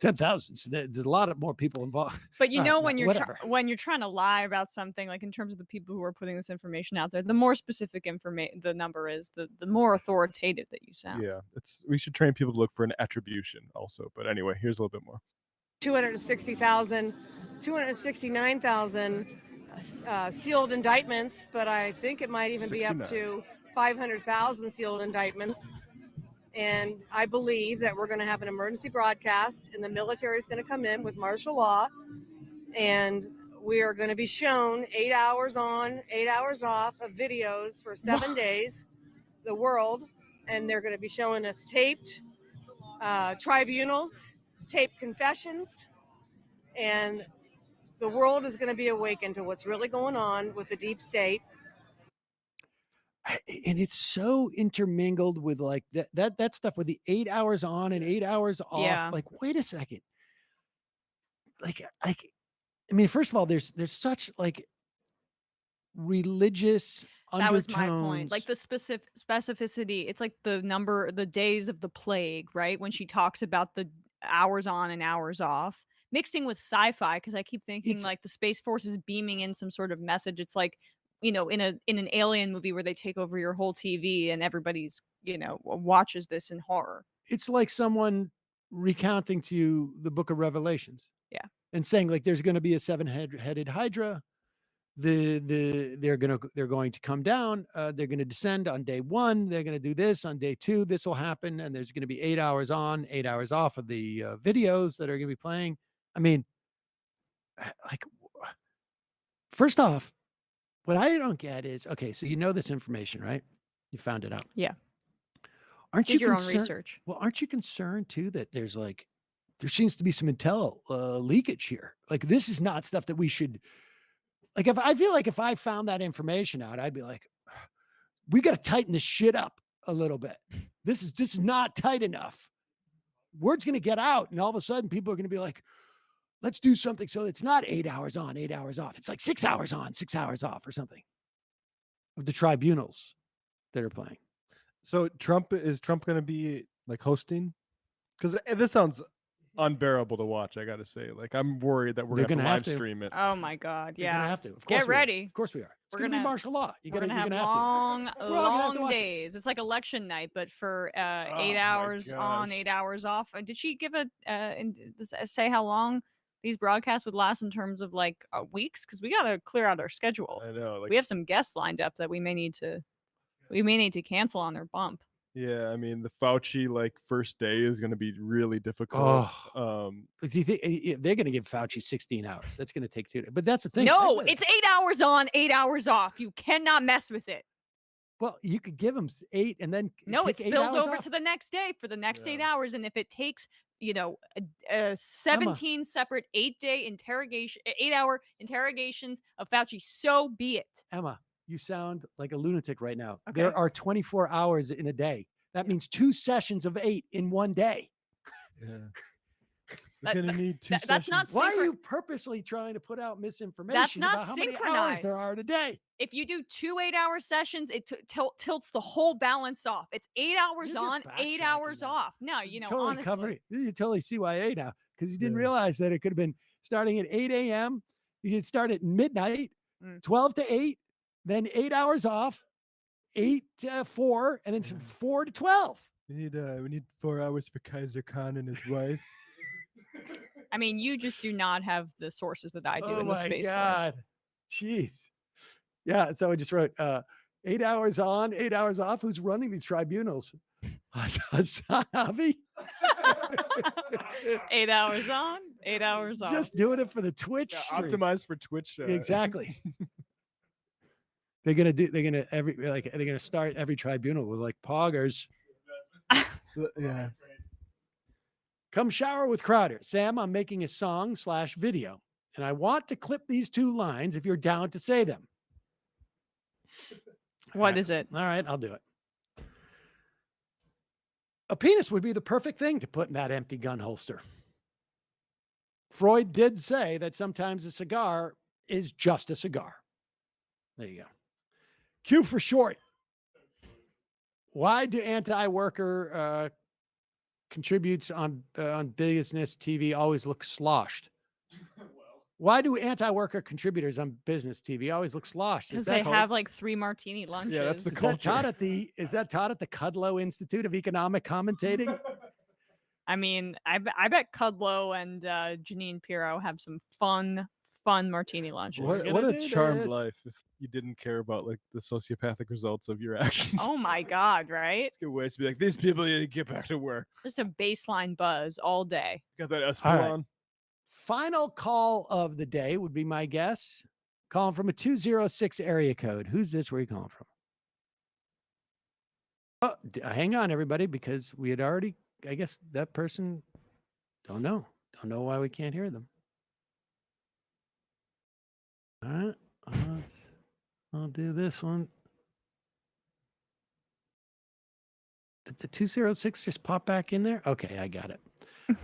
10,000? So there's a lot of more people involved. But you All know, right, when no, you're whatever. when you're trying to lie about something, like in terms of the people who are putting this information out there, the more specific information the number is, the more authoritative that you sound. Yeah, we should train people to look for an attribution also. But anyway, here's a little bit more. 260,000, 269,000 sealed indictments, but I think it might even be up 69. to 500,000 sealed indictments. And I believe that we're going to have an emergency broadcast, and the military is going to come in with martial law, and we are going to be shown 8 hours on, 8 hours off of videos for 7 days, the world, and they're going to be showing us taped tribunals, taped confessions, and the world is going to be awakened to what's really going on with the deep state. And it's so intermingled with like that stuff with the 8 hours on and 8 hours off. Yeah. Like, wait a second. I mean, first of all, there's such like religious That was undertones. my point. Like the specificity, it's like the days of the plague, right? When she talks about the hours on and hours off, mixing with sci-fi, because I keep thinking like the Space Force is beaming in some sort of message. It's like, in an alien movie where they take over your whole TV and everybody's, watches this in horror. It's like someone recounting to you the book of Revelations. Yeah. And saying like there's going to be a seven-headed Hydra. They're going to come down. They're going to descend on day 1. They're going to do this on day 2. This will happen, and there's going to be 8 hours on, 8 hours off of the videos that are going to be playing. I mean, like, first off, what I don't get is, okay, so you know this information, right? You found it out. Yeah. Aren't Did you your own concerned- research. Well, aren't you concerned too that there seems to be some intel leakage here? Like, this is not stuff that we should. Like, if I found that information out, I'd be like, we got to tighten this shit up a little bit. This is not tight enough. Word's going to get out, and all of a sudden, people are going to be like, let's do something so it's not 8 hours on, 8 hours off. It's like 6 hours on, 6 hours off, or something. Of the tribunals that are playing. So is Trump going to be like hosting? Because this sounds unbearable to watch. I got to say, like, I'm worried that we're going to live stream it. Oh my God! You're Yeah, gonna have to. Of course Get we are. ready. Of course we are. It's We're going to be gonna- martial law. We're gonna have to. long, We're all gonna have to long watch it. days. It's like election night, but for 8 my hours on, gosh. 8 hours off. Did she give say how long these broadcasts would last in terms of like weeks? Because we got to clear out our schedule. I know. Like, We have some guests lined up that we may need to cancel on their bump. yeah, I mean, the Fauci like first day is going to be really difficult. Do you think they're going to give Fauci 16 hours? That's going to take 2 days. But that's the thing. No, it's 8 hours on, 8 hours off. You cannot mess with it. Well, you could give them 8 and then No, it take 8 spills hours over off. to the next day for the next 8 hours. And if it takes, 17 separate 8-hour interrogations of Fauci, so be it. Emma, you sound like a lunatic right now. Okay. There are 24 hours in a day. That means 2 sessions of 8 in one day. Yeah. We're going to need 2 that's not sessions. Why are you purposely trying to put out misinformation That's not about how many hours synchronized. there are in a day? If you do 2 8-hour sessions, it tilts the whole balance off. It's 8 hours You're just on, 8 hours off. No, Totally honestly. cover it. You totally CYA now because you didn't realize that it could have been starting at 8 a.m. You could start at midnight, 12 to 8, then 8 hours off, 8 to 4, and then 4 to 12. We need 4 hours for Kaiser Khan and his wife. I mean, you just do not have the sources that I do Oh in the my Space God. Jeez. Yeah. So I just wrote 8 hours on, 8 hours off. Who's running these tribunals? Hassan Abi? Force. 8 hours on, 8 hours off. Just doing it for the Twitch. Yeah, streams. optimized for Twitch. Exactly. They're gonna start every tribunal with like poggers. Yeah. Come shower with Crowder. Sam, I'm making a song/video, and I want to clip these 2 lines if you're down to say them. What is it? All right, I'll do it. A penis would be the perfect thing to put in that empty gun holster. Freud did say that sometimes a cigar is just a cigar. There you go. Q for short. Why do anti-worker contributes on business TV always look sloshed? Why do anti-worker contributors on business TV always look sloshed? Because they have like 3 martini lunches. Yeah, that's the Is that culture. taught at the Kudlow Institute of Economic Commentating? I mean, I bet Kudlow and Janine Pirro have some fun martini lunches. What a charmed life if you didn't care about like the sociopathic results of your actions. Oh my God, right? Good ways to be like, these people need to get back to work. Just a baseline buzz all day. Got that All right. Espelon. Final call of the day would be my guess. Calling from a 206 area code. Who's this? Where are you calling from? Oh, hang on, everybody, because we had already, I guess that person, don't know why we can't hear them. All right, I'll do this one. Did the 206 just pop back in there? Okay, I got it.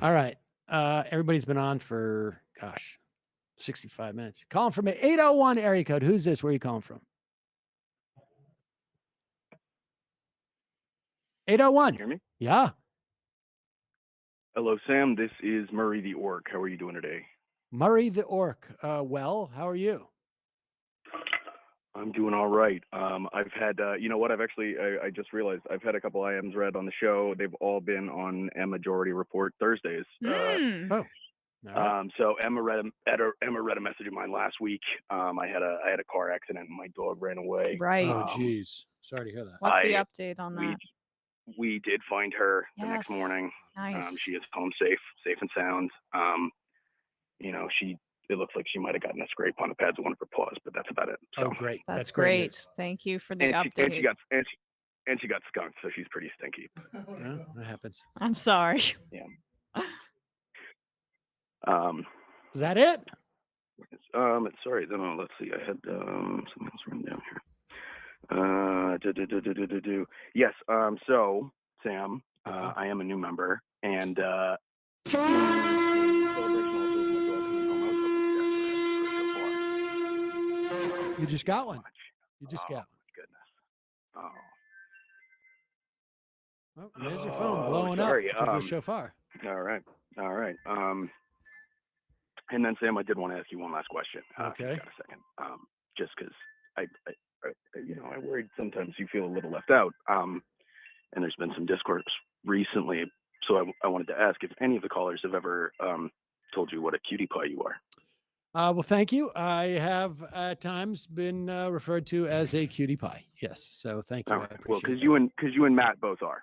All right. Everybody's been on for, 65 minutes. Calling from an 801 area code. Who's this? Where are you calling from? 801. Hear me? Yeah. Hello, Sam. This is Murray the Orc. How are you doing today? Murray the Orc. Well, how are you? I'm doing all right. I've had, you know what? I just realized I've had a couple IMs read on the show. They've all been on M Majority Report Thursdays. So Emma read a message of mine last week. I had a car accident and my dog ran away. Right. Oh, geez. Sorry to hear that. What's the update on that? We did find her the next Yes. morning. Nice. She is home safe and sound. You know, it looks like she might have gotten a scrape on the pads of one of her paws, but that's about it. So. Oh, great. That's great great. news. Thank you for the And update. she got skunked, so she's pretty stinky. Yeah, that happens. I'm sorry. Yeah. Is that it? Sorry. No, let's see. I had something else written down here. Yes. So Sam, I am a new member, and You just got one. You just got goodness. one. Oh, there's your phone blowing sorry, up because of the shofar. All right. And then Sam, I did want to ask you one last question. If you Okay. got a second. Just because I worried sometimes you feel a little left out. And there's been some discourse recently, so I wanted to ask if any of the callers have ever told you what a cutie pie you are. Well, thank you. I have at times been referred to as a cutie pie. Yes. So thank you. All I right. appreciate Well, that. because you and Matt both are.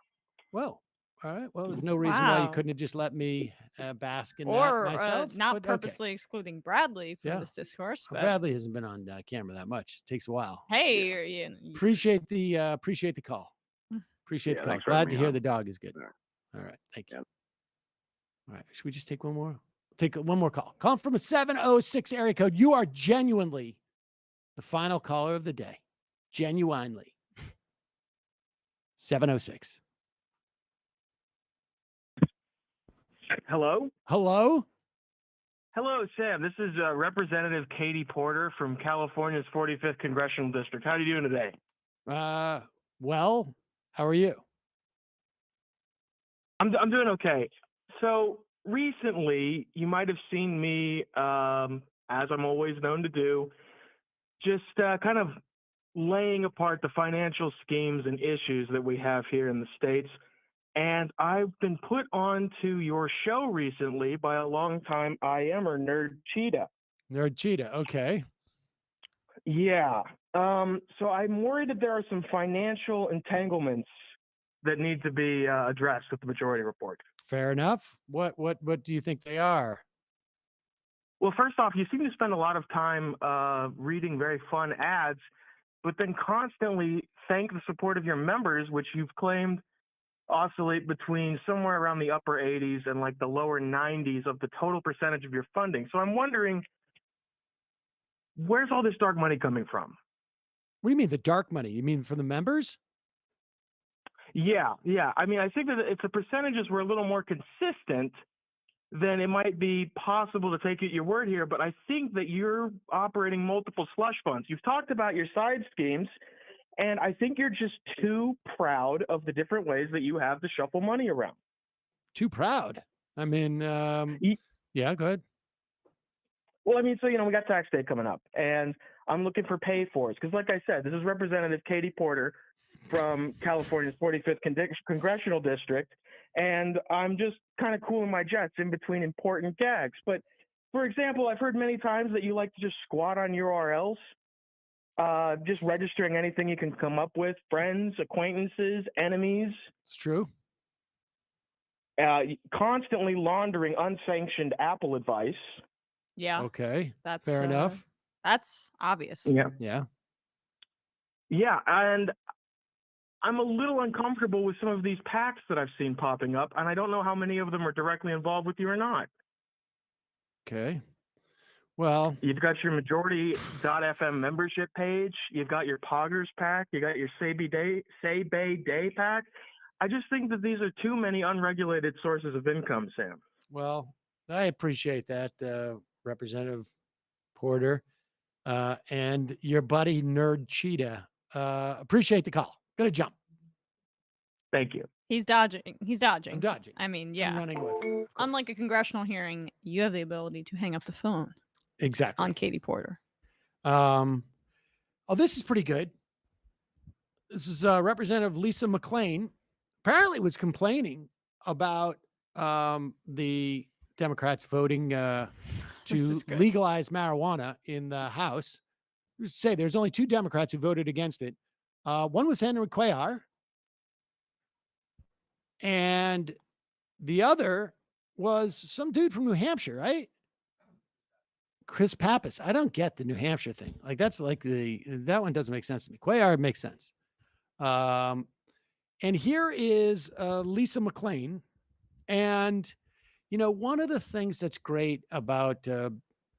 Well, all right. Well, there's no reason why you Wow. couldn't have just let me bask in Or that myself. not but okay. purposely excluding Bradley from Yeah. this discourse, but Bradley hasn't been on camera that much. It takes a while. hey, Appreciate the call. Appreciate Yeah, the call. thanks for Glad having to me hear on. the dog is good. All right. Thank you. All right. Should we just take one more? Take one more call. Call from a 706 area code. You are genuinely the final caller of the day. Genuinely. 706. Hello? Hello? Hello, Sam. This is Representative Katie Porter from California's 45th Congressional District. How are you doing today? Well, how are you? I'm doing okay. So recently, you might have seen me, as I'm always known to do, just kind of laying apart the financial schemes and issues that we have here in the States. And I've been put on to your show recently by a longtime IMer, Nerd Cheetah. Nerd Cheetah. Okay. Yeah. So I'm worried that there are some financial entanglements that need to be addressed with the majority report. Fair enough. What do you think they are? Well, first off, you seem to spend a lot of time reading very fun ads, but then constantly thank the support of your members, which you've claimed oscillate between somewhere around the upper 80s and like the lower 90s of the total percentage of your funding. So I'm wondering, where's all this dark money coming from? What do you mean the dark money? You mean from the members? Yeah. I mean, I think that if the percentages were a little more consistent, then it might be possible to take you at your word here. But I think that you're operating multiple slush funds. You've talked about your side schemes, and I think you're just too proud of the different ways that you have to shuffle money around. Too proud? I mean, yeah, go ahead. Well, I mean, so, we got tax day coming up, and I'm looking for pay-fors. Because like I said, this is Representative Katie Porter from California's 45th Congressional District, and I'm just kind of cooling my jets in between important gags. But, for example, I've heard many times that you like to just squat on URLs, just registering anything you can come up with, friends, acquaintances, enemies. It's true. Constantly laundering unsanctioned Apple advice. Yeah. Okay. That's fair enough. That's obvious. Yeah. Yeah, and I'm a little uncomfortable with some of these PACs that I've seen popping up, and I don't know how many of them are directly involved with you or not. Okay. Well, you've got your Majority.fm membership page. You've got your Poggers PAC. You got your Say Bay Day PAC. I just think that these are too many unregulated sources of income, Sam. Well, I appreciate that, Representative Porter, and your buddy Nerd Cheetah. Appreciate the call. Gonna jump. Thank you. He's dodging. I'm dodging. I mean, yeah. I'm running away. Unlike a congressional hearing, you have the ability to hang up the phone. Exactly. On Katie Porter. Oh, this is pretty good. This is Representative Lisa McClain. Apparently was complaining about the Democrats voting to legalize marijuana in the House. Say there's only 2 Democrats who voted against it. One was Henry Cuellar, and the other was some dude from New Hampshire, right? Chris Pappas. I don't get the New Hampshire thing. Like that's like that one doesn't make sense to me. Cuellar makes sense. And here is Lisa McClain. And, one of the things that's great about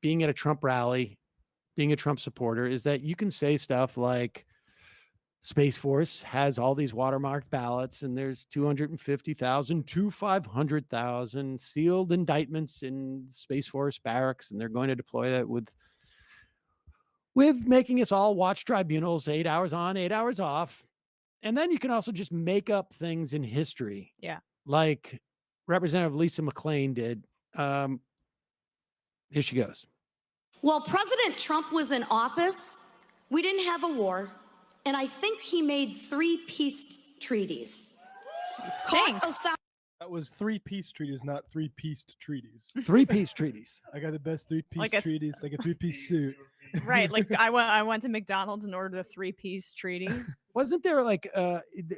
being at a Trump rally, being a Trump supporter, is that you can say stuff like Space Force has all these watermarked ballots and there's 250,000 to 500,000 sealed indictments in Space Force barracks, and they're going to deploy that with making us all watch tribunals 8 hours on, 8 hours off. And then you can also just make up things in history. Yeah. Like Representative Lisa McClain did. Here she goes. While President Trump was in office, we didn't have a war, and I think he made 3 peace treaties. That was 3 peace treaties, not 3 pieced treaties. 3 peace treaties. I got the best 3 piece Like a- treaties, like a 3-piece suit. Right. Like I went to McDonald's and ordered a 3-piece treaty. Wasn't there like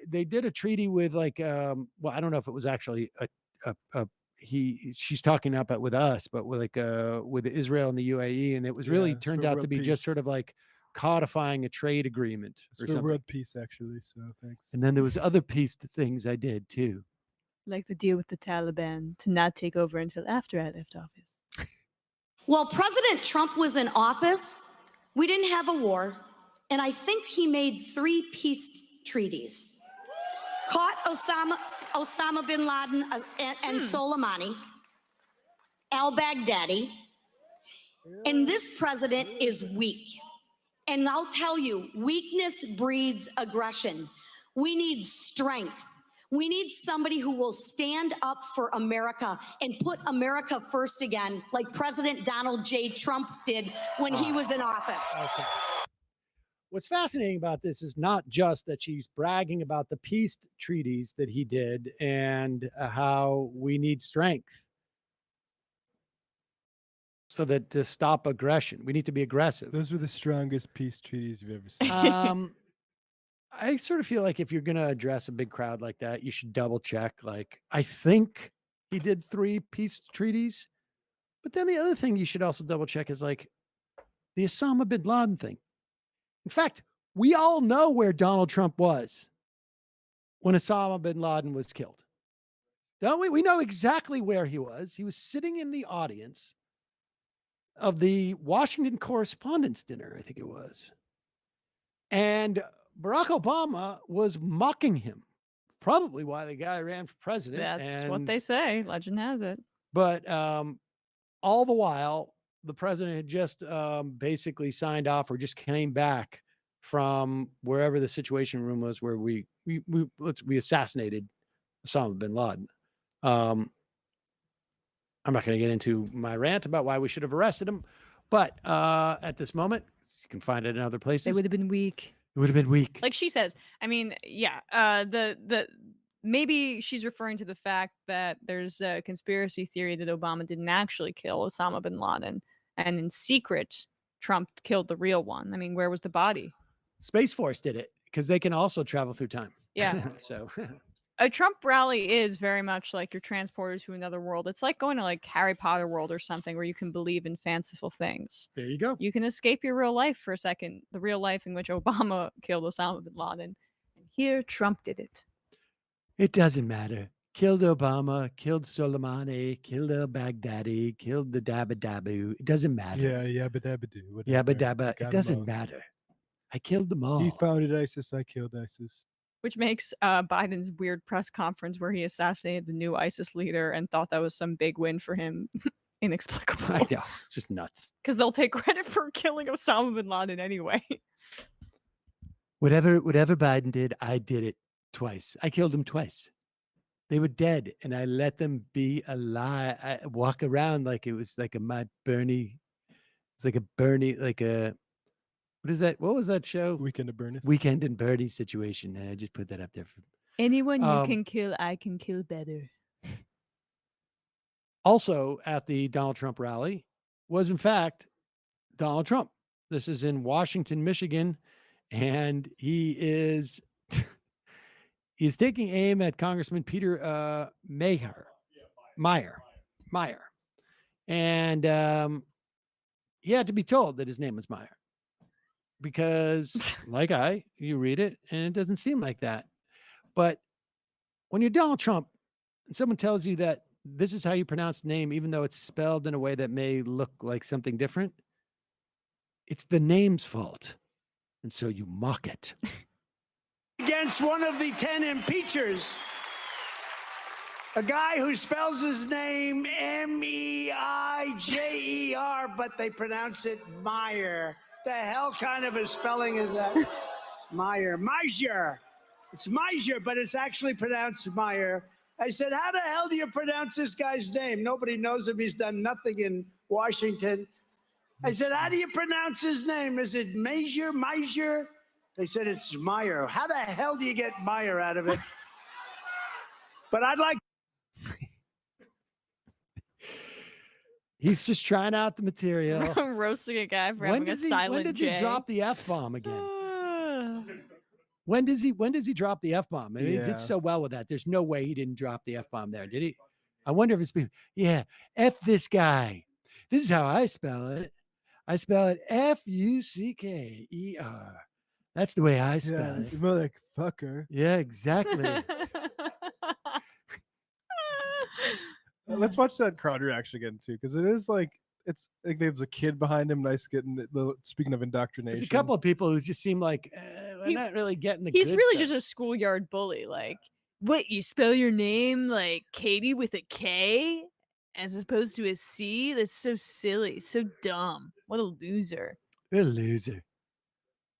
they did a treaty with like well, I don't know if it was actually she's talking up with us, but with like with Israel and the UAE, and it was really turned out to be just sort of like codifying a trade agreement It's or for something. world peace, actually. So thanks. And then there was other piece things I did too. Like the deal with the Taliban to not take over until after I left office. While President Trump was in office, we didn't have a war, and I think he made 3 peace treaties. Caught Osama bin Laden and Soleimani, al-Baghdadi, and this president is weak. And I'll tell you, weakness breeds aggression. We need strength. We need somebody who will stand up for America and put America first again, like President Donald J. Trump did when he was in office. Okay. What's fascinating about this is not just that she's bragging about the peace treaties that he did and how we need strength so that to stop aggression, we need to be aggressive. Those were the strongest peace treaties you've ever seen. I sort of feel like if you're going to address a big crowd like that, you should double check. Like, I think he did 3 peace treaties, but then the other thing you should also double check is like the Osama bin Laden thing. In fact, we all know where Donald Trump was when Osama bin Laden was killed. Don't we? We know exactly where he was. He was sitting in the audience of the Washington Correspondents' Dinner, I think it was. And Barack Obama was mocking him. Probably why the guy ran for president. That's what they say. Legend has it. But all the while, the president had just basically signed off or just came back from wherever the Situation Room was where we assassinated Osama bin Laden. I'm not going to get into my rant about why we should have arrested him, but at this moment, you can find it in other places. They would have been weak. It would have been weak. Like she says. I mean, yeah. The maybe she's referring to the fact that there's a conspiracy theory that Obama didn't actually kill Osama bin Laden, and in secret, Trump killed the real one. I mean, where was the body? Space Force did it because they can also travel through time. Yeah. So a Trump rally is very much like you're transported to another world. It's like going to like Harry Potter world or something where you can believe in fanciful things. There you go. You can escape your real life for a second, the real life in which Obama killed Osama bin Laden. And here Trump did it. it doesn't matter. Killed Obama, killed Soleimani, killed al-Baghdadi, killed the Dabba Dabba. It doesn't matter. Yeah, yabba dabba do. Yabba dabba. Got It 'em doesn't all. matter. I killed them all. He founded ISIS. I killed ISIS. Which makes Biden's weird press conference where he assassinated the new ISIS leader and thought that was some big win for him inexplicable. I know, just nuts. Because they'll take credit for killing Osama bin Laden anyway. Whatever Biden did, I did it twice. I killed them twice. They were dead, and I let them be alive. I walk around like it was like my Bernie. It's like a Bernie, like a what is that? What was that show? Weekend at Bernie's. Weekend and Bernie situation. And I just put that up there. Anyone you Um, can kill, I can kill better. Also at the Donald Trump rally was, in fact, Donald Trump. This is in Washington, Michigan, and he is he's taking aim at Congressman Peter Meyer. And he had to be told that his name was Meyer because, like you read it and it doesn't seem like that. But when you're Donald Trump and someone tells you that this is how you pronounce the name, even though it's spelled in a way that may look like something different, it's the name's fault. And so you mock it. Against one of the 10 impeachers, a guy who spells his name M-E-I-J-E-R, but they pronounce it Meyer. The hell kind of a spelling is that? Meyer. It's Meyer, but it's actually pronounced Meyer. I said, how the hell do you pronounce this guy's name? Nobody knows him. He's done nothing in Washington. I said, how do you pronounce his name? Is it Meyer? They said it's Meyer. How the hell do you get Meyer out of it? But I'd like. He's just trying out the material. Roasting a guy for having a silent when did he J. drop the F-bomb again? When does he drop the F-bomb? I mean, he did so well with that. There's no way he didn't drop the F-bomb there, did he? I wonder if it's been, F this guy. This is how I spell it. I spell it F-U-C-K-E-R. That's the way I spell it. More like fucker. Yeah, exactly. Let's watch that crowd reaction again too, because it is like it's like there's a kid behind him. Nice getting speaking of indoctrination. There's a couple of people who just seem like we're not really getting the. He's good really stuff. just a schoolyard bully. Like, what, you spell your name like Katie with a K as opposed to a C? That's so silly, so dumb. What a loser. A loser.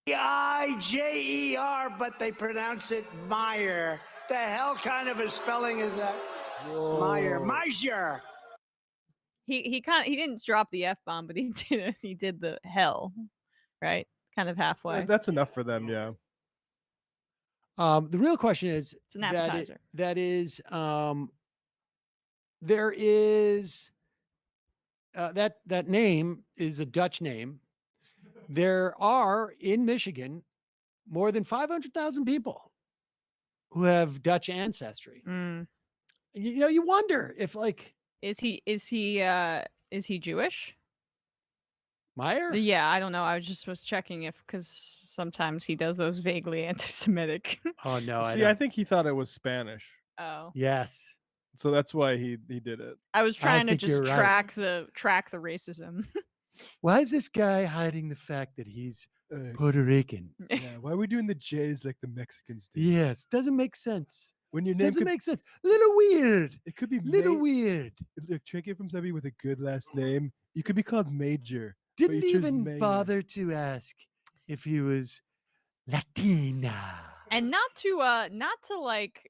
E-I-J-E-R, but they pronounce it Meyer. The hell kind of a spelling is that? Meyer. He didn't drop the F-bomb, but he did the hell, right? Kind of halfway. That's enough for them, yeah. The real question is, It's an appetizer. there is that name is a Dutch name. There are in Michigan more than 500,000 people who have Dutch ancestry. You wonder if, like, is he Jewish? Meyer? Yeah, I don't know. I was checking because Sometimes he does those vaguely anti-Semitic. Oh no, See, I think he thought it was Spanish, Oh. Yes. so that's why he did it. I was trying to think just you're right. track the racism. Why is this guy hiding the fact that he's Puerto Rican? Yeah, why are we doing the J's like the Mexicans do? Yes, doesn't make sense. When your name Doesn't could, make sense. Little weird. it could be Little weird. Look, take it from somebody with a good last name. You could be called Major. but Didn't you choose even Mayor. bother to ask if he was Latina. And not to like,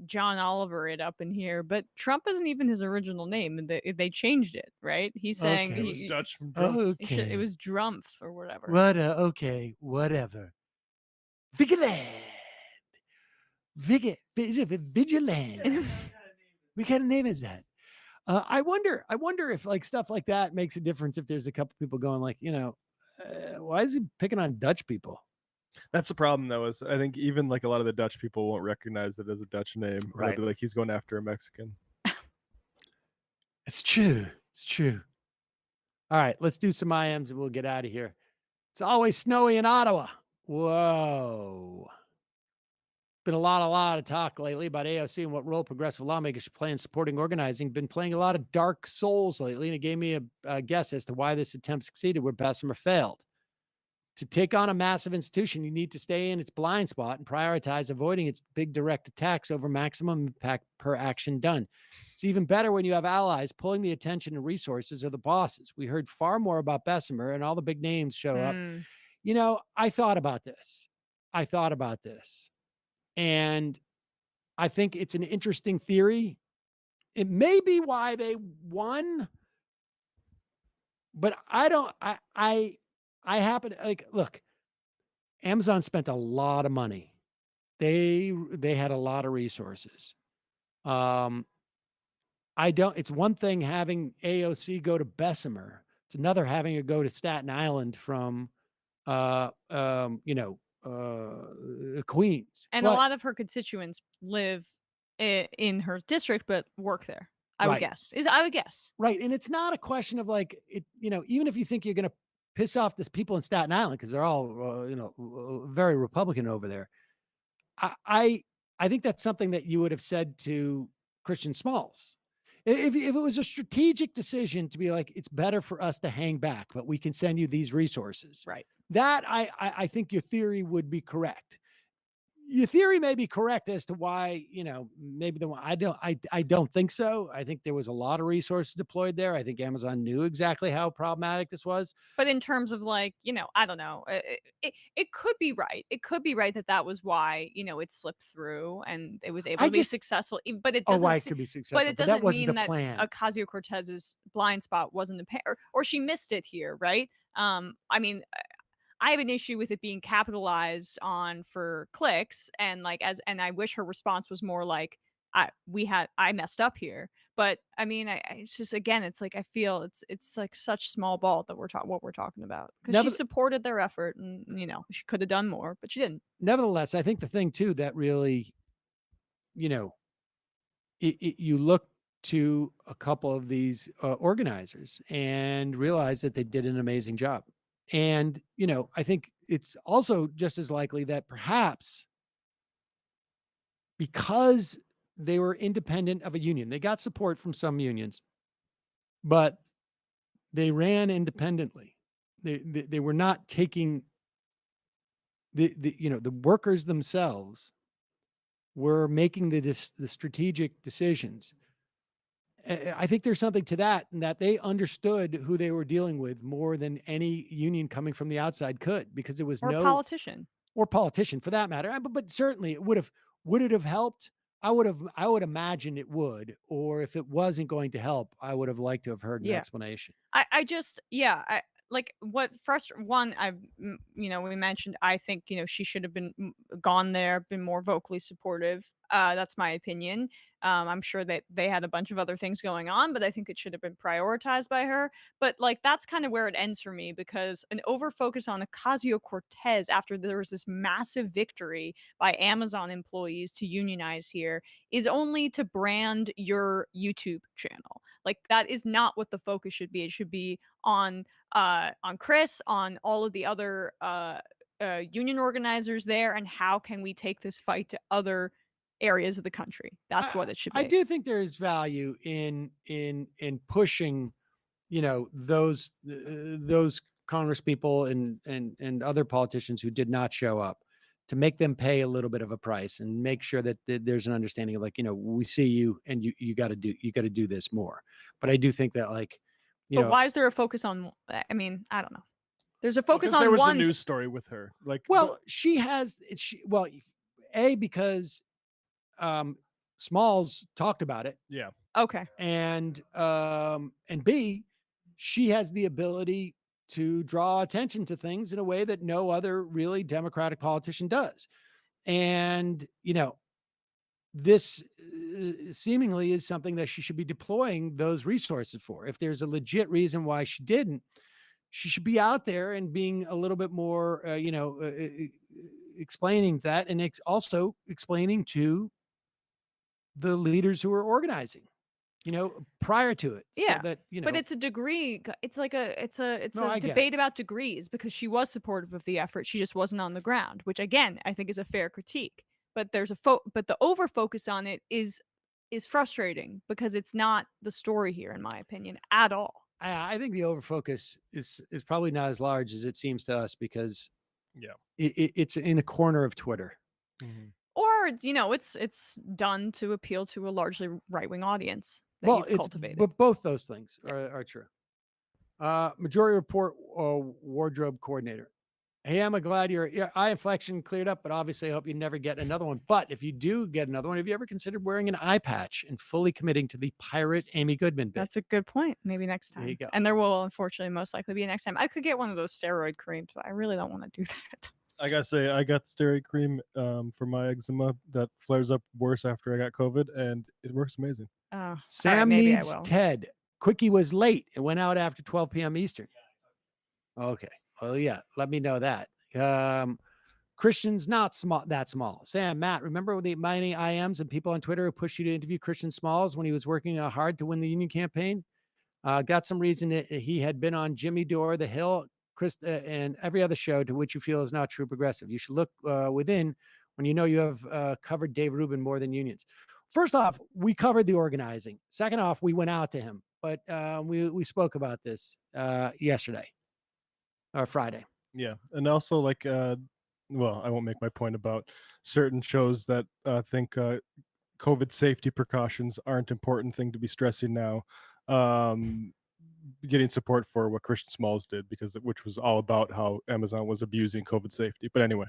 John Oliver it up in here, but Trump isn't even his original name, and they changed it, right? He's saying Okay. It was Dutch from Drumpf. Okay. it was Drumpf or whatever. Okay, whatever. Vigilant. Vigilant. What kind of name is that? I wonder if like stuff like that makes a difference if there's a couple people going like, why is he picking on Dutch people? That's the problem, though. Is I think even like a lot of the Dutch people won't recognize it as a Dutch name. Or they'll Right. be like, he's going after a Mexican. It's true. It's true. All right, let's do some IMs and we'll get out of here. It's always snowy in Ottawa. Whoa. Been a lot of talk lately about AOC and what role progressive lawmakers should play in supporting organizing. Been playing a lot of Dark Souls lately, and it gave me a guess as to why this attempt succeeded where Bessemer failed. To take on a massive institution, you need to stay in its blind spot and prioritize avoiding its big direct attacks over maximum impact per action done. It's even better when you have allies pulling the attention and resources of the bosses. We heard far more about Bessemer and all the big names show up. I thought about this. And I think it's an interesting theory. It may be why they won, but I happen to look, Amazon spent a lot of money. They had a lot of resources. It's one thing having AOC go to Bessemer. It's another having her go to Staten Island from, Queens. And a lot of her constituents live in her district, but work there. I would guess. Right. And it's not a question of like, even if you think you're going to piss off this people in Staten Island, because they're all, very Republican over there. I think that's something that you would have said to Christian Smalls. If it was a strategic decision to be like, it's better for us to hang back, but we can send you these resources. Right. That I think your theory would be correct. Your theory may be correct as to why, maybe the one I don't think so. I think there was a lot of resources deployed there. I think Amazon knew exactly how problematic this was. But in terms of like, I don't know, it could be right. It could be right that was why, it slipped through and it was able to be successful. But it doesn't. Why it could be successful. But it doesn't wasn't mean the that plan. Ocasio-Cortez's blind spot wasn't or she missed it here, right? I have an issue with it being capitalized on for clicks and and I wish her response was more like I messed up here. But it's just, again, it's like I feel it's like such small ball that what we're talking about, because she supported their effort and she could have done more, but she didn't. Nevertheless, I think the thing too that really, you look to a couple of these organizers and realize that they did an amazing job. And, I think it's also just as likely that perhaps because they were independent of a union, they got support from some unions, but they ran independently. They were not taking the workers themselves were making the strategic decisions. I think there's something to that, and that they understood who they were dealing with more than any union coming from the outside could, because there was no politician for that matter. But certainly it would it have helped? I would imagine it would, or if it wasn't going to help, I would have liked to have heard an explanation. I like what first one we mentioned, I think, she should have been gone there, been more vocally supportive. That's my opinion. I'm sure that they had a bunch of other things going on, but I think it should have been prioritized by her. But like, that's kind of where it ends for me, because an over focus on Ocasio-Cortez after there was this massive victory by Amazon employees to unionize here is only to brand your YouTube channel. Like, that is not what the focus should be. It should be on Chris, on all of the other union organizers there, and how can we take this fight to other areas of the country? That's what it should be. I do think there is value in pushing, those congresspeople and other politicians who did not show up, to make them pay a little bit of a price and make sure that there's an understanding of, like, we see you and you got to do this more. But I do think that, like, but why is there a focus on? I mean, I don't know. There's a focus on there was one a news story with her. Like, because Smalls talked about it. Yeah. Okay. And B, she has the ability to draw attention to things in a way that no other really Democratic politician does. And, this seemingly is something that she should be deploying those resources for. If there's a legit reason why she didn't, she should be out there and being a little bit more, explaining that, and also explaining to the leaders who are organizing, prior to it. Yeah, so that, but it's a degree. It's like it's a I get debate about degrees, because she was supportive of the effort. She just wasn't on the ground, which again I think is a fair critique. But there's but the over focus on it is frustrating, because it's not the story here, in my opinion, at all. I think the over focus is probably not as large as it seems to us, because it's in a corner of Twitter. Or it's done to appeal to a largely right wing audience that you've cultivated. But both those things are true. Majority Report wardrobe coordinator. Hey, I'm glad your eye inflection cleared up, but obviously I hope you never get another one. But if you do get another one, have you ever considered wearing an eye patch and fully committing to the pirate Amy Goodman bit? That's a good point. Maybe next time. There you go. And there will, unfortunately, most likely be a next time. I could get one of those steroid creams, but I really don't want to do that. I gotta say, I got steroid cream for my eczema that flares up worse after I got COVID, and it works amazing. Sam needs Ted. Quickie was late. It went out after 12 p.m. Eastern. Okay. Well, yeah. Let me know that. Christian's not that small. Sam, Matt, remember the many IMs and people on Twitter who pushed you to interview Christian Smalls when he was working hard to win the union campaign? Got some reason that he had been on Jimmy Dore, The Hill, Chris, and every other show to which you feel is not true progressive. You should look within when you know you have covered Dave Rubin more than unions. First off, we covered the organizing. Second off, we went out to him, but we spoke about this yesterday or Friday. Yeah, and also, like, well, I won't make my point about certain shows that think COVID safety precautions aren't important thing to be stressing now. Getting support for what Christian Smalls did, which was all about how Amazon was abusing COVID safety. But anyway.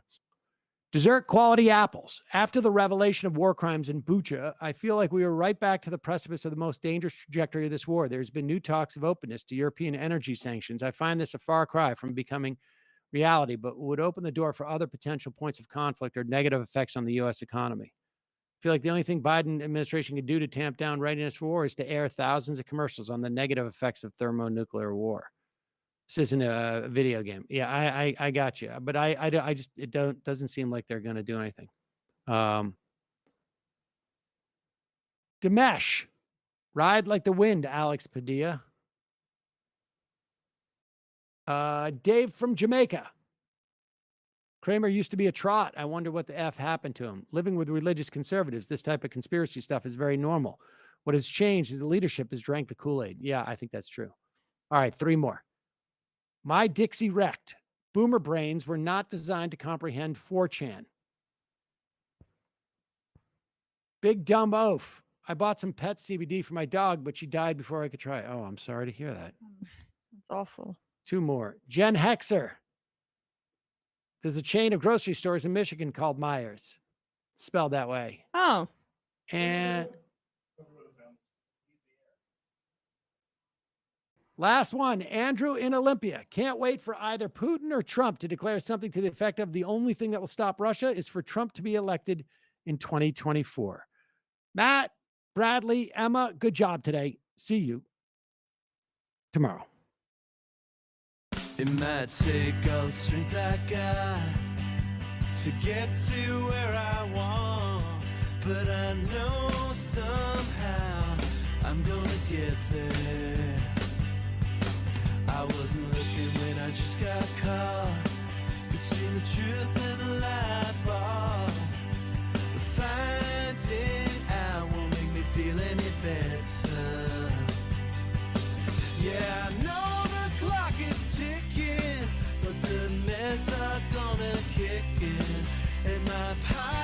Dessert quality apples. After the revelation of war crimes in Bucha, I feel like we are right back to the precipice of the most dangerous trajectory of this war. There's been new talks of openness to European energy sanctions. I find this a far cry from becoming reality, but would open the door for other potential points of conflict or negative effects on the U.S. economy. I feel like the only thing Biden administration can do to tamp down readiness for war is to air thousands of commercials on the negative effects of thermonuclear war. This isn't a video game. Yeah, I got you, but I just doesn't seem like they're going to do anything. Dimesh, ride like the wind, Alex Padilla. Dave from Jamaica. Kramer used to be a trot. I wonder what the F happened to him. Living with religious conservatives, this type of conspiracy stuff is very normal. What has changed is the leadership has drank the Kool-Aid. Yeah, I think that's true. All right, 3 more. My Dixie wrecked. Boomer brains were not designed to comprehend 4chan. Big dumb oaf. I bought some pet CBD for my dog, but she died before I could try it. Oh, I'm sorry to hear that. It's awful. 2 more. Jen Hexer. There's a chain of grocery stores in Michigan called Myers. Spelled that way. Oh. And last one, Andrew in Olympia. Can't wait for either Putin or Trump to declare something to the effect of the only thing that will stop Russia is for Trump to be elected in 2024. Matt, Bradley, Emma, good job today. See you tomorrow. It might take all the strength I got to get to where I want, but I know somehow I'm gonna get there. I wasn't looking when I just got caught between the truth and the lie bar. But finding out won't make me feel any better. Yeah, I know the clock is ticking, but the meds are gonna kick in, and my power